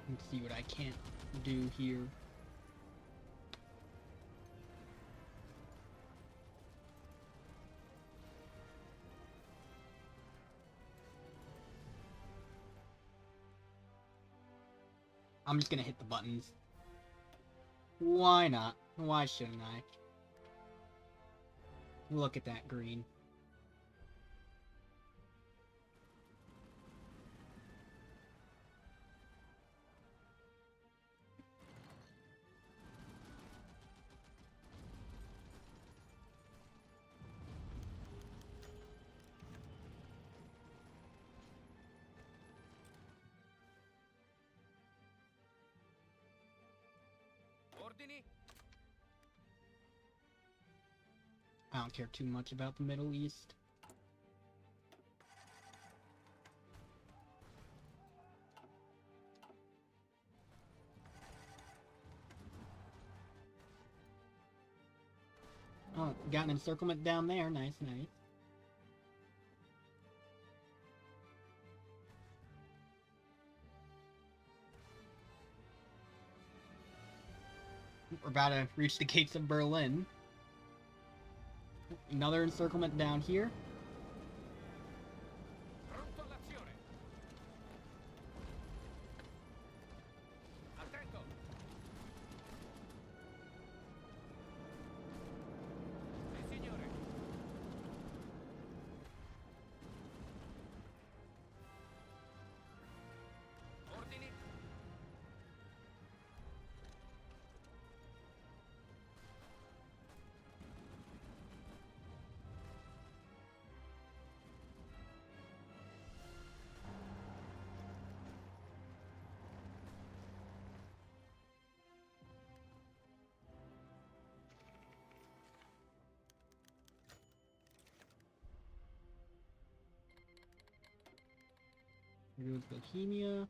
Let's see what I can't do here. I'm just gonna hit the buttons. Why not? Why shouldn't I? Look at that green. Ordini. I don't care too much about the Middle East. Oh, got an encirclement down there. Nice, nice. We're about to reach the gates of Berlin. Another encirclement down here. Pronto all'azione. Attento. Sì, signore. Ordini. Here goes Bohemia.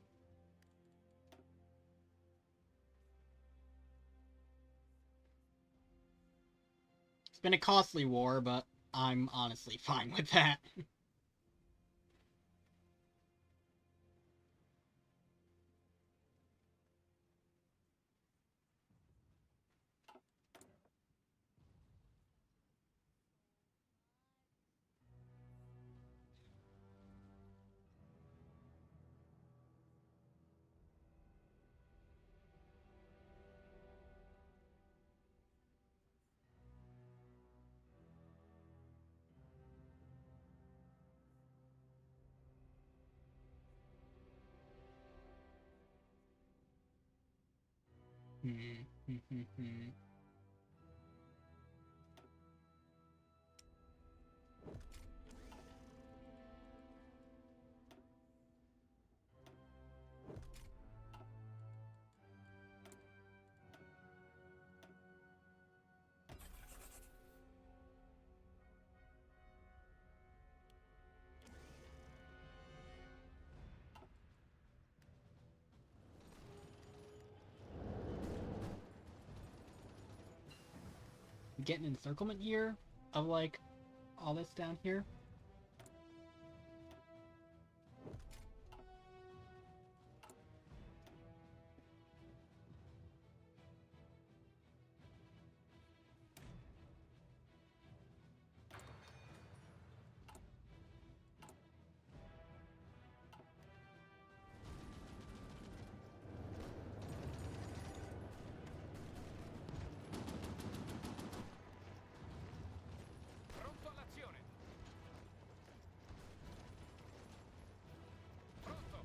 It's been a costly war, but I'm honestly fine with that. Get an encirclement here of like all this down here. Pronto all'azione. Pronto.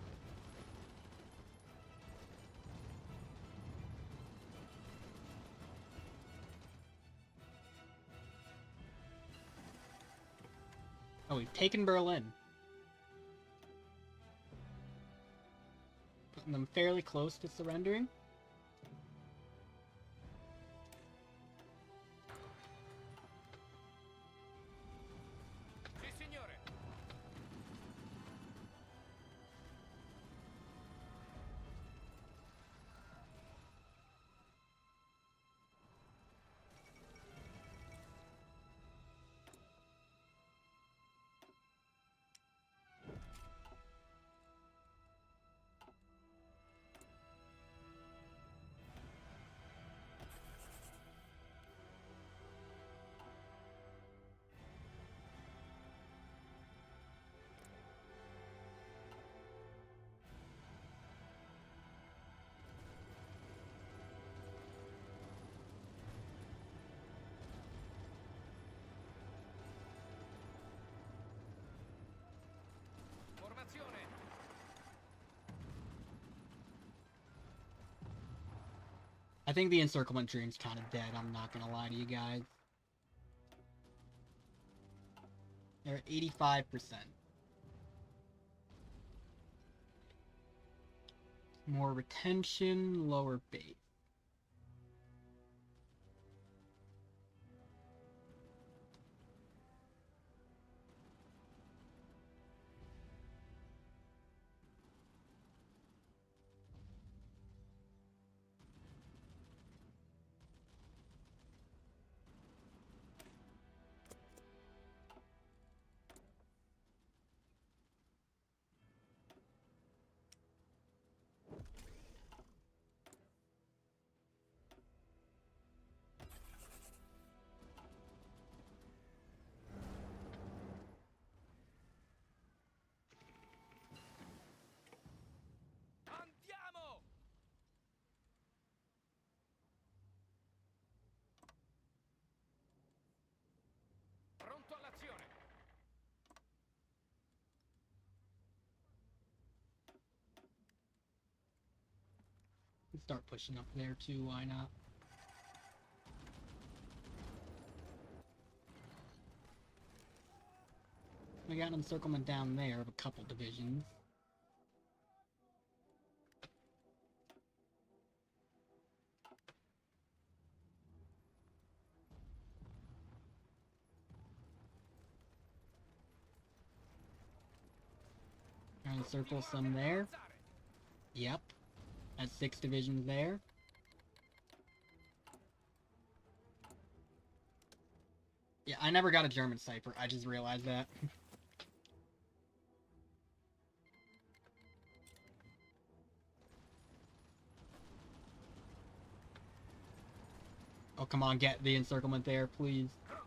Oh, we've taken Berlin. Putting them fairly close to surrendering. Sì, signore. I think the encirclement dream's kind of dead, I'm not gonna lie to you guys. They're at 85%. More retention, lower base. Andiamo! Pronto all'azione! Let's start pushing up there too, why not? We got an encirclement down there of a couple divisions. Trying to circle some there. Yep. That's 6 divisions there. Yeah, I never got a German cipher. I just realized that. Oh, come on, get the encirclement there, please. Pronto!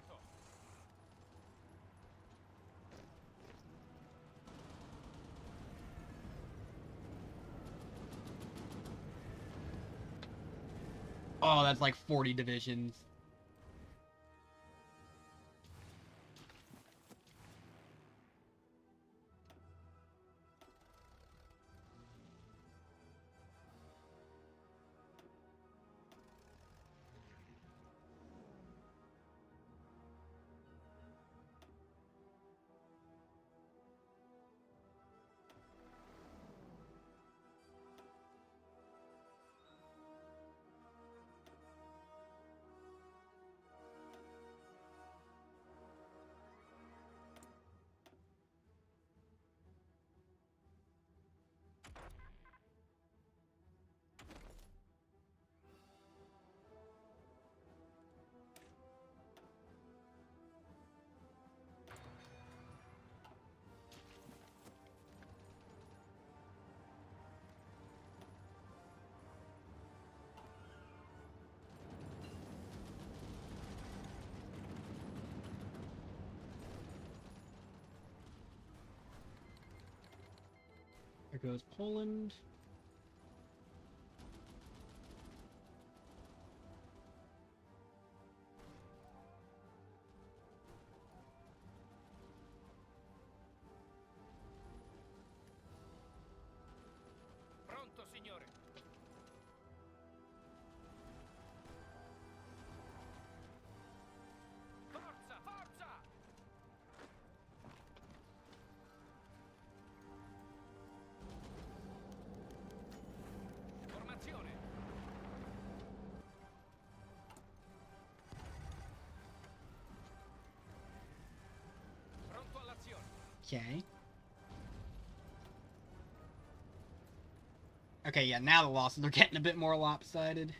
Oh, that's like 40 divisions. There goes Poland. Pronto, signore! Forza, forza! Formazione! Pronto all'azione! Okay. Okay, yeah, now the losses are getting a bit more lopsided.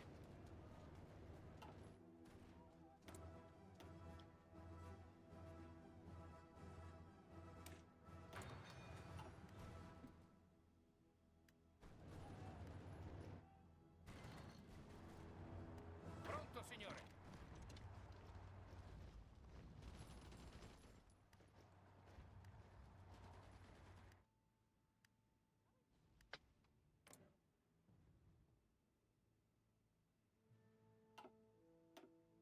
Pronto, signore!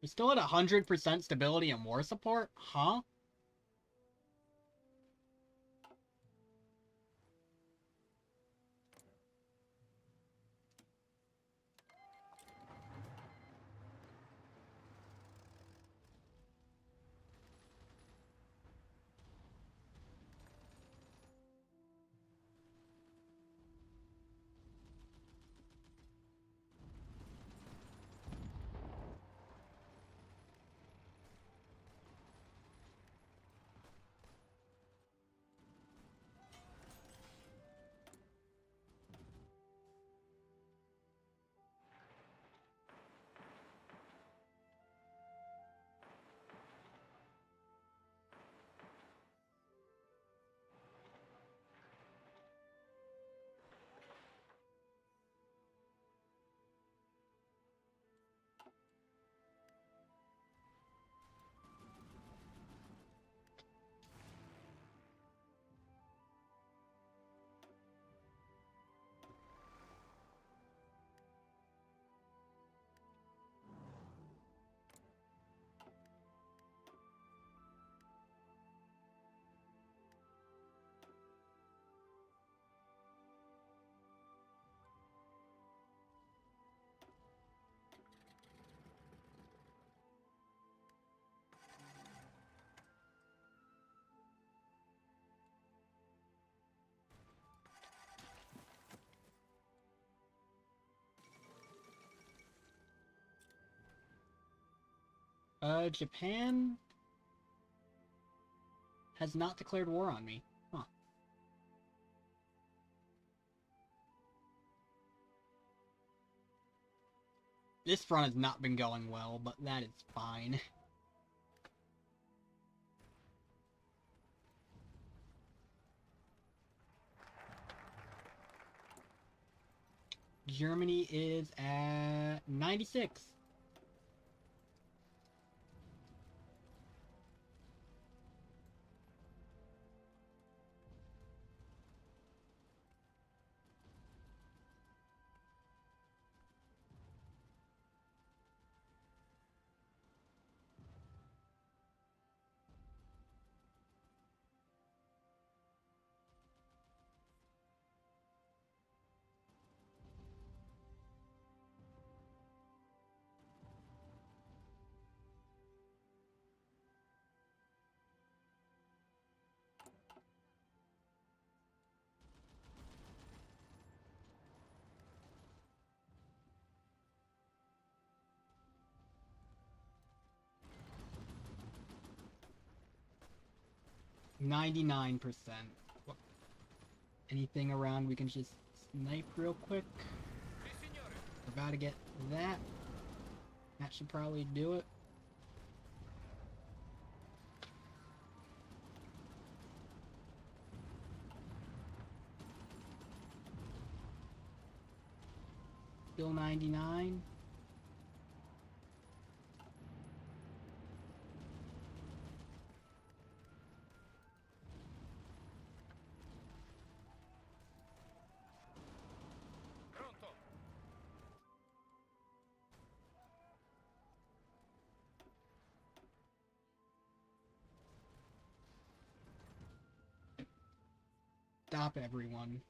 We're still at 100% stability and war support? Huh? Japan has not declared war on me. Huh. This front has not been going well, but that is fine. Germany is at 96. %99. Anything around we can just snipe real quick. Sì, signore. We're about to get that. That should probably do it. Still 99. Pronto. Stop everyone.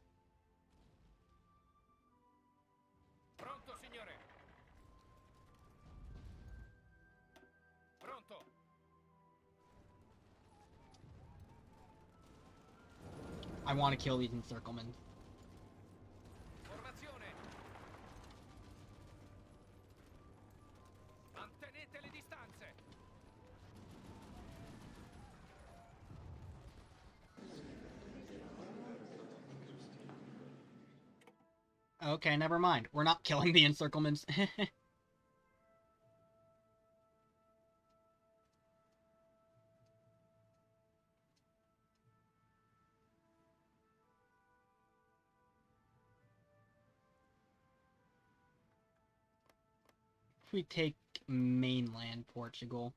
Pronto, signore. Pronto. I want to kill these encirclements. Formazione. Mantenete le distanze. Okay, never mind. We're not killing the encirclements. If we take mainland Portugal.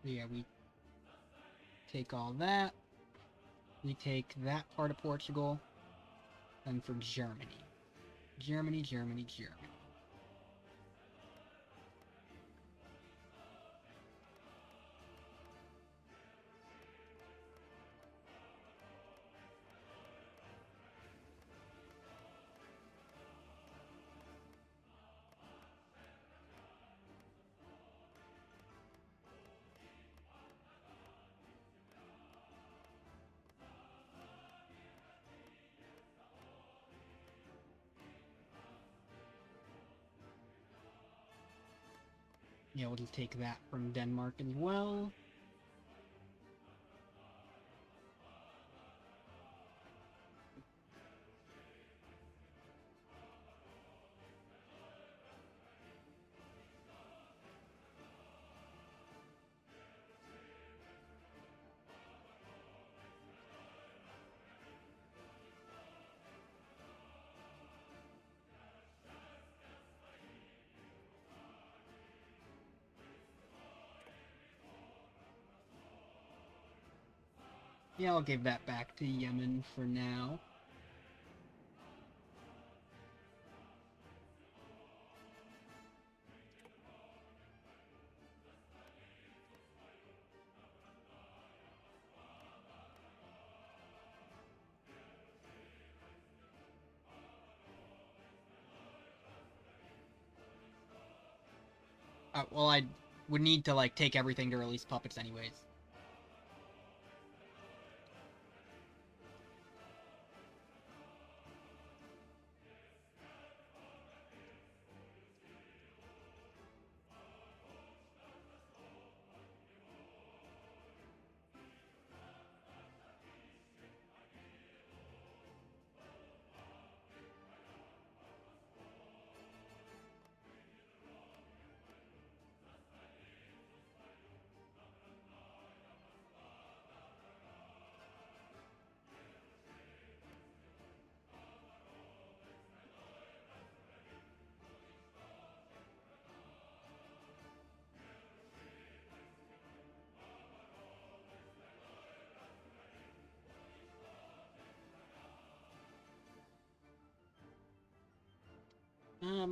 Yeah, we take all that. We take that part of Portugal. And for Germany. Germany, Germany, Germany. Yeah, we'll just take that from Denmark as well. Yeah, I'll give that back to Yemen for now. Well, I would need to, like, take everything to release puppets anyways.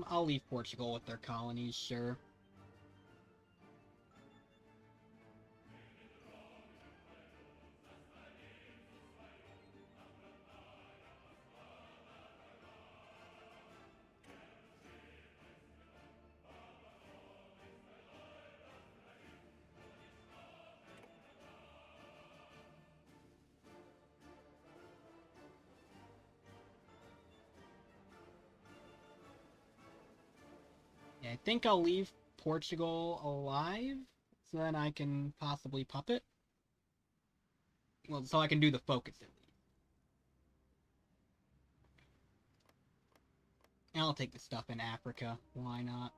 I'll leave Portugal with their colonies, sure. Yeah, I think I'll leave Portugal alive, so then I can possibly puppet. Well, so I can do the focus at least. And I'll take the stuff in Africa. Why not?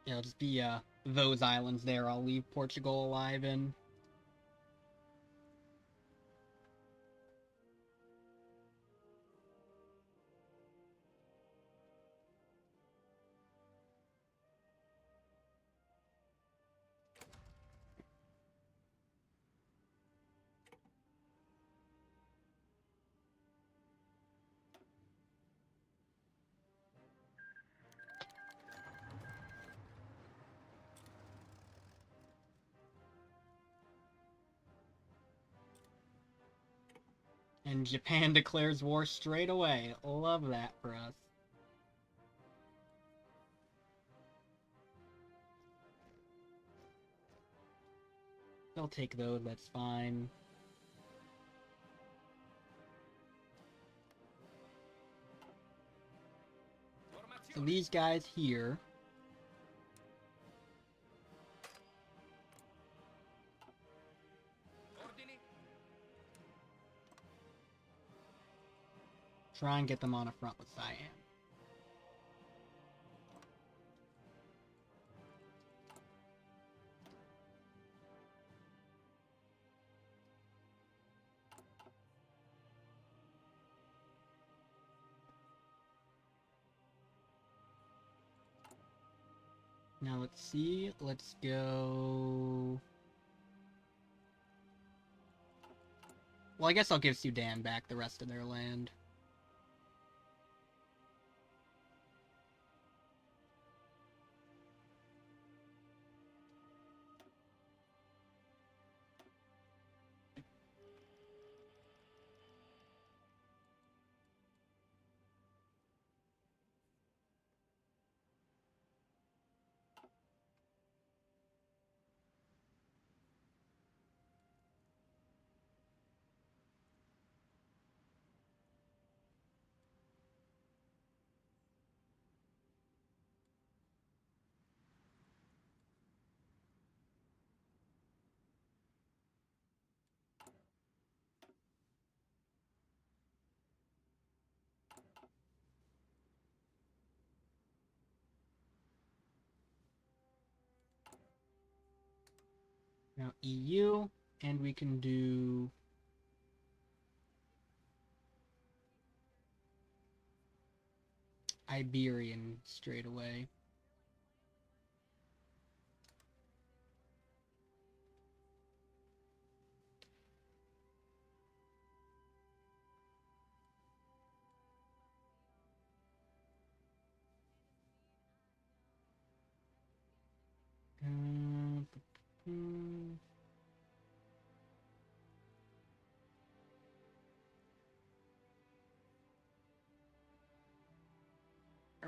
It'll just be those islands there I'll leave Portugal alive in. And Japan declares war straight away. Love that for us. They'll take those, that's fine. So these guys here. Ordini. Try and get them on a front with Siam. Now let's see. Let's go. Well, I guess I'll give Sudan back the rest of their land. Now EU, and we can do Iberian straight away.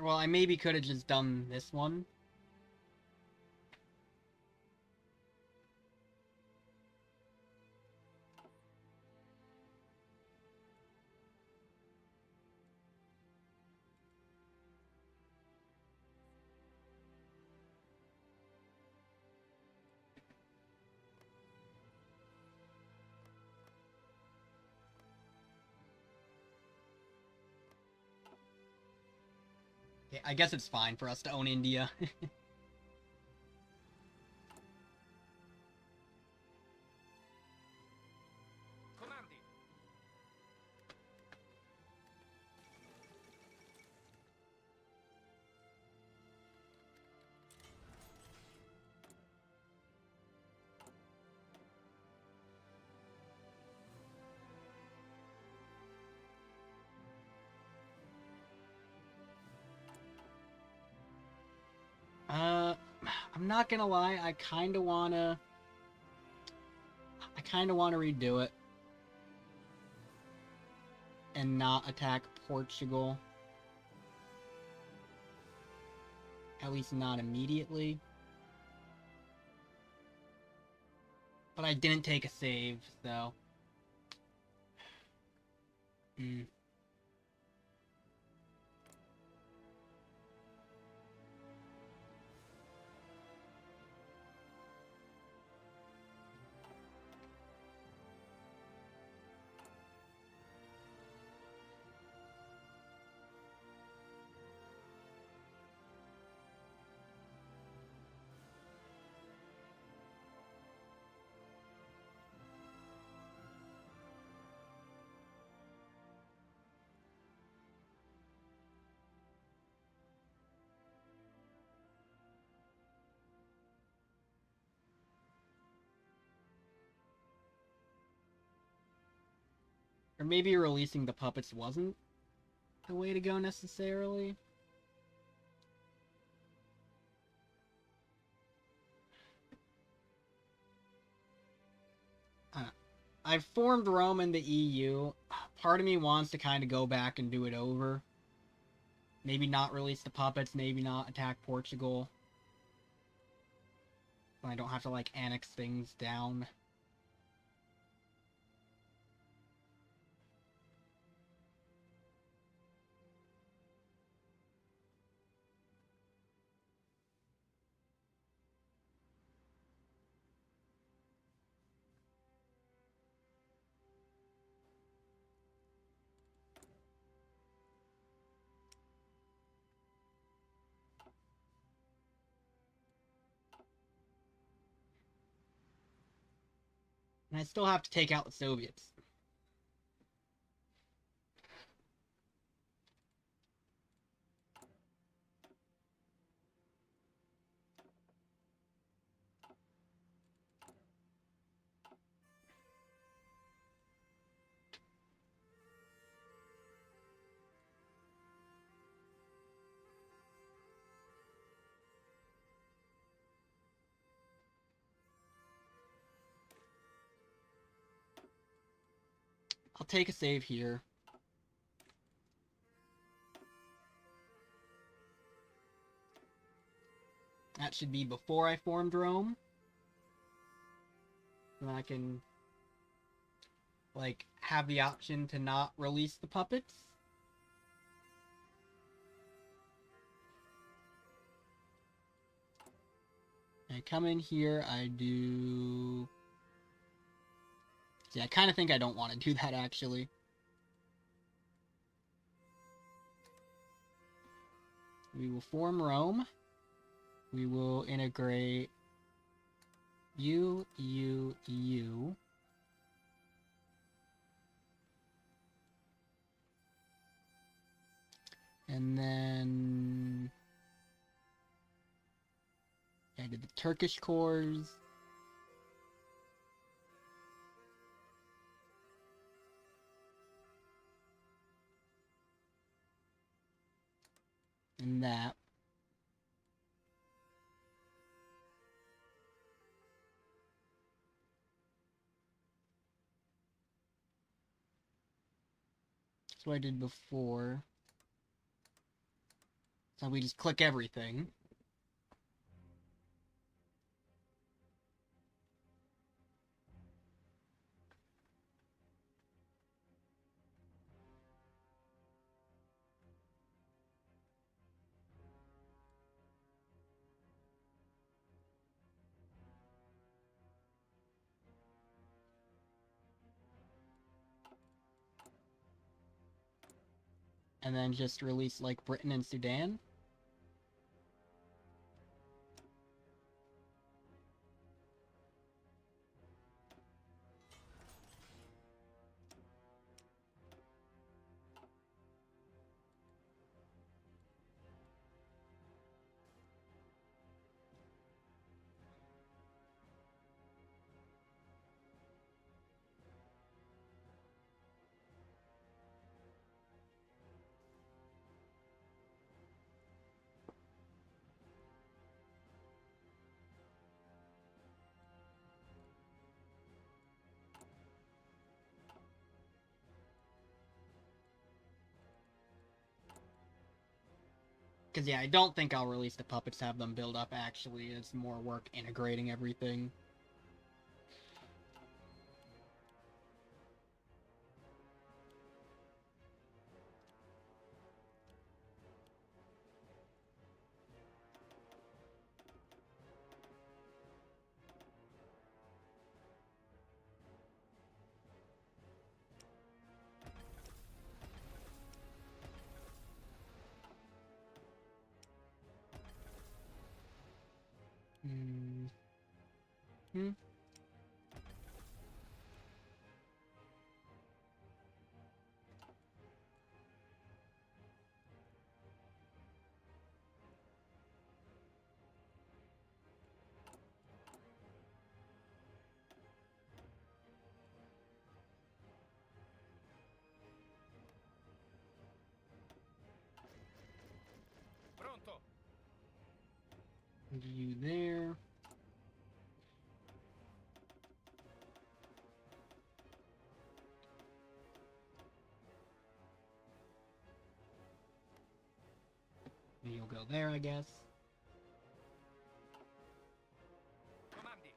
Well, I maybe could have just done this one. Yeah, I guess it's fine for us to own India. Comandi. Uh, I'm not gonna lie, I kinda wanna redo it and not attack Portugal. At least not immediately. But I didn't take a save, so... Hmm. Or maybe releasing the puppets wasn't the way to go necessarily. I've formed Rome in the EU. Part of me wants to kind of go back and do it over. Maybe not release the puppets, maybe not attack Portugal. So I don't have to, like, annex things down. And I still have to take out the Soviets. I'll take a save here. That should be before I formed Rome. And I can, like, have the option to not release the puppets. I come in here, I do... See, I kind of think I don't want to do that, actually. We will form Rome. We will integrate U. And then... I did the Turkish cores. And that. That's what I did before. So we just click everything. And then just release, like, Britain and Sudan. Because, yeah, I don't think I'll release the puppets, have them build up, actually. It's more work integrating everything. Hmm. Pronto. You there. And you'll go there, I guess. Comandi.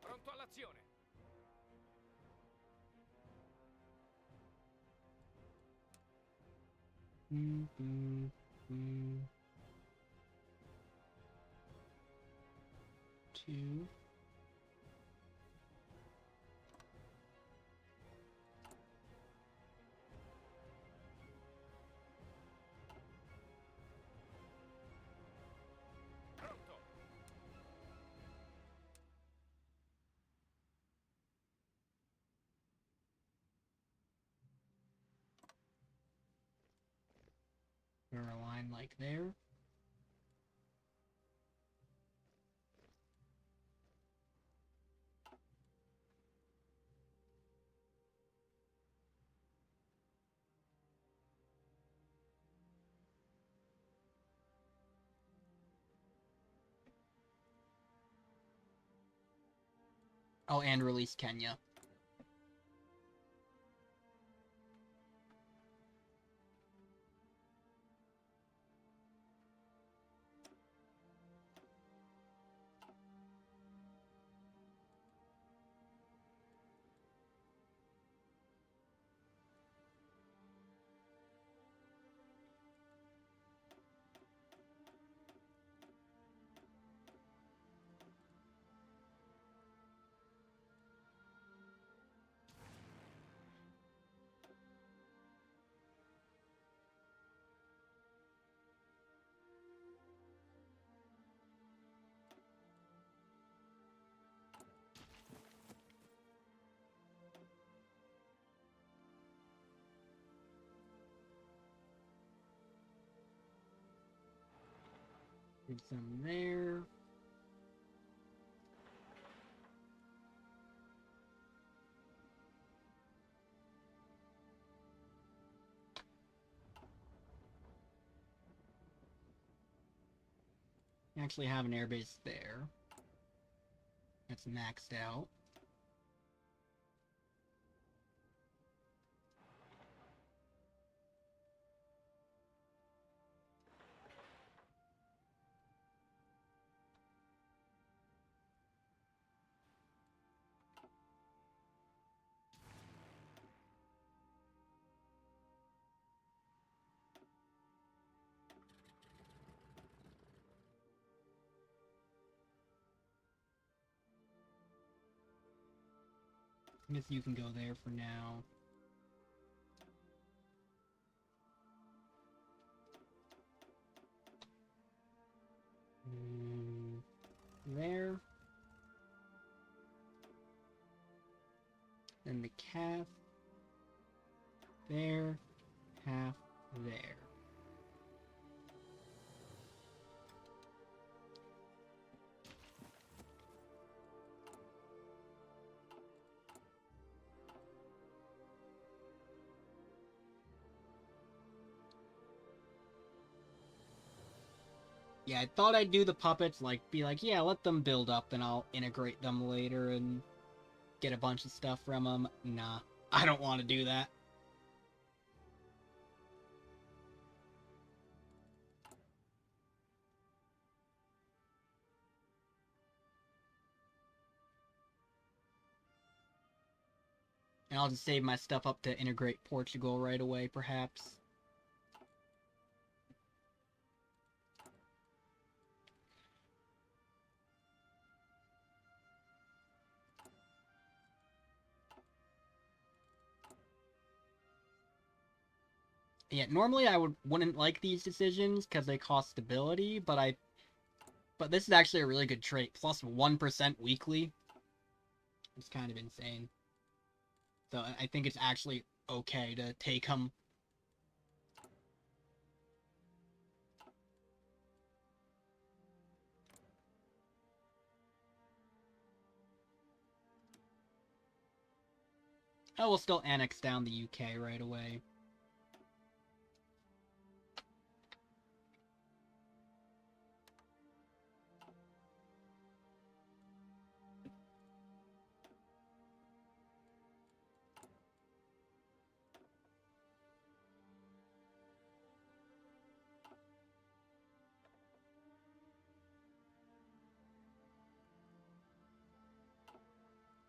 Pronto all'azione. Two. Pronto. Or a line like there. Oh, and release Kenya. Get some there. Actually have an airbase there. That's maxed out. I guess you can go there for now. There. Then the calf. There. Half there. Yeah, I thought I'd do the puppets, like, be like, yeah, let them build up, then I'll integrate them later and get a bunch of stuff from them. Nah, I don't want to do that. And I'll just save my stuff up to integrate Portugal right away, perhaps. Yeah, normally I wouldn't like these decisions because they cost stability, but this is actually a really good trait. Plus 1% weekly. It's kind of insane. So I think it's actually okay to take them. Oh, we'll still annex down the UK right away.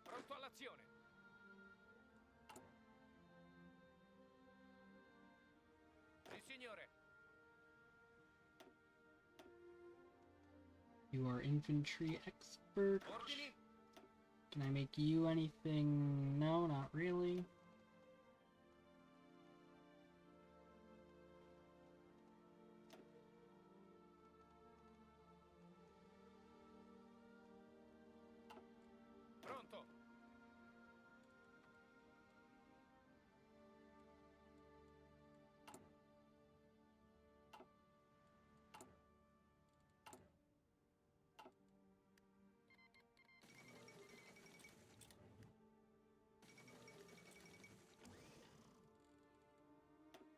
Pronto all'azione. Sì, signore. You are infantry expert. Ordini? Can I make you anything? No, not really. Pronto.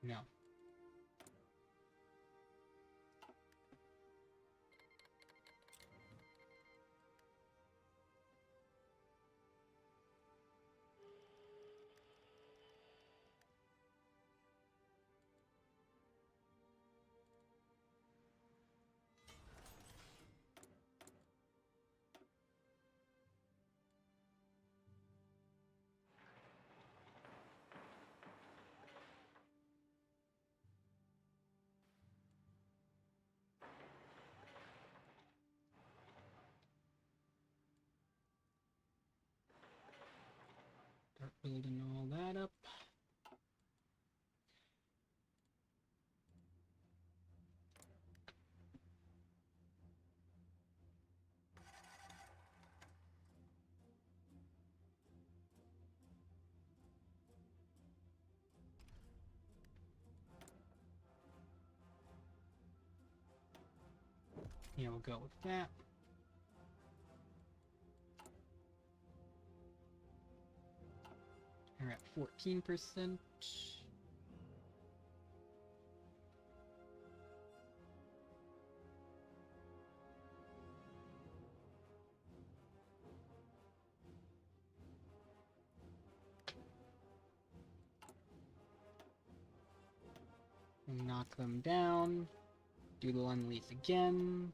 No. Start building all that up. Yeah, we'll go with that. We're at 14%. Knock them down. Do the unleash again.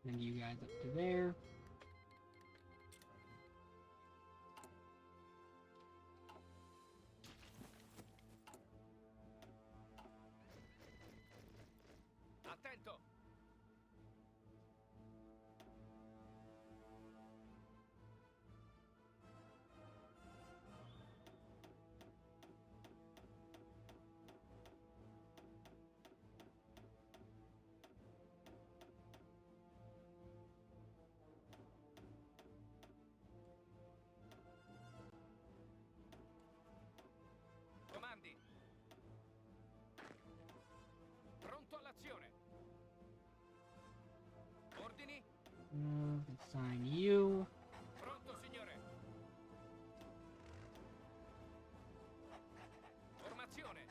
And you guys up to there. Attento! Comandi! Pronto all'azione! Ordini? Assign you. Pronto, signore! Formazione!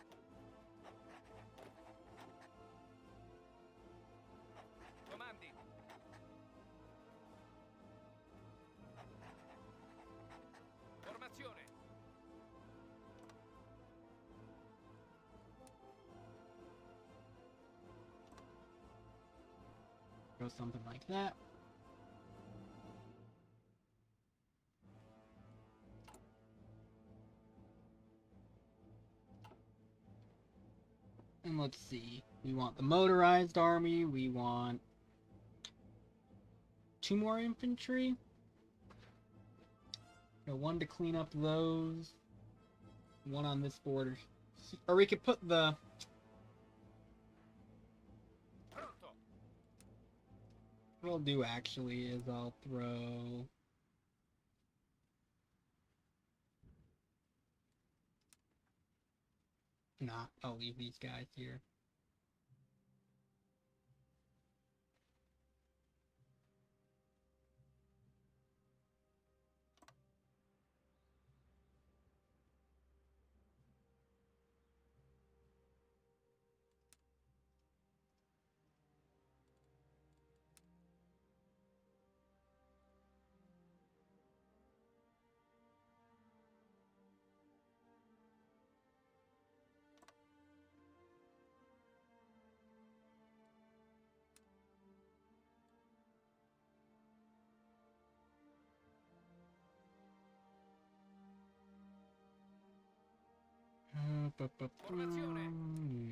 Comandi! Formazione! Go something like that. And let's see. We want the motorized army. We want 2 more infantry. Got 1 to clean up those. 1 on this border. Or we could put the... Pronto! What I'll do actually is I'll throw... Nah, I'll leave these guys here. Formazione.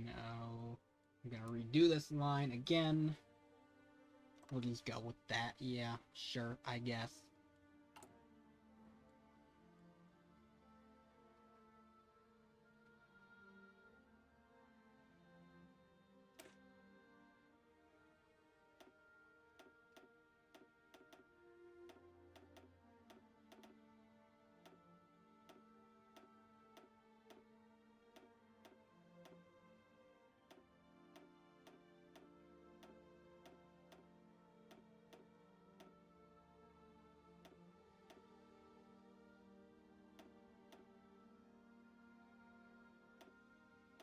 No. I'm gonna redo this line again. We'll just go with that. Yeah, sure, I guess.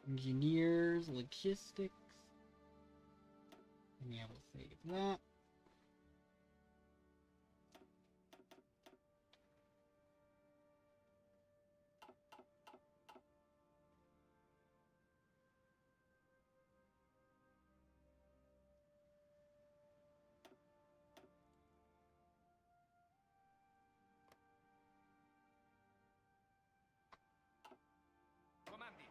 Engineers, logistics. Yeah, we'll save that. Comandi!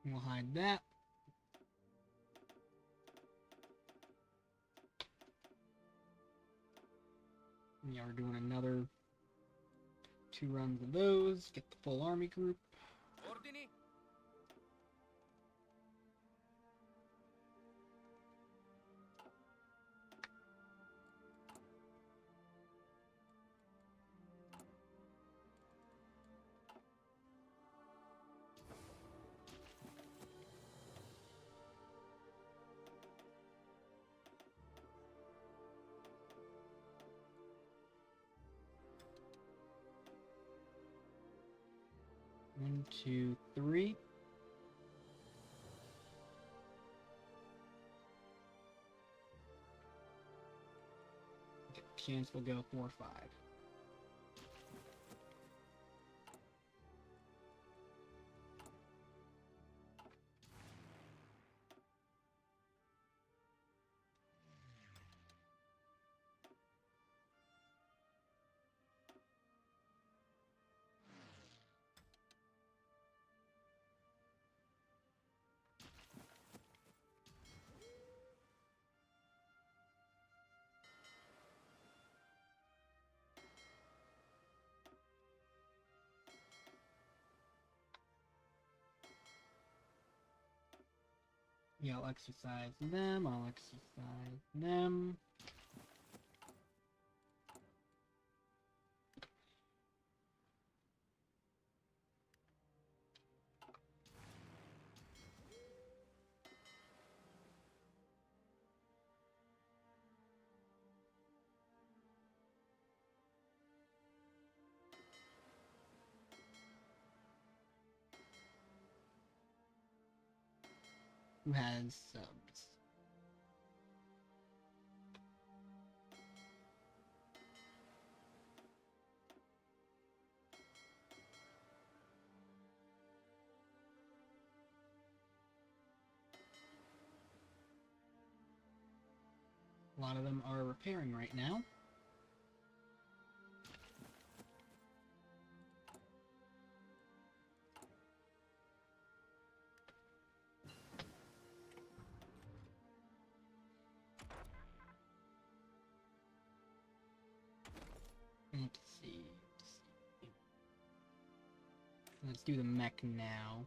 We'll hide that. Yeah, we're doing another 2 runs of those. Get the full army group. Ordini. 1, 2, 3. Chance will go 4, 5. Yeah, I'll exercise them. I'll exercise them. Who has subs? A lot of them are repairing right now. Let's see. Let's do the mech now.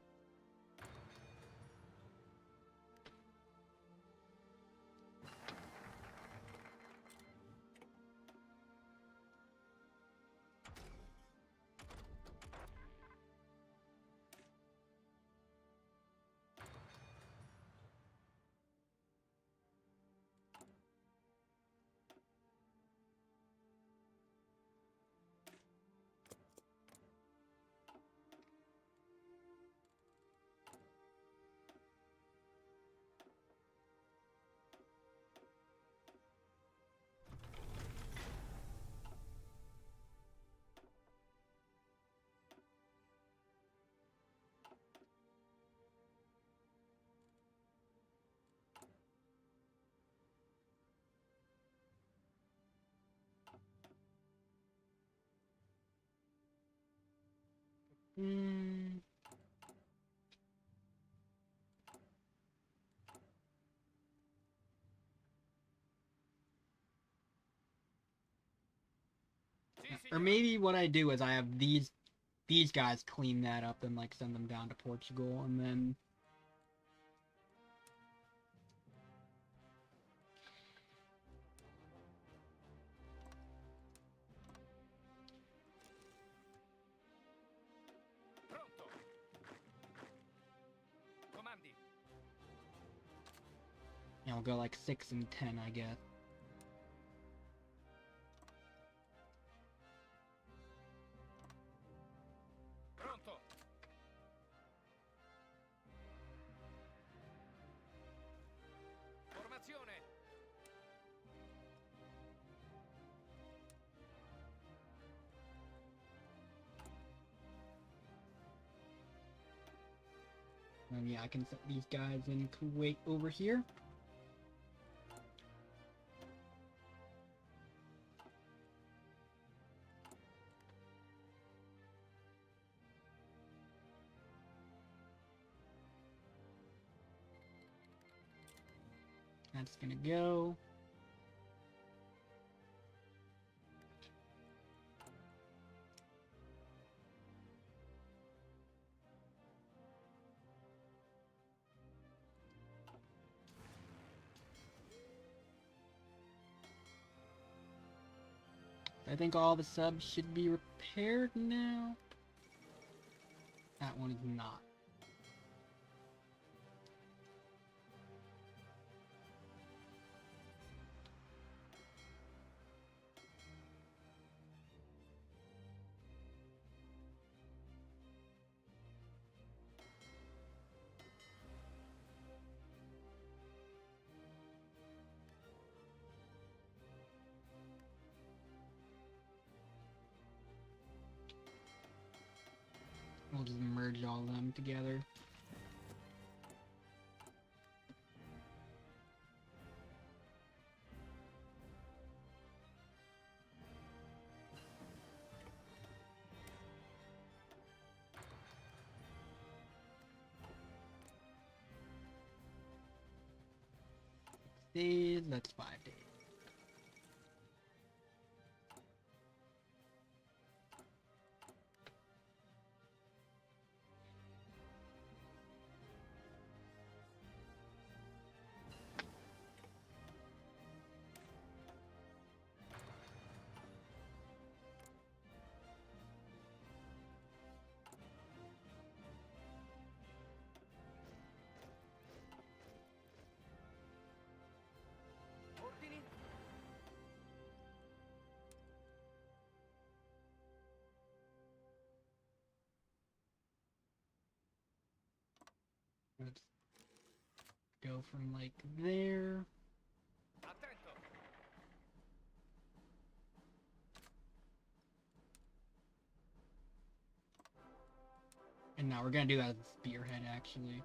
Hmm. Sì, Or signore. maybe what I do is I have these guys clean that up and like send them down to Portugal, and then Pronto. Comandi. I'll go like 6 and 10, I guess. Pronto. Formazione. And yeah, I can set these guys in Kuwait over here. That's gonna go. I think all the subs should be repaired now. That one is not. We'll just merge all of them together. Days, that's 5 days. Ordini? Let's go from like there. Attento! And now we're gonna do that as a spearhead actually.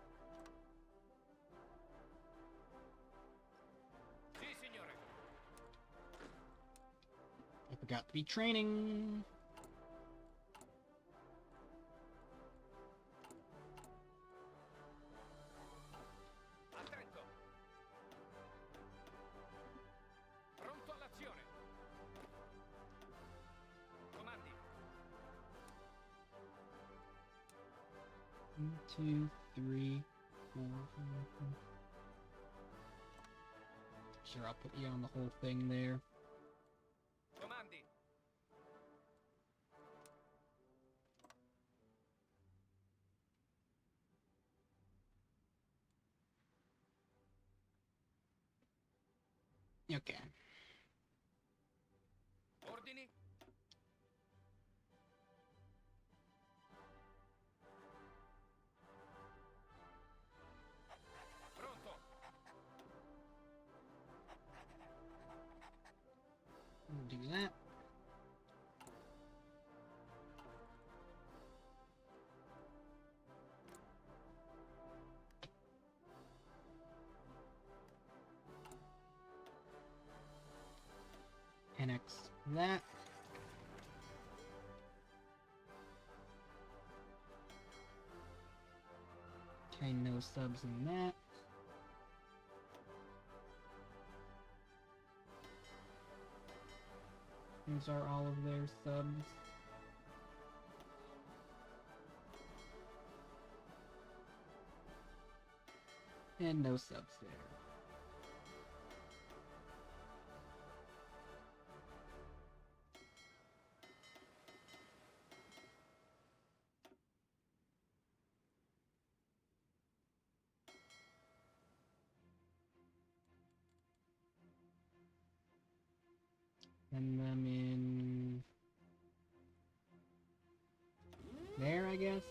Sì, signore! I forgot to be training. Attento! Pronto all'azione! Comandi! 1, 2, 3, 4, 5. Sure, I'll put you on the whole thing there. Comandi! Okay. Ordini? Pronto! We'll do that. Annex that. Okay, no subs in that. These are all of their subs. And no subs there. Send them in there, I guess.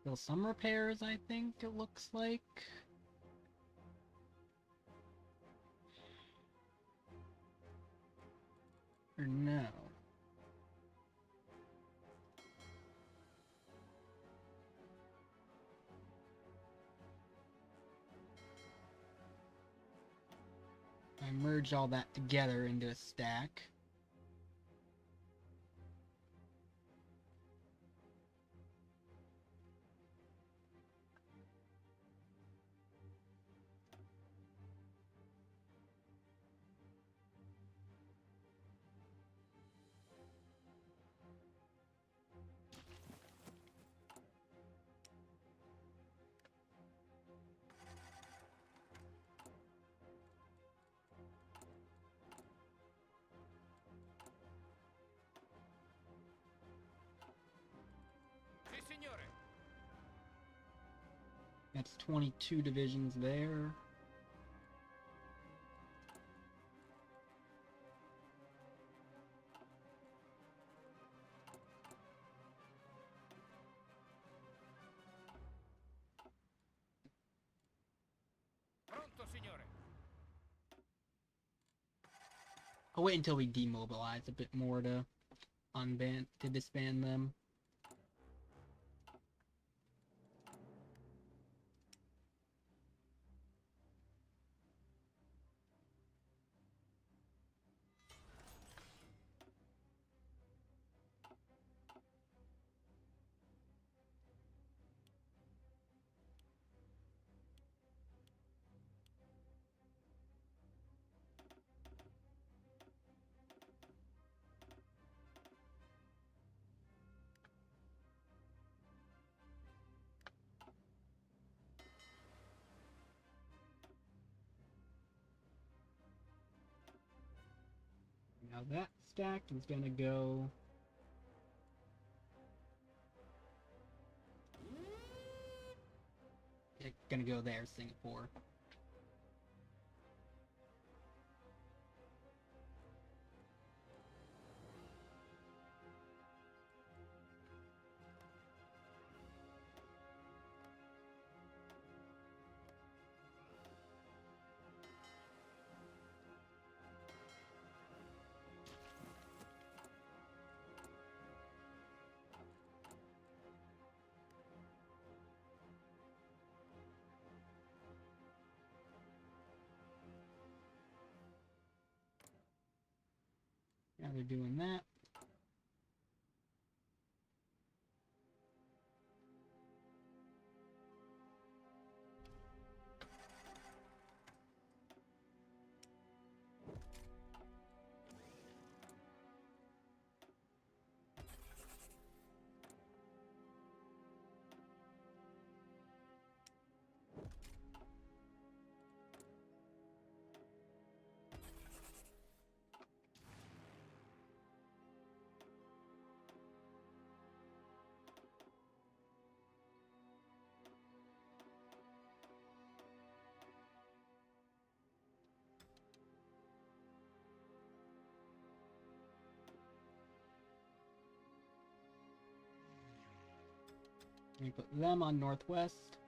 Still some repairs, I think it looks like. Or no. I merged all that together into a stack. That's 22 divisions there. Pronto, signore. I'll wait until we demobilize a bit more to disband them. Now that stacked is gonna go. It's gonna go there, Singapore. Now they're doing that. Let me put them on northwest.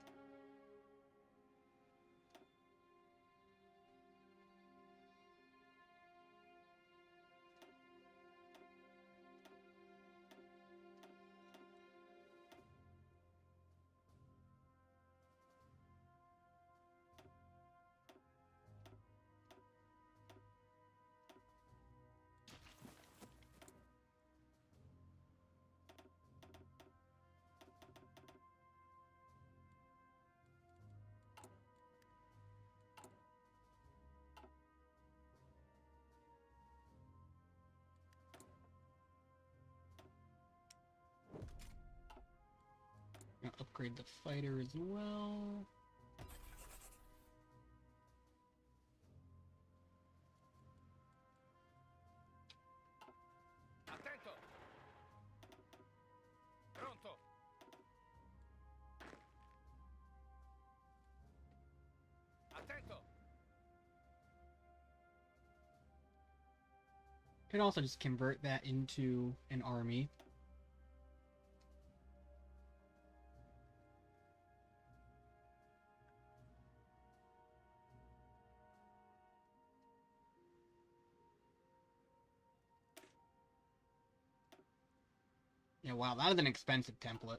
Gonna upgrade the fighter as well. Attento. Pronto. Attento. Can also just convert that into an army. Yeah, wow, that is an expensive template.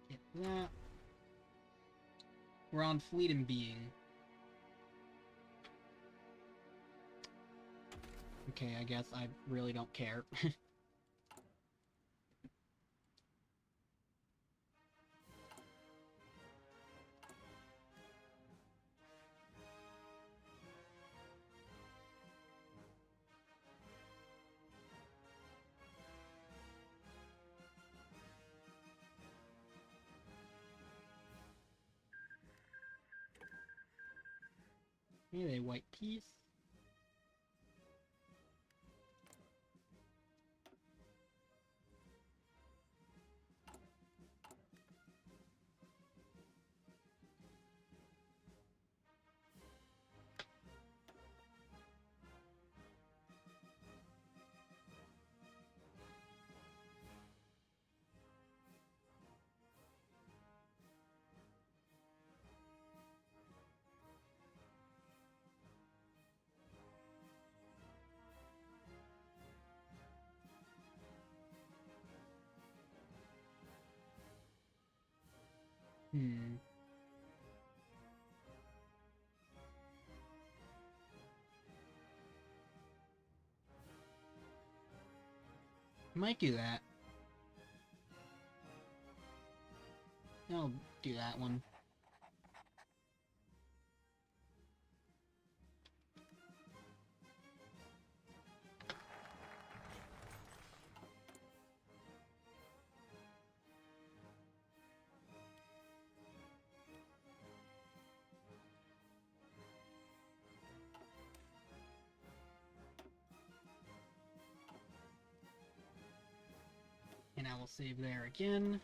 Get that. We're on Fleet and Being. Okay, I guess I really don't care. Hey, white piece. Might do that. I'll do that one. And I will save there again.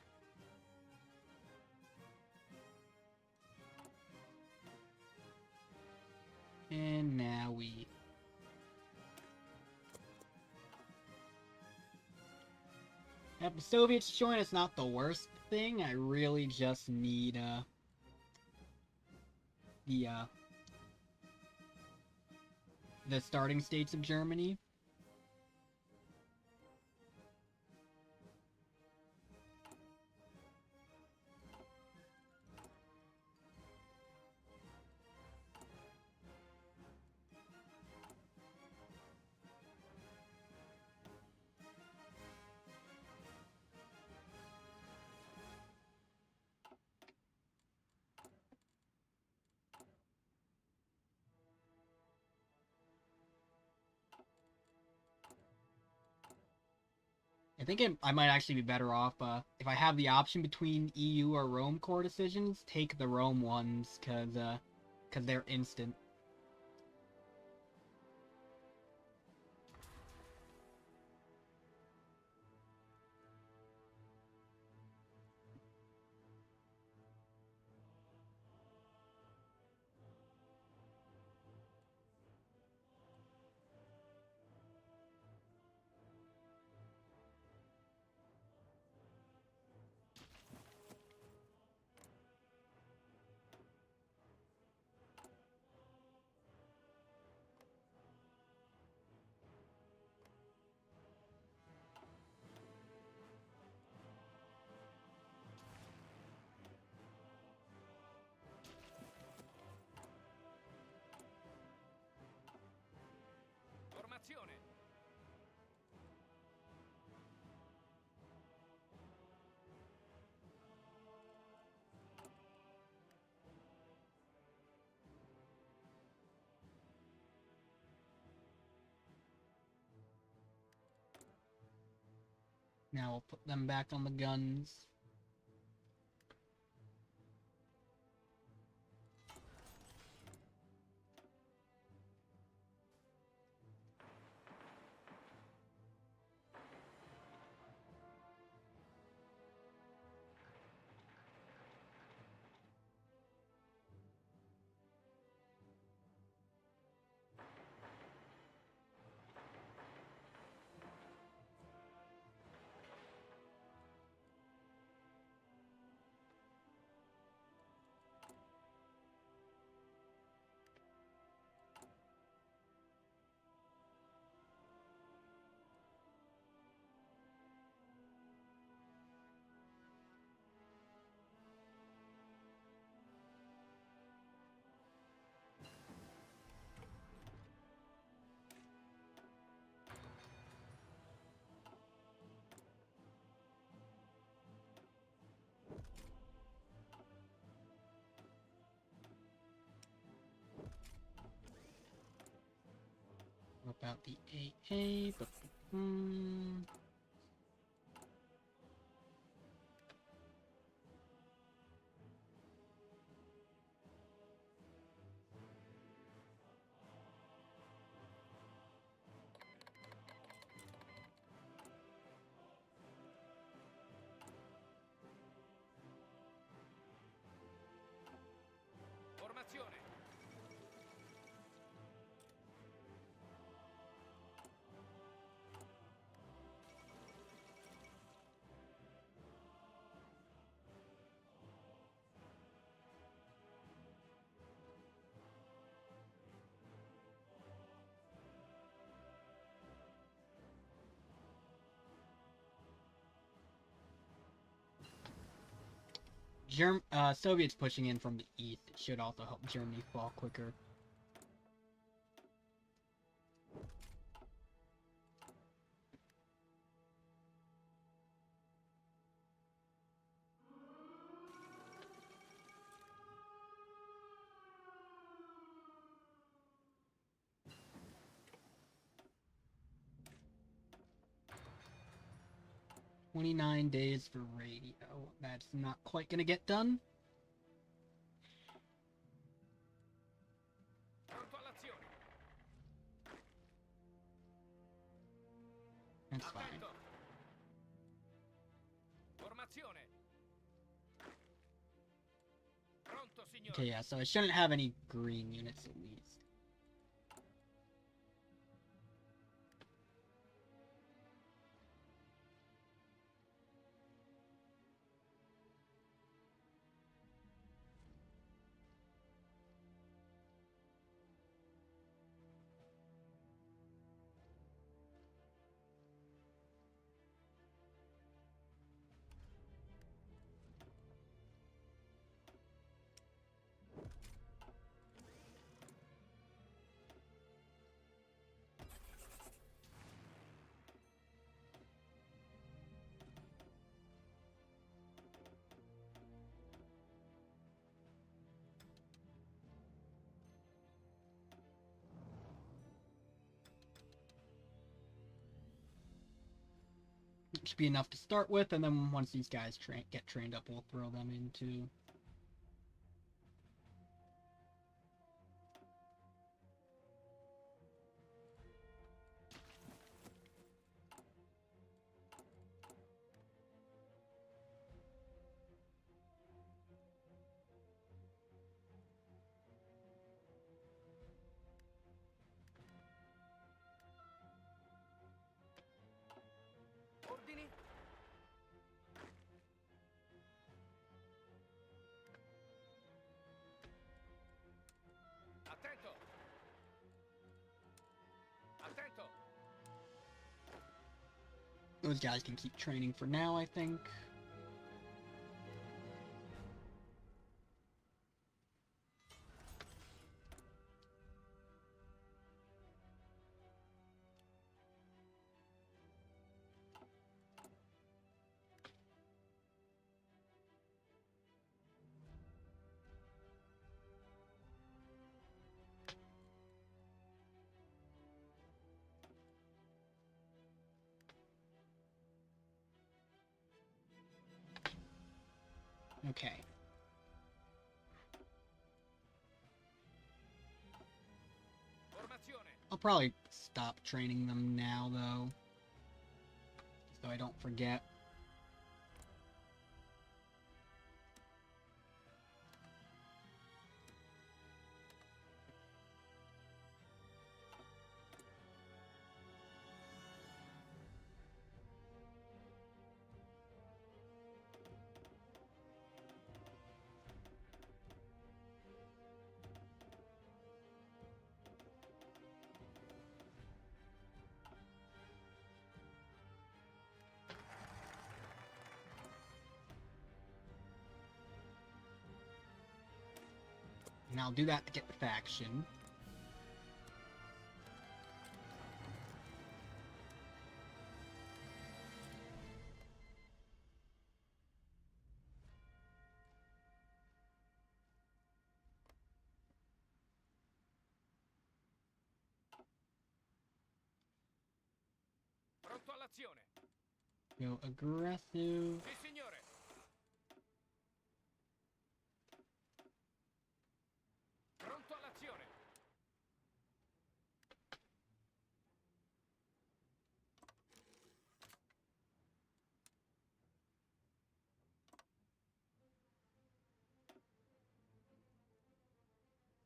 And now we... Have the Soviets join, it's not the worst thing. I really just need, the starting states of Germany. I think I might actually be better off, if I have the option between EU or Rome core decisions, take the Rome ones, cause they're instant. Formazione. Now we'll put them back on the guns. about the AA, but Formazione. Soviets pushing in from the east should also help Germany fall quicker. "29 days for radio." That's not quite gonna get done. Pronto all'azione. That's fine. Attento. Formazione. Pronto, signore. Okay, yeah, so I shouldn't have any green units at least. Should be enough to start with, and then once these guys get trained up, we'll throw them into. Ordini. Attento. Attento. Those guys can keep training for now, I think. Okay. Formazione. I'll probably stop training them now, though, so I don't forget. And I'll do that to get the faction. Formazione. Go aggressive. Sì, signore. Pronto all'azione.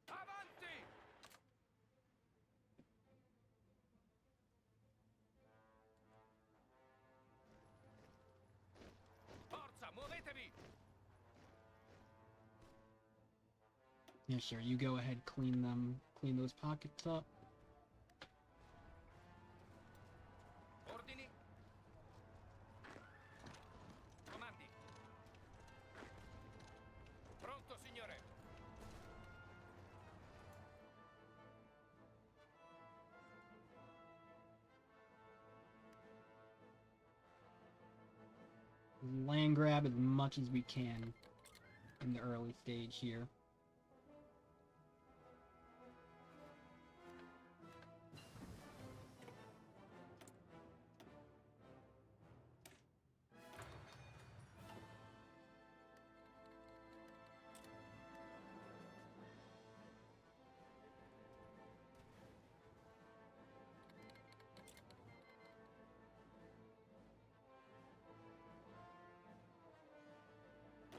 Avanti! Forza, muovetevi! Yeah, sure. You go ahead, clean those pockets up. Ordini? Comandi? Pronto, signore! Land grab as much as we can in the early stage here.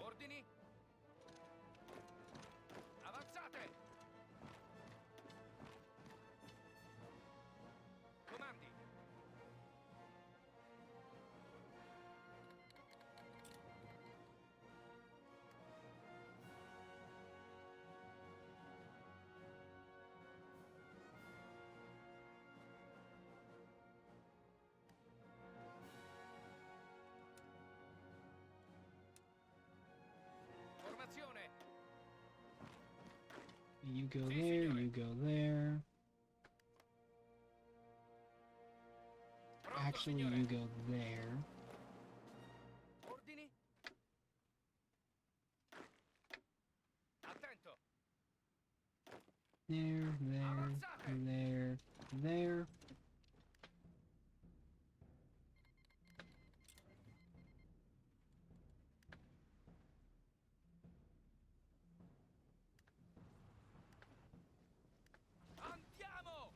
Ordini? Avanzate! Comandi? Formazione! You go Sì, there, signore. you go there. Pronto, Actually, signore. you go there. Ordini? Attento! There, Avanzate! there. Andiamo!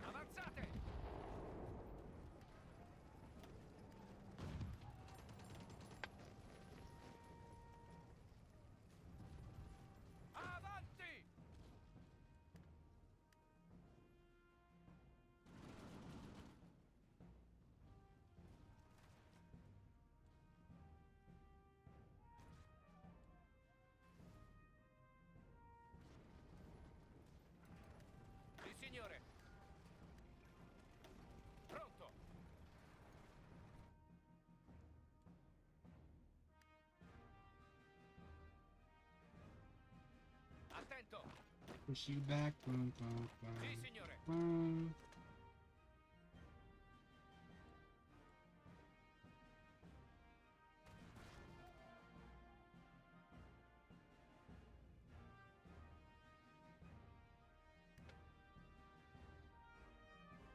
Avanzate! Avanti! Sì, signore. Pronto. Attento. Push you back. Boom, boom, Sì, boom, signore. boom.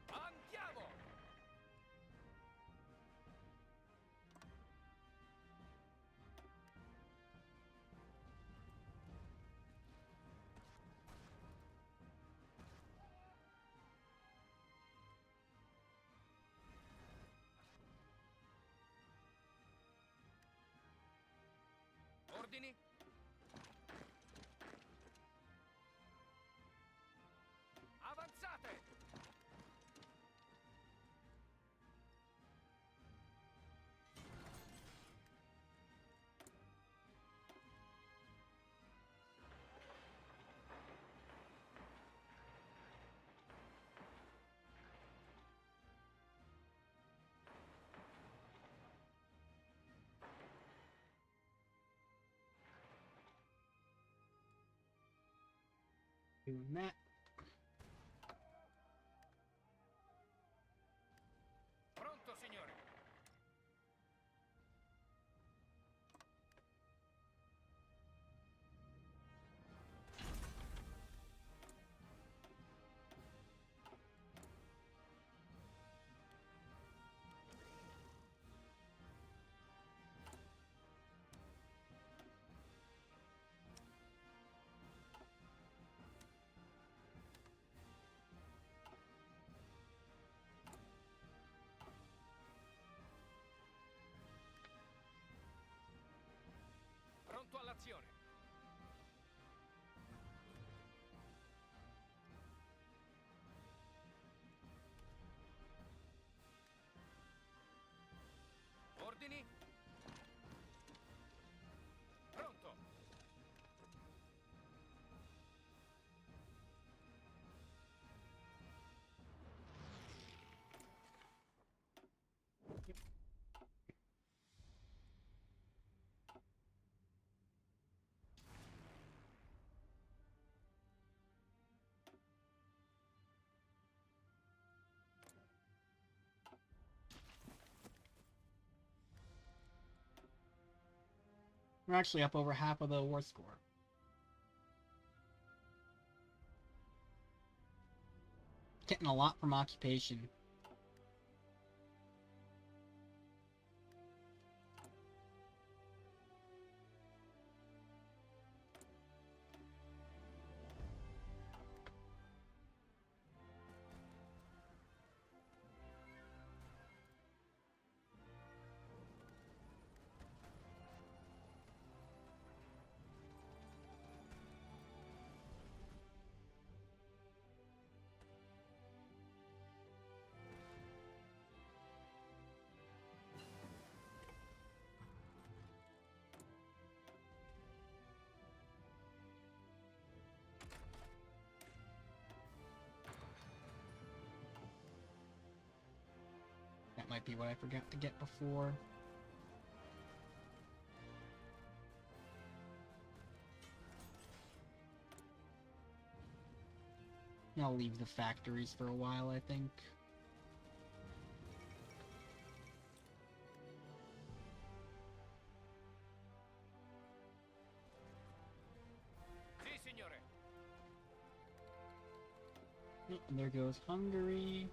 Andiamo! Ordini? Avanzate! Doing that. Pronto, signore. Formazione. Ordini. Pronto. We're actually up over half of the war score. Getting a lot from occupation. That might be what I forgot to get before. I'll leave the factories for a while, I think. Sì, signore. And there goes Hungary.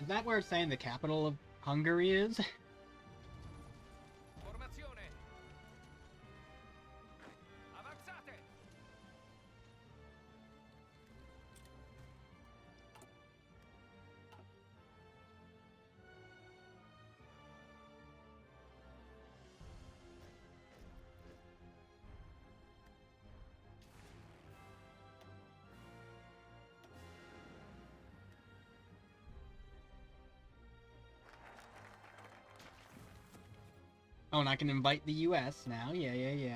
Is that where it's saying the capital of Hungary is? Formazione. Avanzate. Oh, and I can invite the US now. Yeah.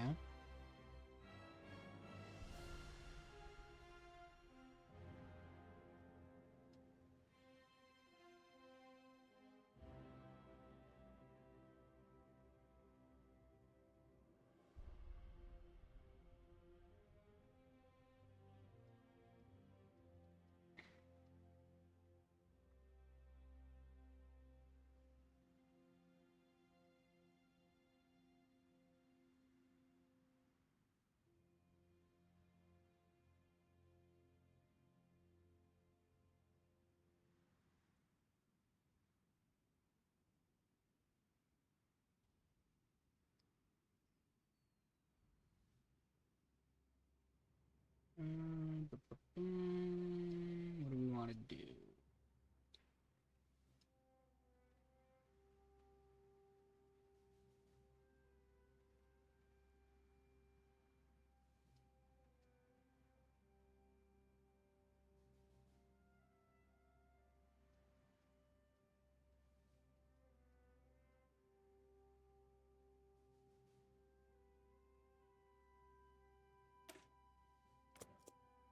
What do we want to do?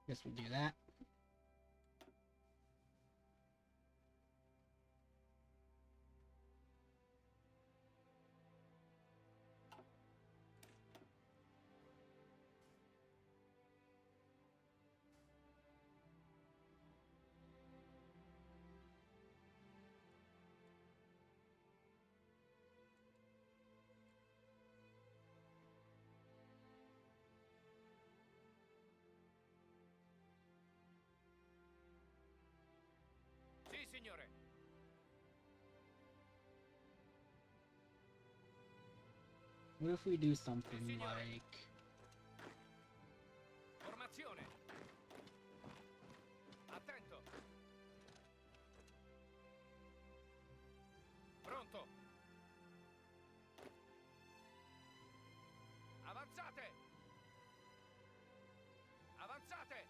Guess we'll do that. What if we do something like... Formazione. Attento. Pronto. Avanzate. Avanzate.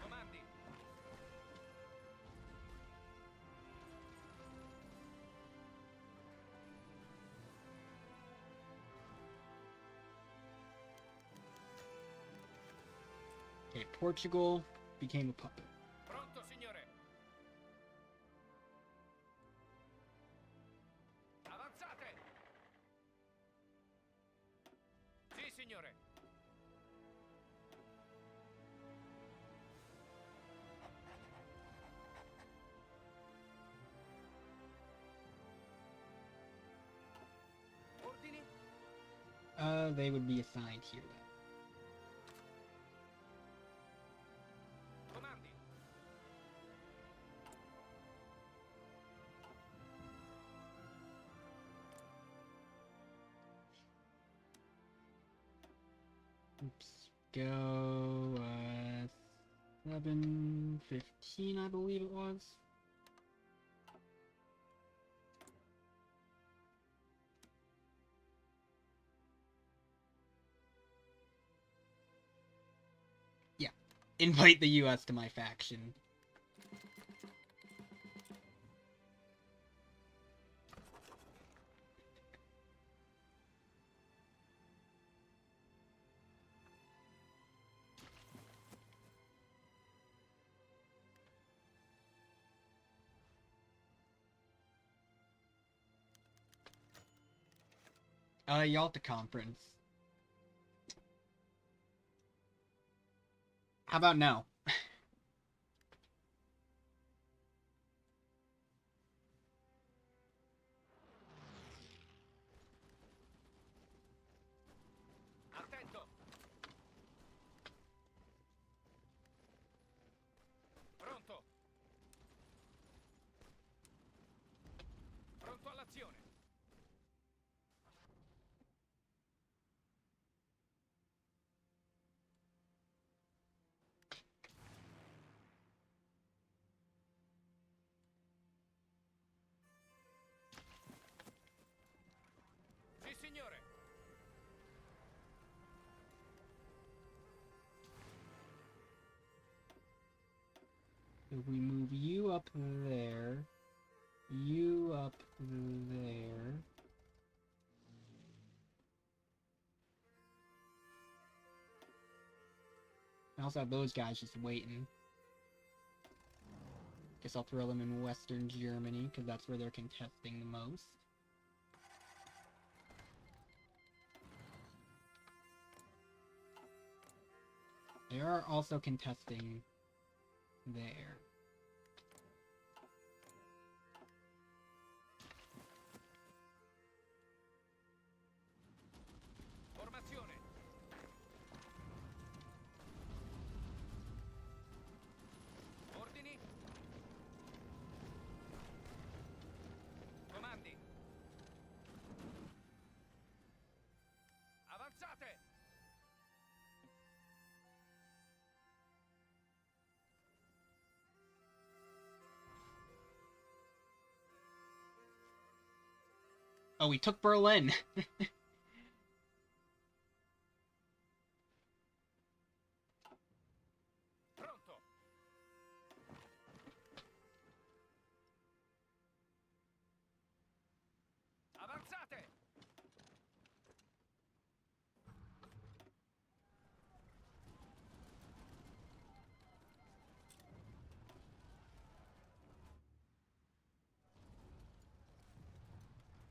Comandi. Okay, Portugal became a puppet. Pronto, signore. Avanzate. Sì, signore. Ordini. They would be assigned here then. Comandi. Oops. Go, 7:15, I believe it was. Yeah. Invite the US to my faction. Yalta Conference. How about no? Attento. Pronto. Pronto all'azione. Sì, signore. If we move you up there, you up there. I also have those guys just waiting. Guess I'll throw them in Western Germany, because that's where they're contesting the most. They are also contesting there. Formazione. Ordini. Comandi. Avanzate. Oh, we took Berlin! Pronto. Avanzate.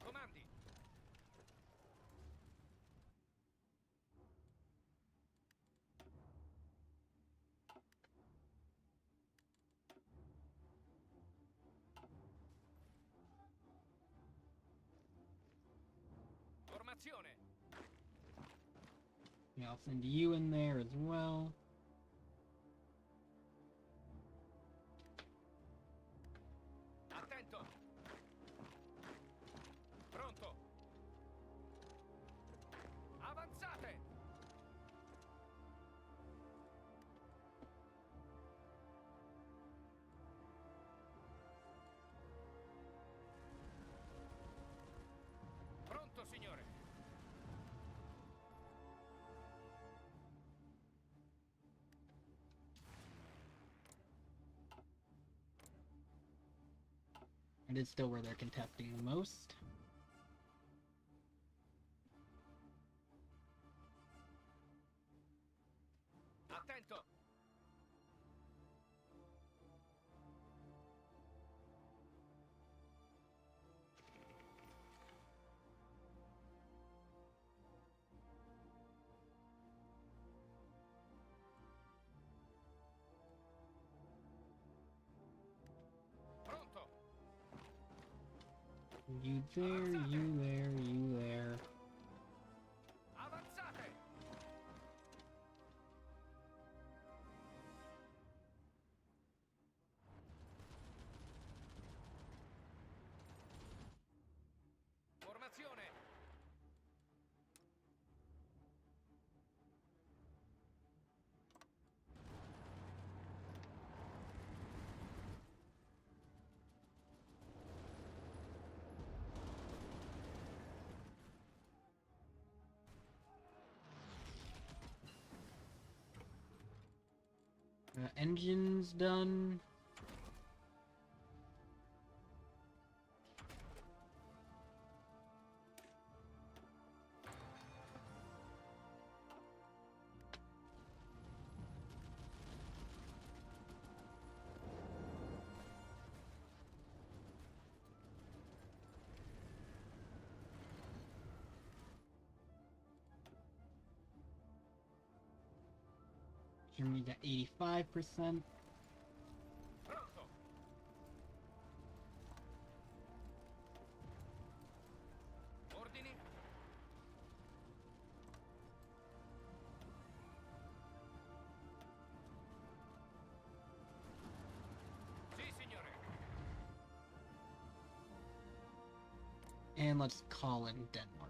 Comandi. Formazione. Yeah, I'll send you in there as well. Attento. Pronto. Avanzate. Pronto, signore. It is still where they're contesting the most. Attento. Pronto. You there, you there, you there. Avanzate. Formazione. Engine's done. Germany's at 85%. Pronto. Ordini. Sì, signore. And let's call in Denmark.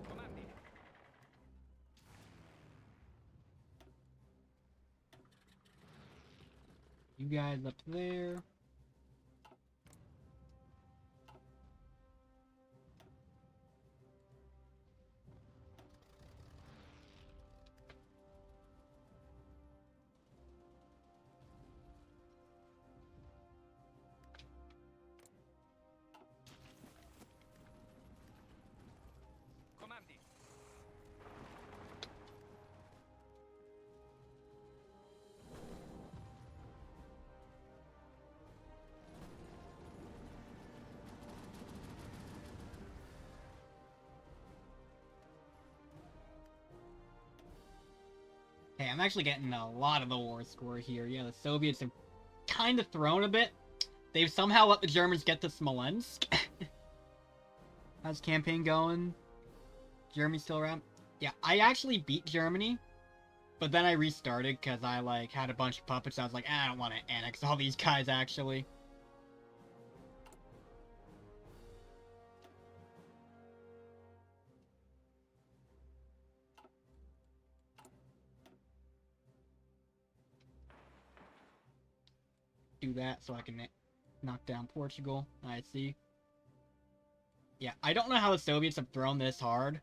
Comandi. You guys up there. Comandi. Hey, I'm actually getting a lot of the war score here. Yeah, the Soviets have kind of thrown a bit. They've somehow let the Germans get to Smolensk. How's campaign going? Germany's still around? Yeah, I actually beat Germany, but then I restarted because I, like, had a bunch of puppets. I was like, I don't want to annex all these guys, actually. Do that so I can knock down Portugal. I see. Yeah, I don't know how the Soviets have thrown this hard.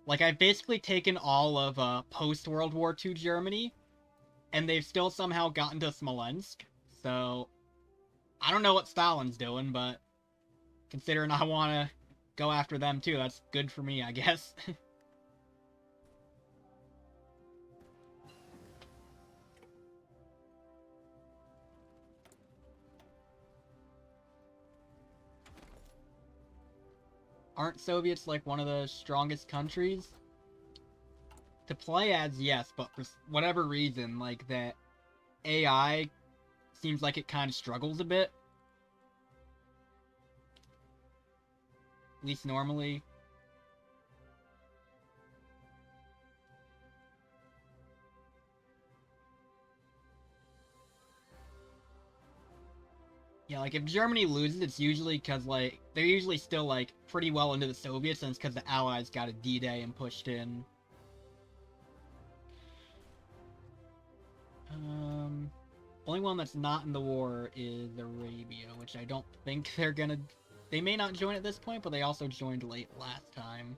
Like, I've basically taken all of post-World War II Germany, and they've still somehow gotten to Smolensk. So, I don't know what Stalin's doing, but considering I want to go after them too, that's good for me, I guess. Aren't Soviets like one of the strongest countries? To play as, yes, but for whatever reason, like that AI seems like it kind of struggles a bit. At least normally. Yeah, like if Germany loses, it's usually because like they're usually still like pretty well into the Soviets, and it's because the Allies got a D-Day and pushed in. Only one that's not in the war is Arabia, which I don't think they're gonna. They may not join at this point, but they also joined late last time.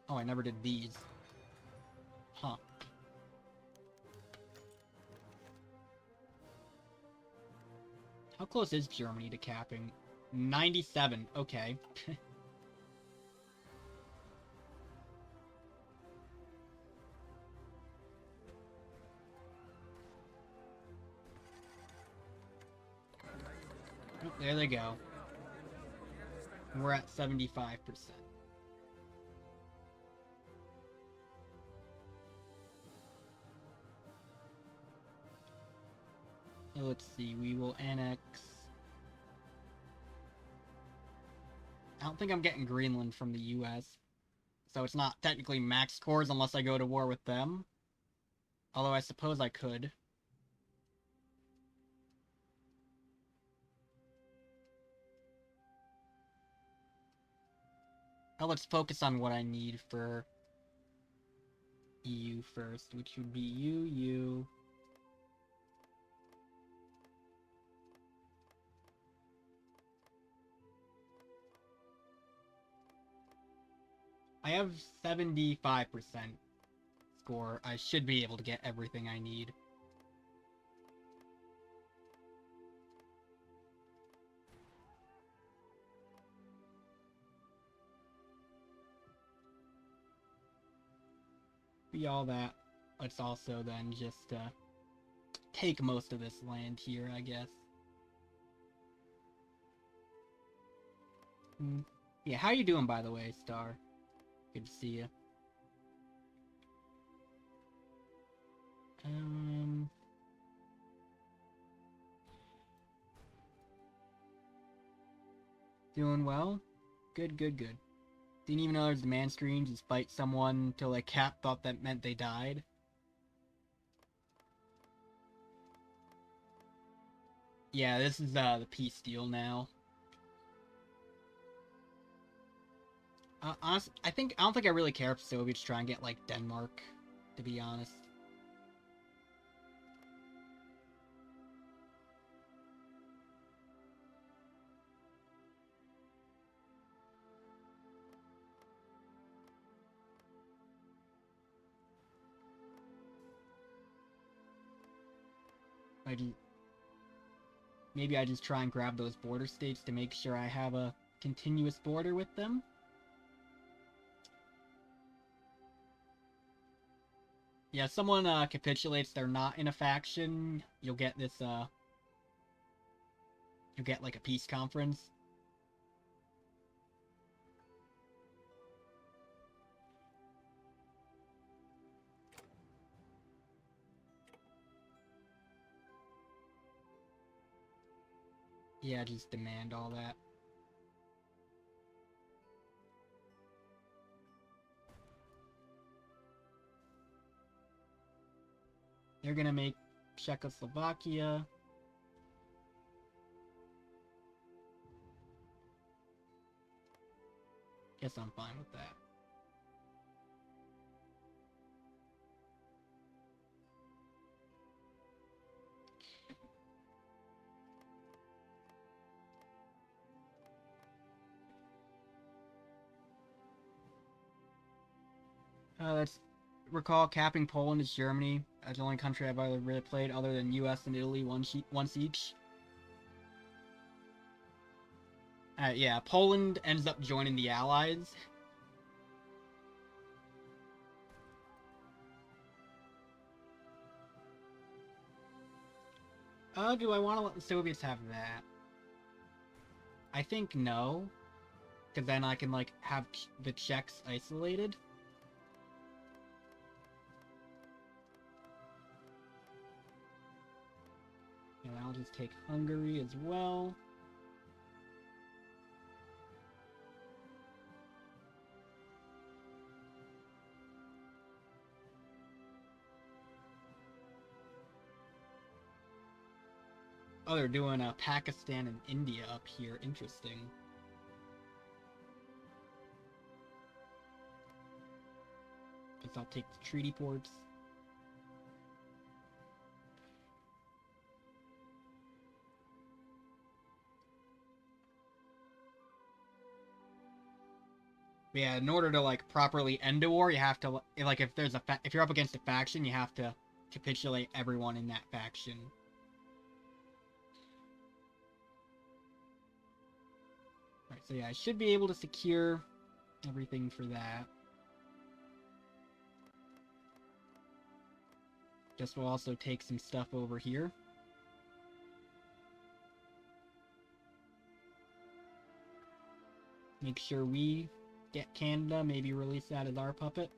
Oh, I never did these. Huh. How close is Germany to capping? 97. Okay. Oh, there they go. We're at 75%. Let's see, we will annex... I don't think I'm getting Greenland from the US. So it's not technically max cores unless I go to war with them. Although I suppose I could. Now let's focus on what I need for EU first, which would be you. I have 75% score. I should be able to get everything I need. Be all that. Let's also then just take most of this land here, I guess. Yeah, how you doing, by the way, Star? Good to see you. Doing well? Good. Didn't even know there was a man screen. Just fight someone till they cap thought that meant they died. Yeah, this is the peace deal now. Honestly, I don't think I really care if Soviets try and get like Denmark, to be honest. Maybe I just try and grab those border states to make sure I have a continuous border with them. Yeah, if someone capitulates, they're not in a faction, you'll get this, you'll get like a peace conference. Yeah, just demand all that. They're gonna make Czechoslovakia. Guess I'm fine with that. Let's recall capping Poland is Germany. As the only country I've ever really played other than US and Italy once each. Yeah, Poland ends up joining the Allies. Do I want to let the Soviets have that? I think no. Because then I can, like, have the Czechs isolated. And I'll just take Hungary as well. Oh, they're doing Pakistan and India up here. Interesting. Guess I'll take the treaty ports. But yeah, in order to like properly end a war, you have to like if there's if you're up against a faction, you have to capitulate everyone in that faction. Right, so yeah, I should be able to secure everything for that. Guess we'll also take some stuff over here. Make sure we get Canada, maybe release that as our puppet.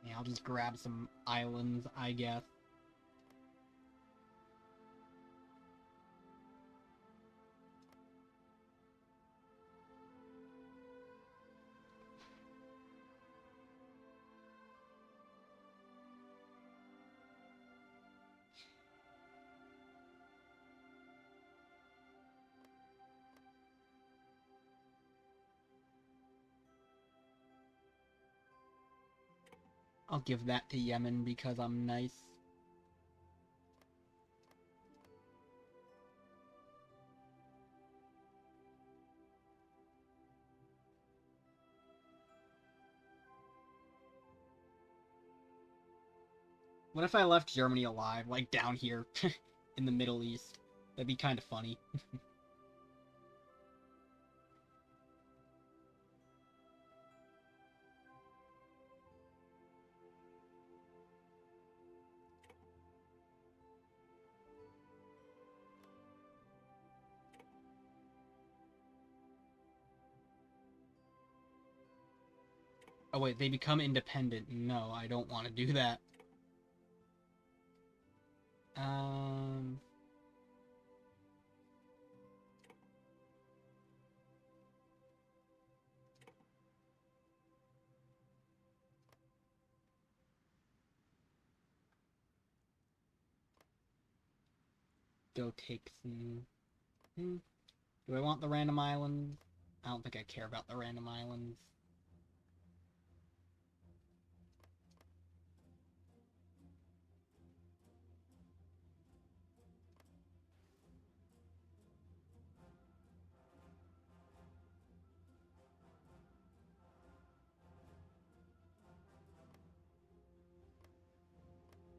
Yeah, I'll just grab some islands, I guess. I'll give that to Yemen because I'm nice. What if I left Germany alive, like down here in the Middle East? That'd be kind of funny. Oh wait, they become independent. No, I don't want to do that. Um... Go take some... Do I want the random islands? I don't think I care about the random islands.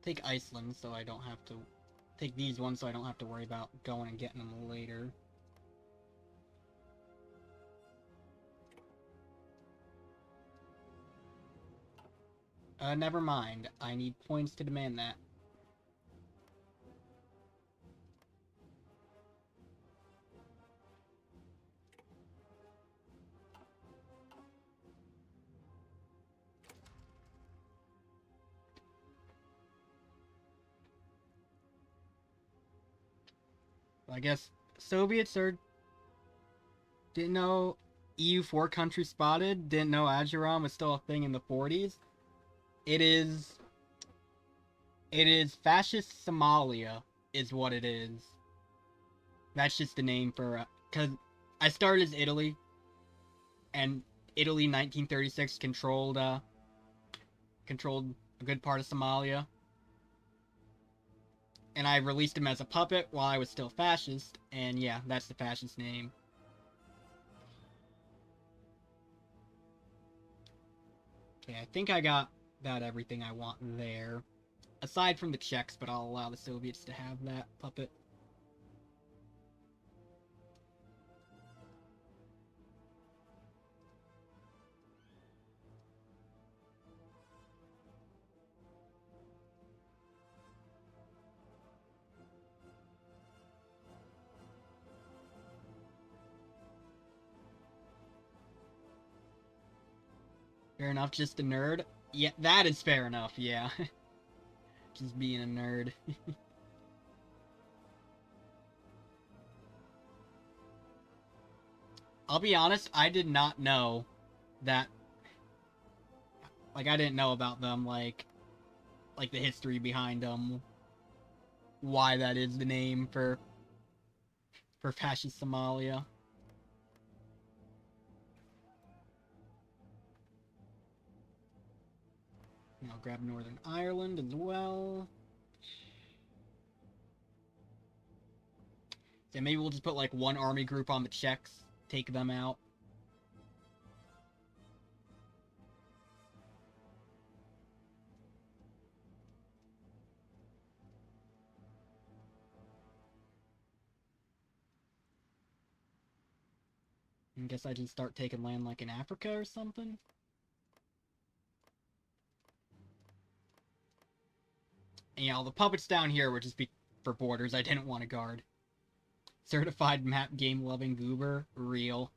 Take Iceland so I don't have to... Take these ones so I don't have to worry about going and getting them later. Never mind. I need points to demand that. I guess Soviets are... Didn't know EU4 country spotted. Didn't know Ajuran was still a thing in the 40s. It is It is fascist Somalia, is what it is. That's just the name for. Because I started as Italy, and Italy 1936 controlled a good part of Somalia. And I released him as a puppet while I was still fascist, and yeah, that's the fascist name. Okay, I think I got about everything I want there. Aside from the Czechs, but I'll allow the Soviets to have that puppet. Fair enough, just a nerd? Yeah, that is fair enough, yeah. Just being a nerd. I'll be honest, I did not know that. Like, I didn't know about them, like the history behind them. Why that is the name for fascist Somalia. And I'll grab Northern Ireland as well. So maybe we'll just put like one army group on the Czechs, take them out. I guess I just start taking land like in Africa or something. And yeah, all the puppets down here would just be for borders I didn't want to guard. Certified map game loving goober, real.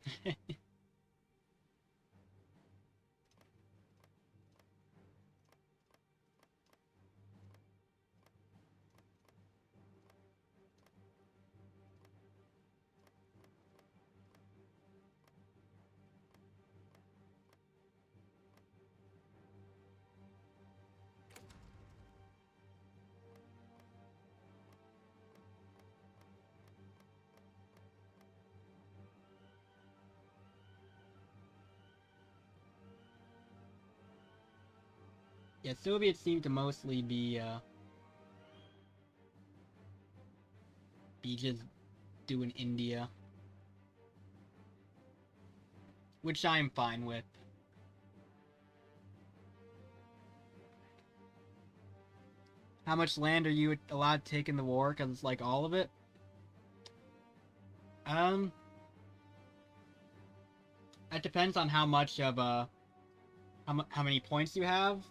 Yeah, Soviets seem to mostly be just doing India, which I'm fine with. How much land are you allowed to take in the war? Because it's like all of it. Um, it depends on how much of how many points you have,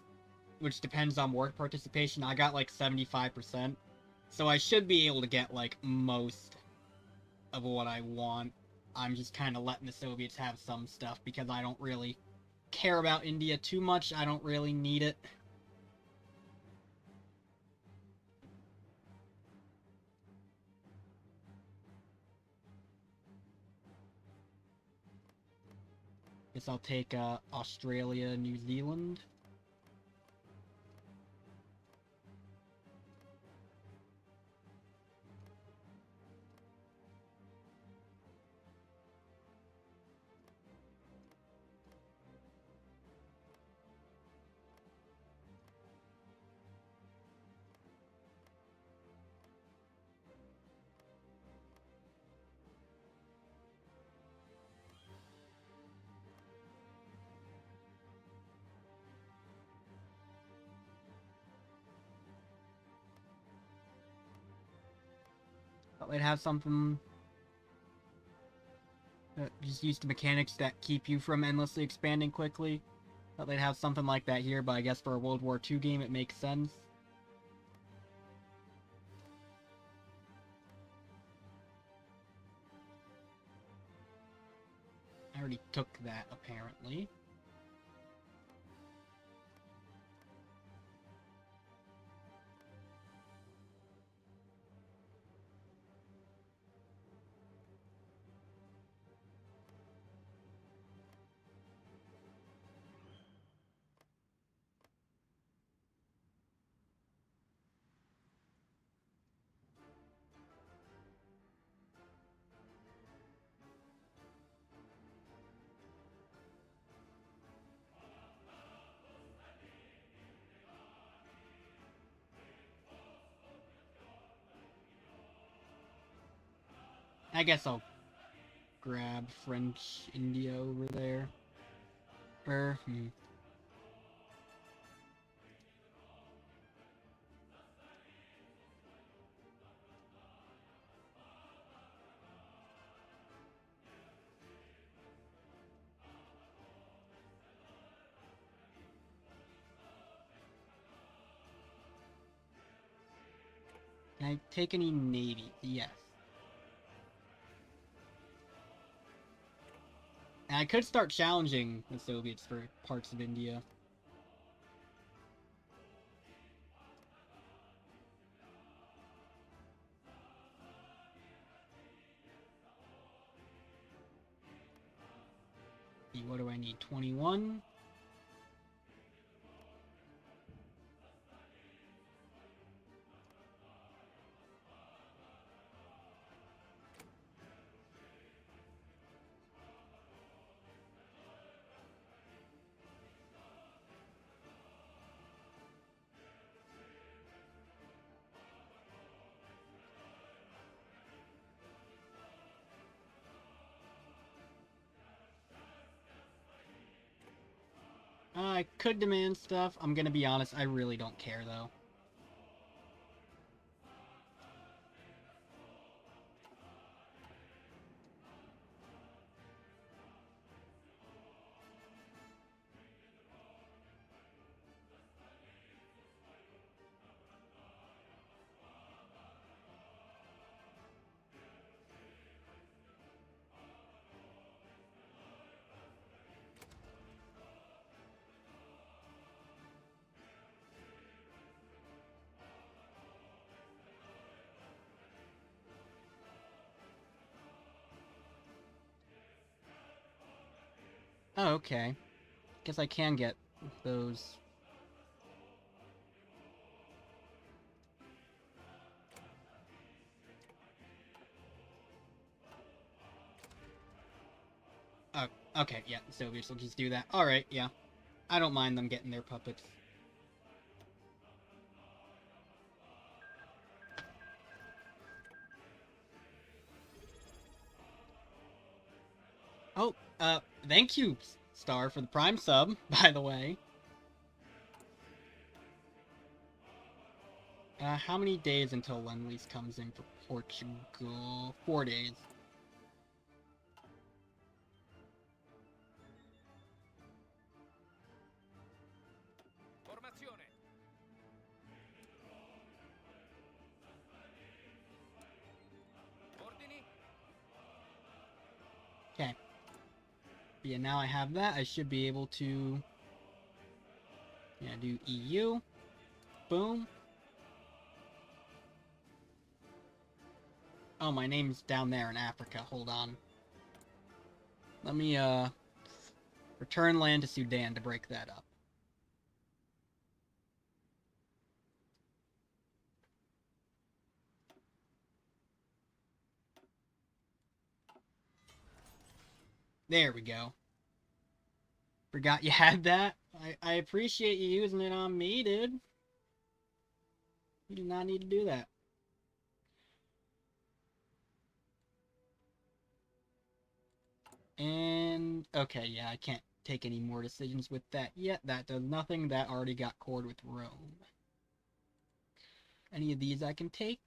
which depends on war participation. I got like 75%, so I should be able to get like most of what I want. I'm just kind of letting the Soviets have some stuff because I don't really care about India too much. I don't really need it. Guess I'll take Australia, New Zealand. Thought they'd have something just use the mechanics that keep you from endlessly expanding quickly. Thought they'd have something like that here, but I guess for a World War II game it makes sense. I already took that, apparently. I guess I'll grab French India over there. Hmm. Can I take any navy? Yes. And I could start challenging the Soviets for parts of India. What do I need? 21? I could demand stuff. I'm gonna be honest, I really don't care though. Oh, okay. Guess I can get those. Oh, okay, yeah, the Soviets will just do that. Alright, yeah. I don't mind them getting their puppets. Oh, thank you, Star, for the Prime sub, by the way. How many days until Lend-Lease comes in for Portugal? 4 days. Formazione. Ordini. Okay. Yeah, now I have that, I should be able to... Yeah, do EU. Boom. Oh, my name's down there in Africa. Hold on. Let me, return land to Sudan to break that up. There we go. Forgot you had that. I appreciate you using it on me, dude. You do not need to do that. And, okay, yeah, I can't take any more decisions with that yet. That does nothing. That already got cord with Rome. Any of these I can take?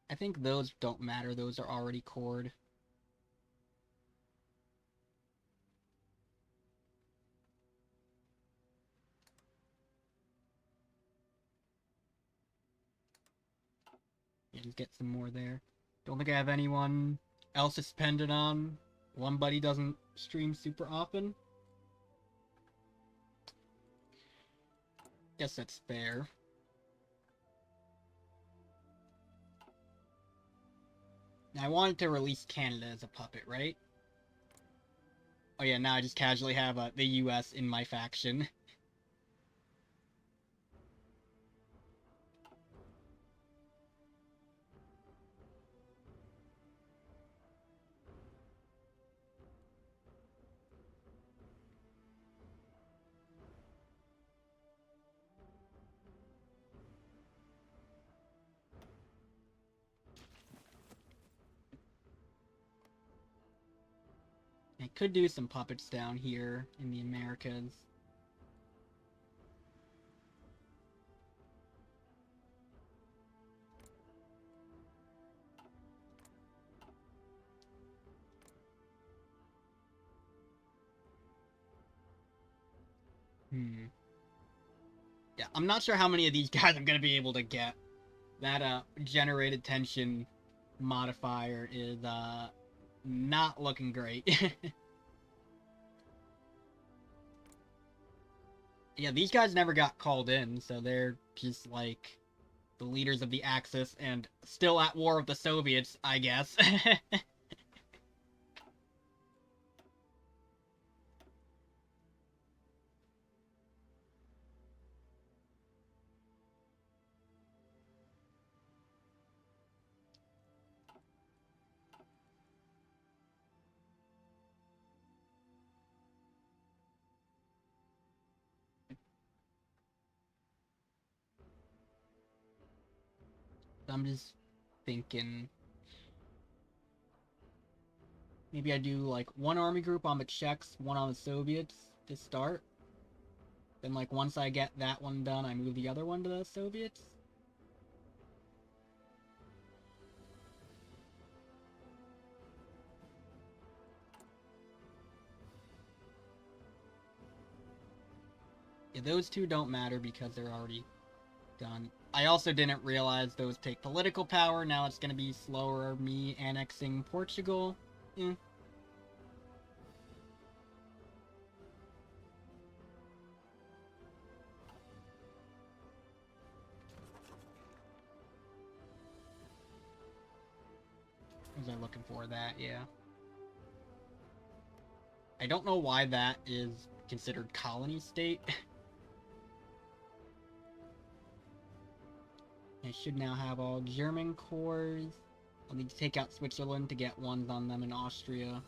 I think those don't matter. Those are already cord. Yeah, just get some more there. Don't think I have anyone else to spend it on. One buddy doesn't stream super often. Guess that's fair. Now, I wanted to release Canada as a puppet, right? Oh yeah, now I just casually have the US in my faction. Could do some puppets down here in the Americas. Yeah, I'm not sure how many of these guys I'm gonna be able to get. That generated tension modifier is not looking great. Yeah, these guys never got called in, so they're just like the leaders of the Axis and still at war with the Soviets, I guess. I'm just thinking maybe I do like one army group on the Czechs, one on the Soviets to start. Then like once I get that one done, I move the other one to the Soviets. Yeah, those two don't matter because they're already done. I also didn't realize those take political power. Now it's going to be slower me annexing Portugal. Was I looking for that? Yeah. I don't know why that is considered colony state. I should now have all German cores. I'll need to take out Switzerland to get ones on them in Austria.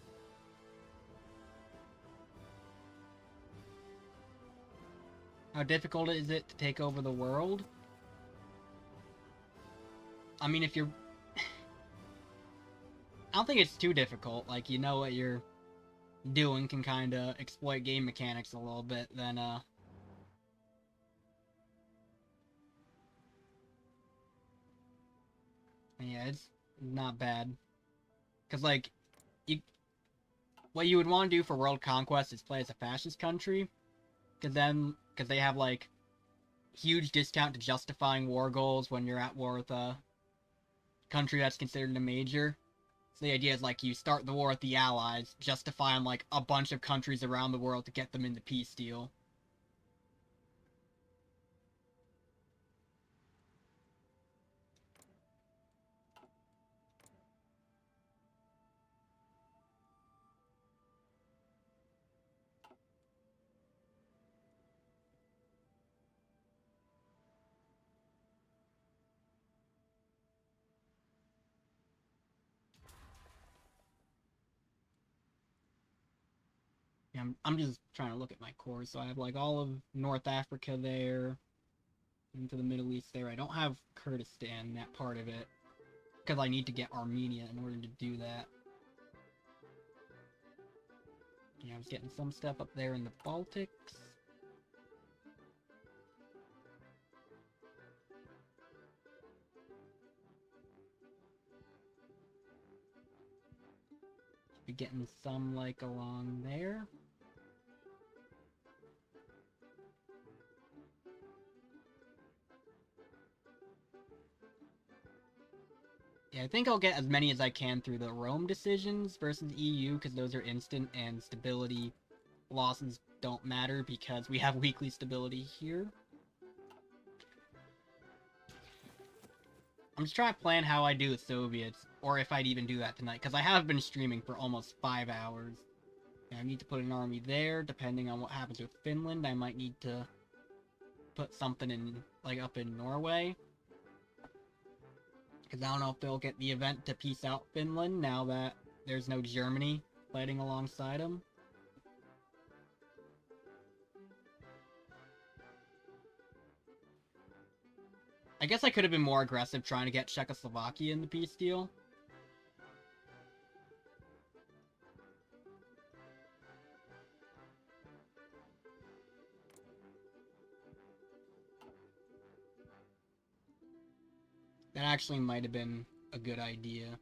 How difficult is it to take over the world? I mean, if you're... I don't think it's too difficult. Like, you know what you're doing, can kind of exploit game mechanics a little bit, then, yeah, it's not bad. Because, like, what you would want to do for world conquest is play as a fascist country. Because they have, like, huge discount to justifying war goals when you're at war with a country that's considered a major. So the idea is, like, you start the war with the Allies, justify on, like, a bunch of countries around the world to get them into peace deal. Yeah, I'm just trying to look at my cores. So I have, like, all of North Africa there, into the Middle East there. I don't have Kurdistan, that part of it, because I need to get Armenia in order to do that. Yeah, I was getting some stuff up there in the Baltics. Be getting some, like, along there. Yeah, I think I'll get as many as I can through the Rome decisions versus EU, because those are instant, and stability losses don't matter because we have weekly stability here. I'm just trying to plan how I do with Soviets, or if I'd even do that tonight, because I have been streaming for almost 5 hours. And I need to put an army there, depending on what happens with Finland. I might need to put something in, like, up in Norway. Because I don't know if they'll get the event to peace out Finland now that there's no Germany fighting alongside them. I guess I could have been more aggressive trying to get Czechoslovakia in the peace deal. That actually might have been a good idea.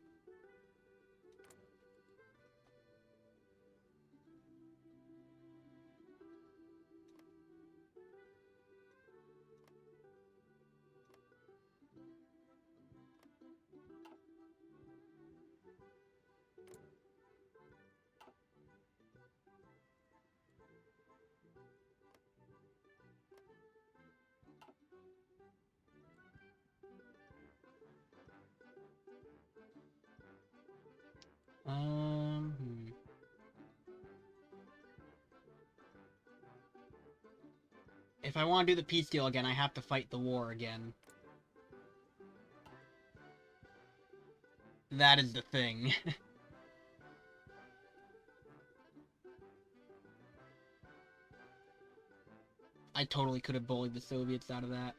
Hmm. If I want to do the peace deal again, I have to fight the war again. That is the thing. I totally could have bullied the Soviets out of that.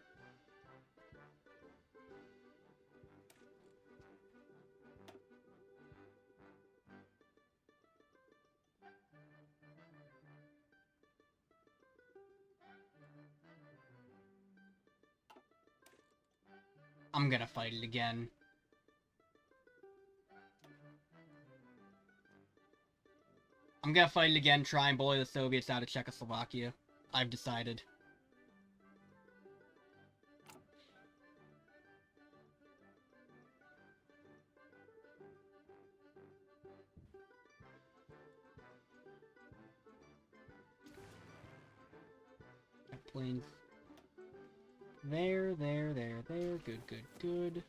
I'm gonna fight it again. I'm gonna fight it again, try and bully the Soviets out of Czechoslovakia. I've decided. That plane's there. Good, good, good.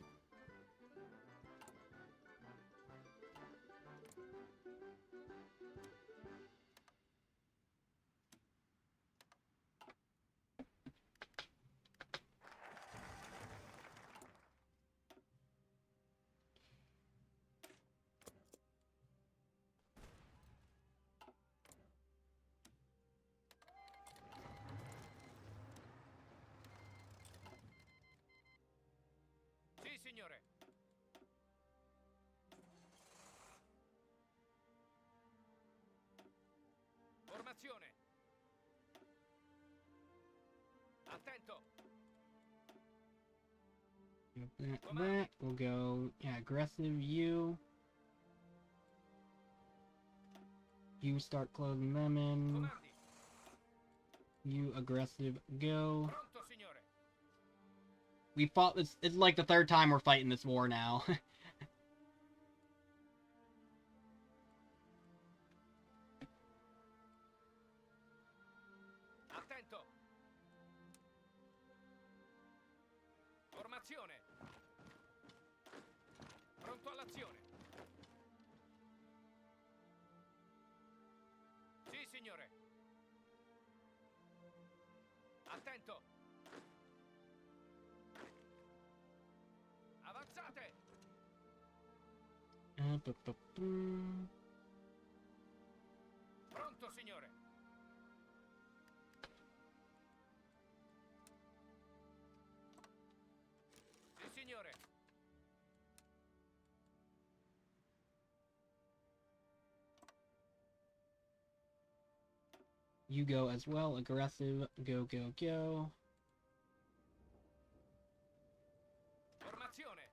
Sì, signore. Formazione. Attento. That will go. Yeah, aggressive. You start closing them in. Comandi. You aggressive. Go. Pronto, signore. We fought this. It's like the third time we're fighting this war now. Attento. Formazione. Pronto all'azione. Sì, signore. Attento. Avanzate. Pronto, signore. Sì, signore. You go as well. Aggressive. Go, go, go. Formazione.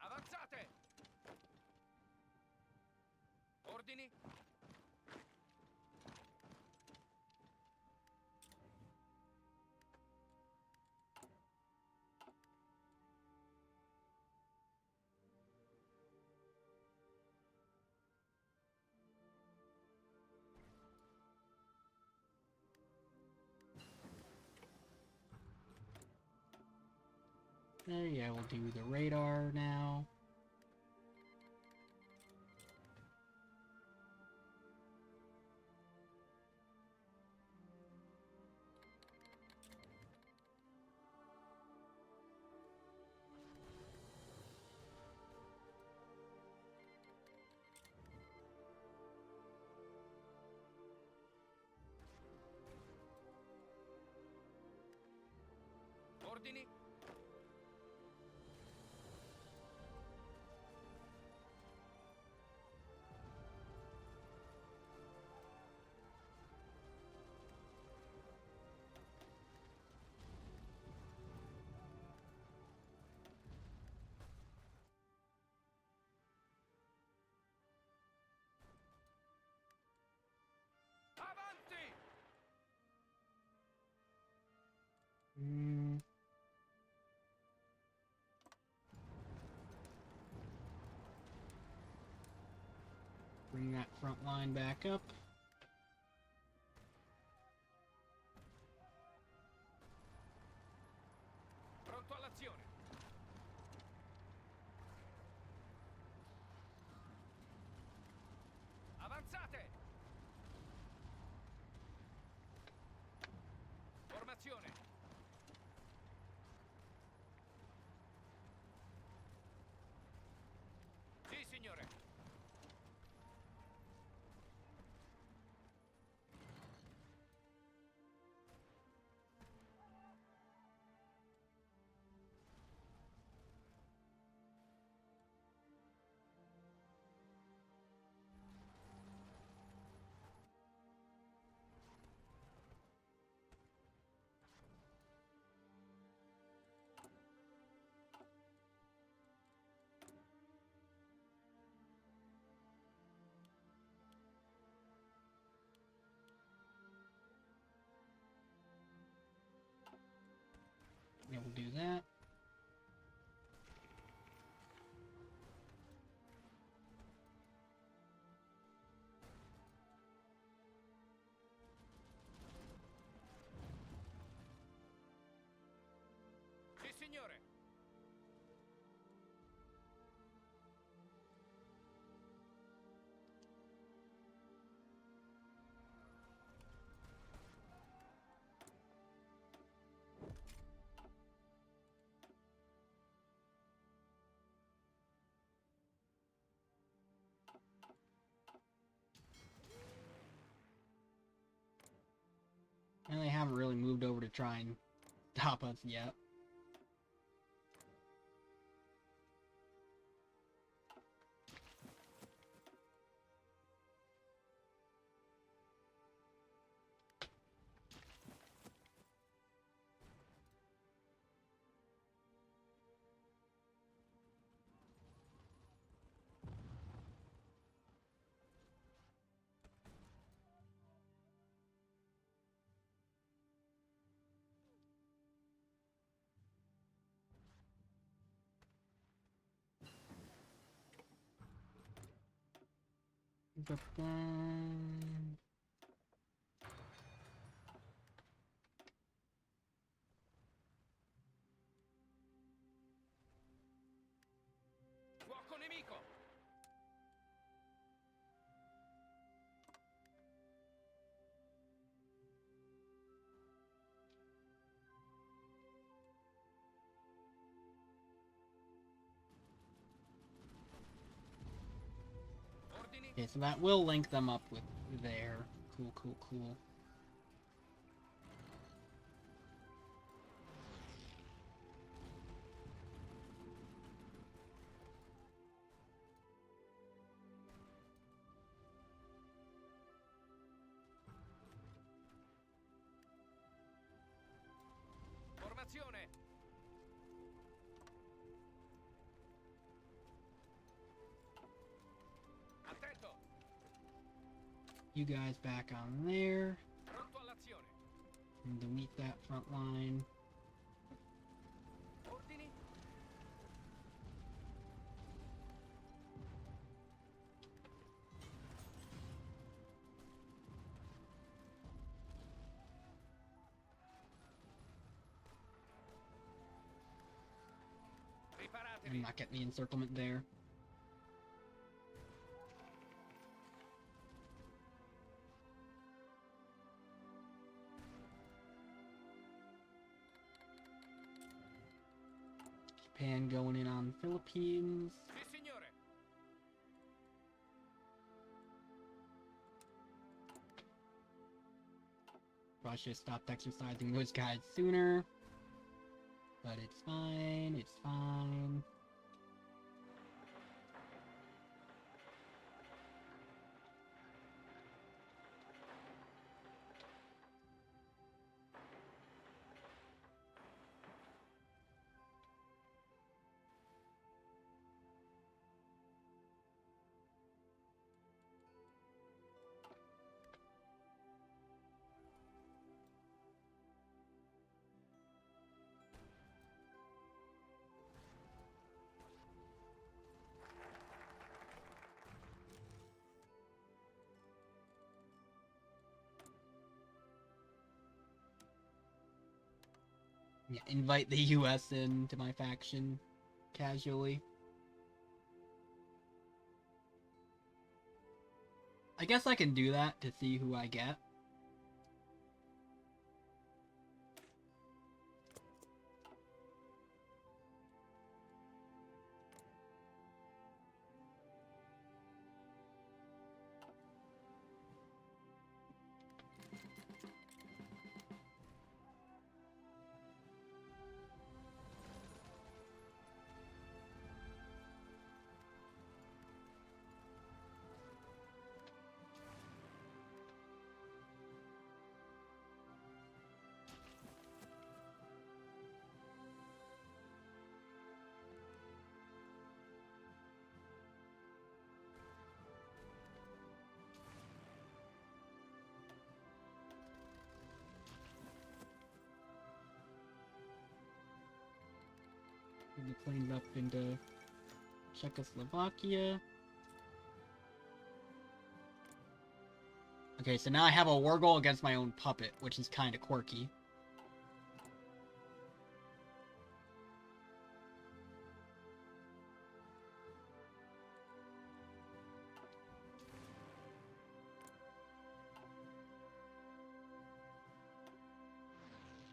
Avanzate. Ordini. Yeah, we'll do the radar now. Ordini. Bring that front line back up. Pronto all'azione. Avanzate! Formazione. Sì, signore. Yeah, we'll do that. Sì, signore. And they haven't really moved over to try and stop us yet. Fuoco nemico. Ordini. Okay, so that will link them up with there. Cool, cool, cool. Formazione. Attento. You guys back on there. Pronto all'azione. And delete that front line. Ordini. I'm Preparatevi. not getting the encirclement there. Japan going in on Philippines. Sì, signore. Russia stopped exercising those guys sooner. But it's fine, it's fine. Yeah, invite the US into my faction casually. I guess I can do that to see who I get. And the planes up into Czechoslovakia. Okay, so now I have a war goal against my own puppet, which is kind of quirky.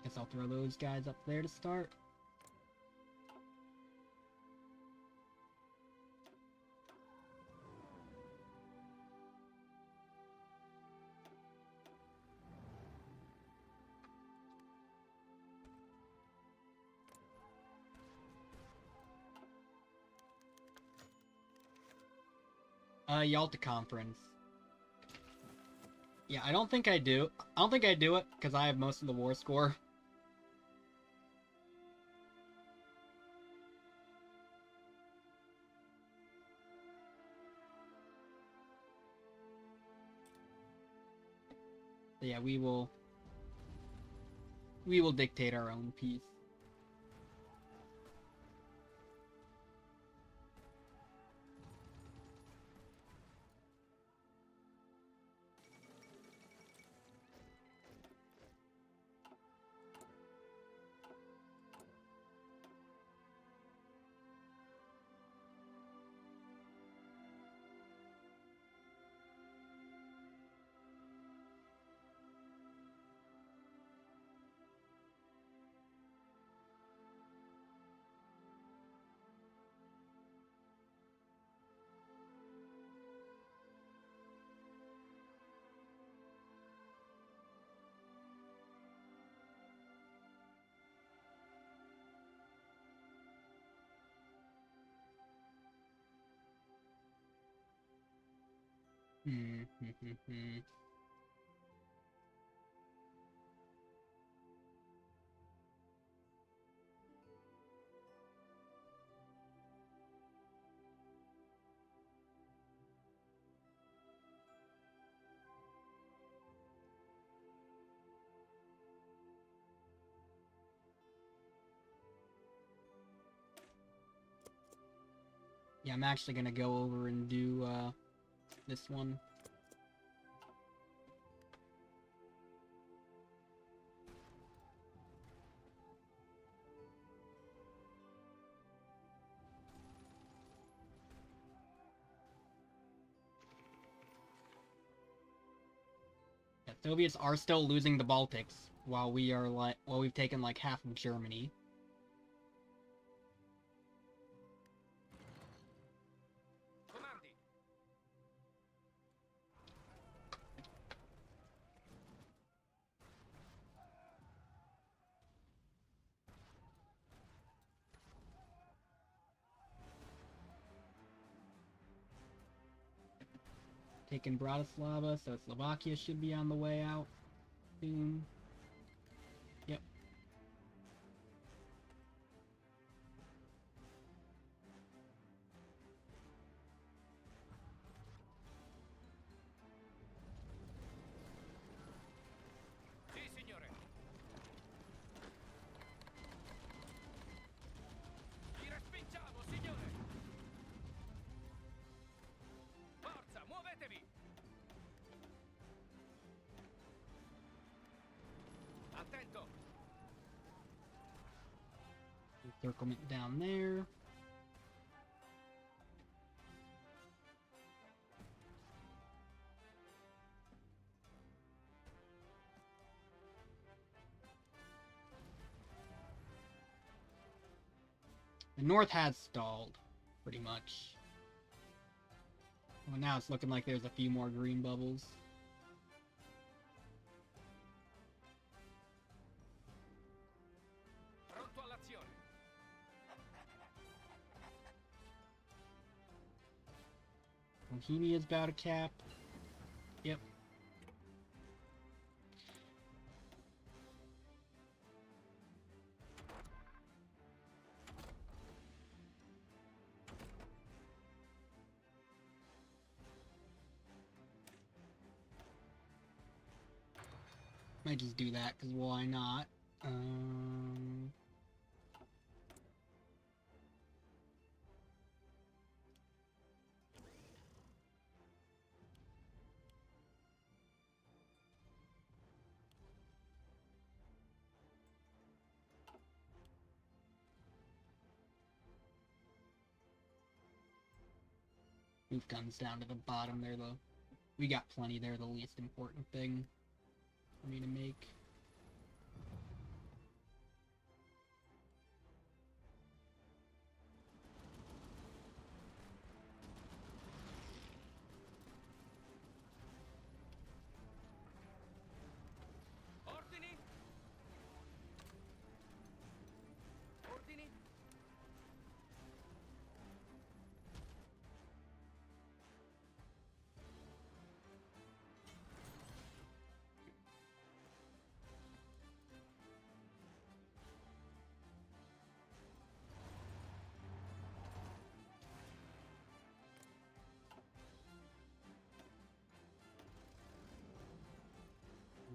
Guess I'll throw those guys up there to start. Yalta Conference. Yeah, I don't think I do. I don't think I do it, because I have most of the war score. So yeah, we will dictate our own peace. Yeah, I'm actually gonna go over and do, this one. Yeah, Soviets are still losing the Baltics, while we've taken like half of Germany. Comandi. Taking Bratislava, so Slovakia should be on the way out soon. Yep. Sì, signore. Li respingiamo, signore. Forza, muovetevi. Attento. Encirclement down there. The north has stalled, pretty much. Well, now it's looking like there's a few more green bubbles. Pronto all'azione. Bohemia's about to cap. Yep. Might just do that, because why not? Move guns down to the bottom there, though. We got plenty there, the least important thing for me to make. Ordini. Ordini.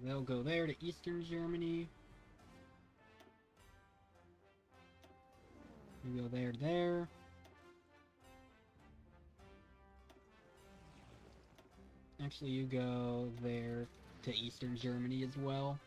They'll go there to Eastern Germany. You go there. Actually, you go there to Eastern Germany as well.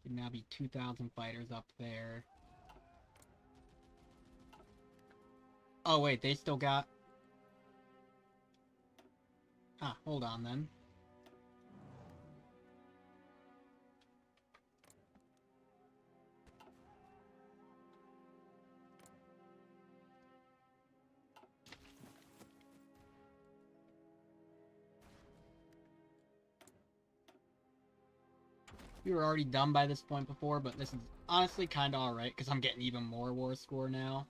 Could now be 2,000 fighters up there. Oh wait, they still got... Ah, hold on then. We were already done by this point before, but this is honestly kind of alright, because I'm getting even more war score now.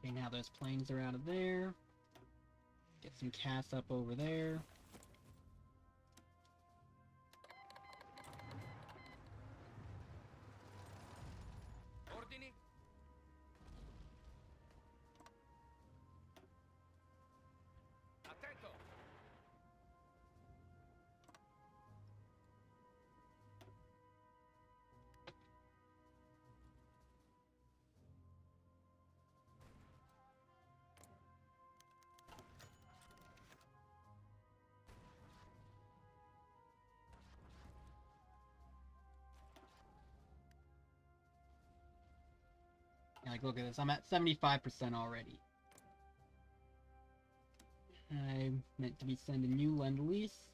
Okay, now those planes are out of there. Get some casts up over there. Ordini. Attento. Like, look at this. I'm at 75% already. I meant to be sending you Lend-Lease.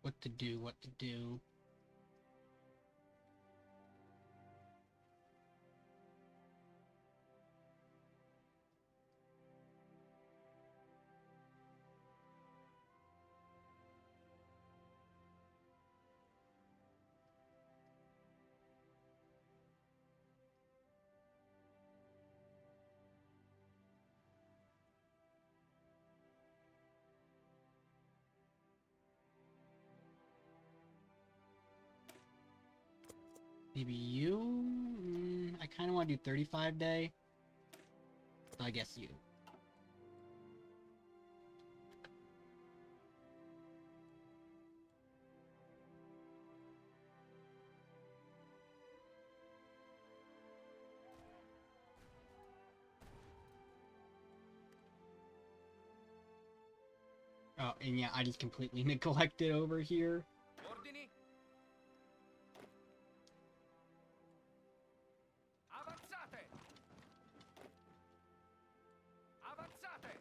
What to do, what to do. Maybe you? I kind of want to do 35 day. So I guess you. Oh, and yeah, I just completely neglected over here. Ordini. Avanzate. Avanzate.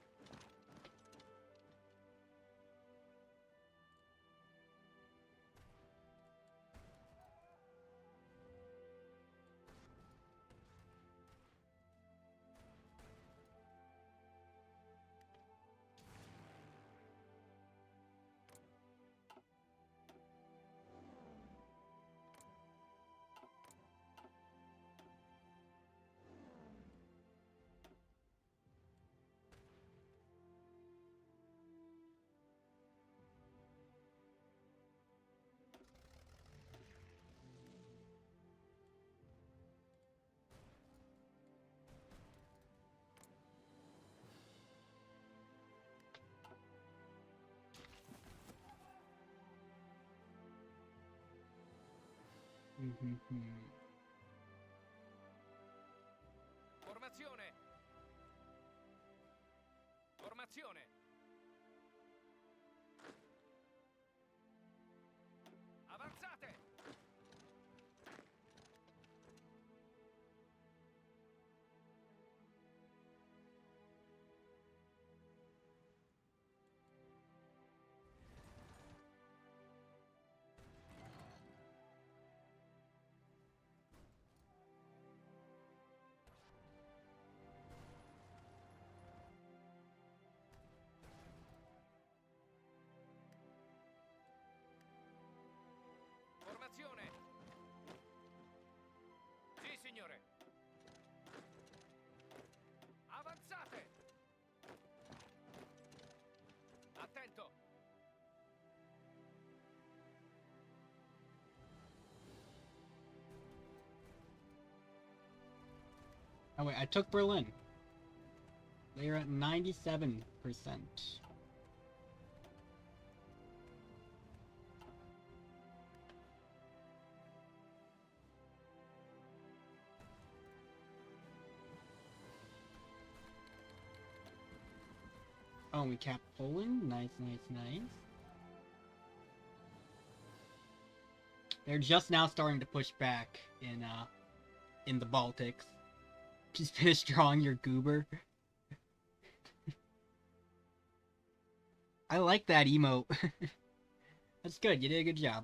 Formazione. Formazione. Avanzate. Formazione. Sì, signore. Avanzate. Attento. Oh wait, I took Berlin. They're at 97%. Oh, we capped Poland. Nice, nice, nice. They're just now starting to push back in the Baltics. Just finished drawing your goober. I like that emote. That's good. You did a good job.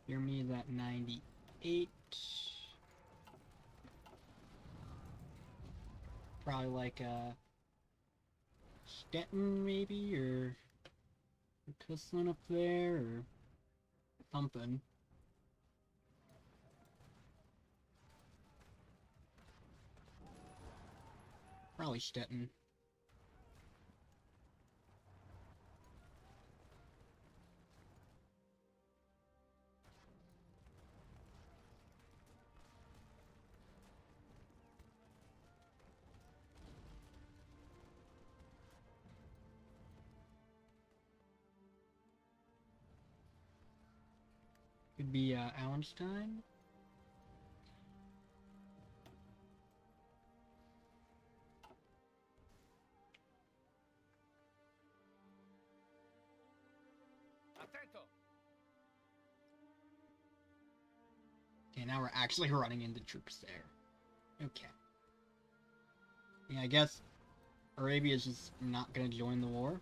Germany is at 98. Probably like Stettin maybe, or Kuslin up there, or something. Probably Stettin. Could be Allenstein. Attento. Okay, now we're actually running into troops there. Okay. Yeah, I guess Arabia's just not gonna join the war.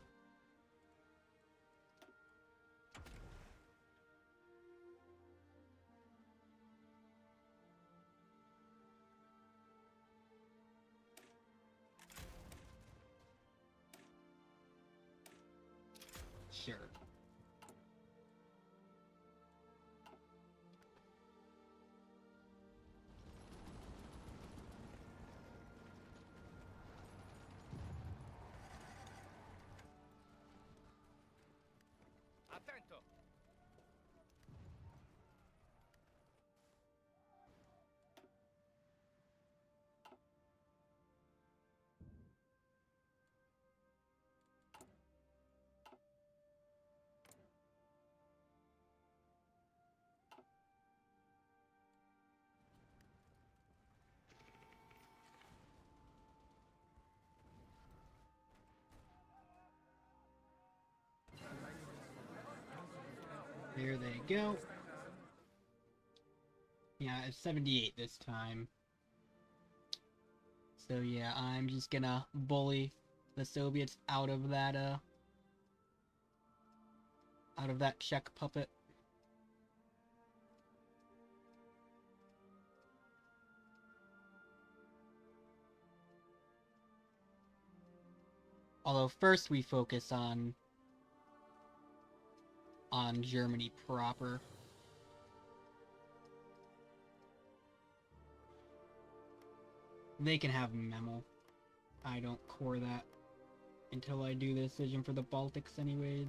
Sure. Attento. There they go. Yeah, it's 78 this time. So yeah, I'm just gonna bully the Soviets out of that Czech puppet. Although first we focus on Germany proper. They can have Memel. I don't core that until I do the decision for the Baltics anyways.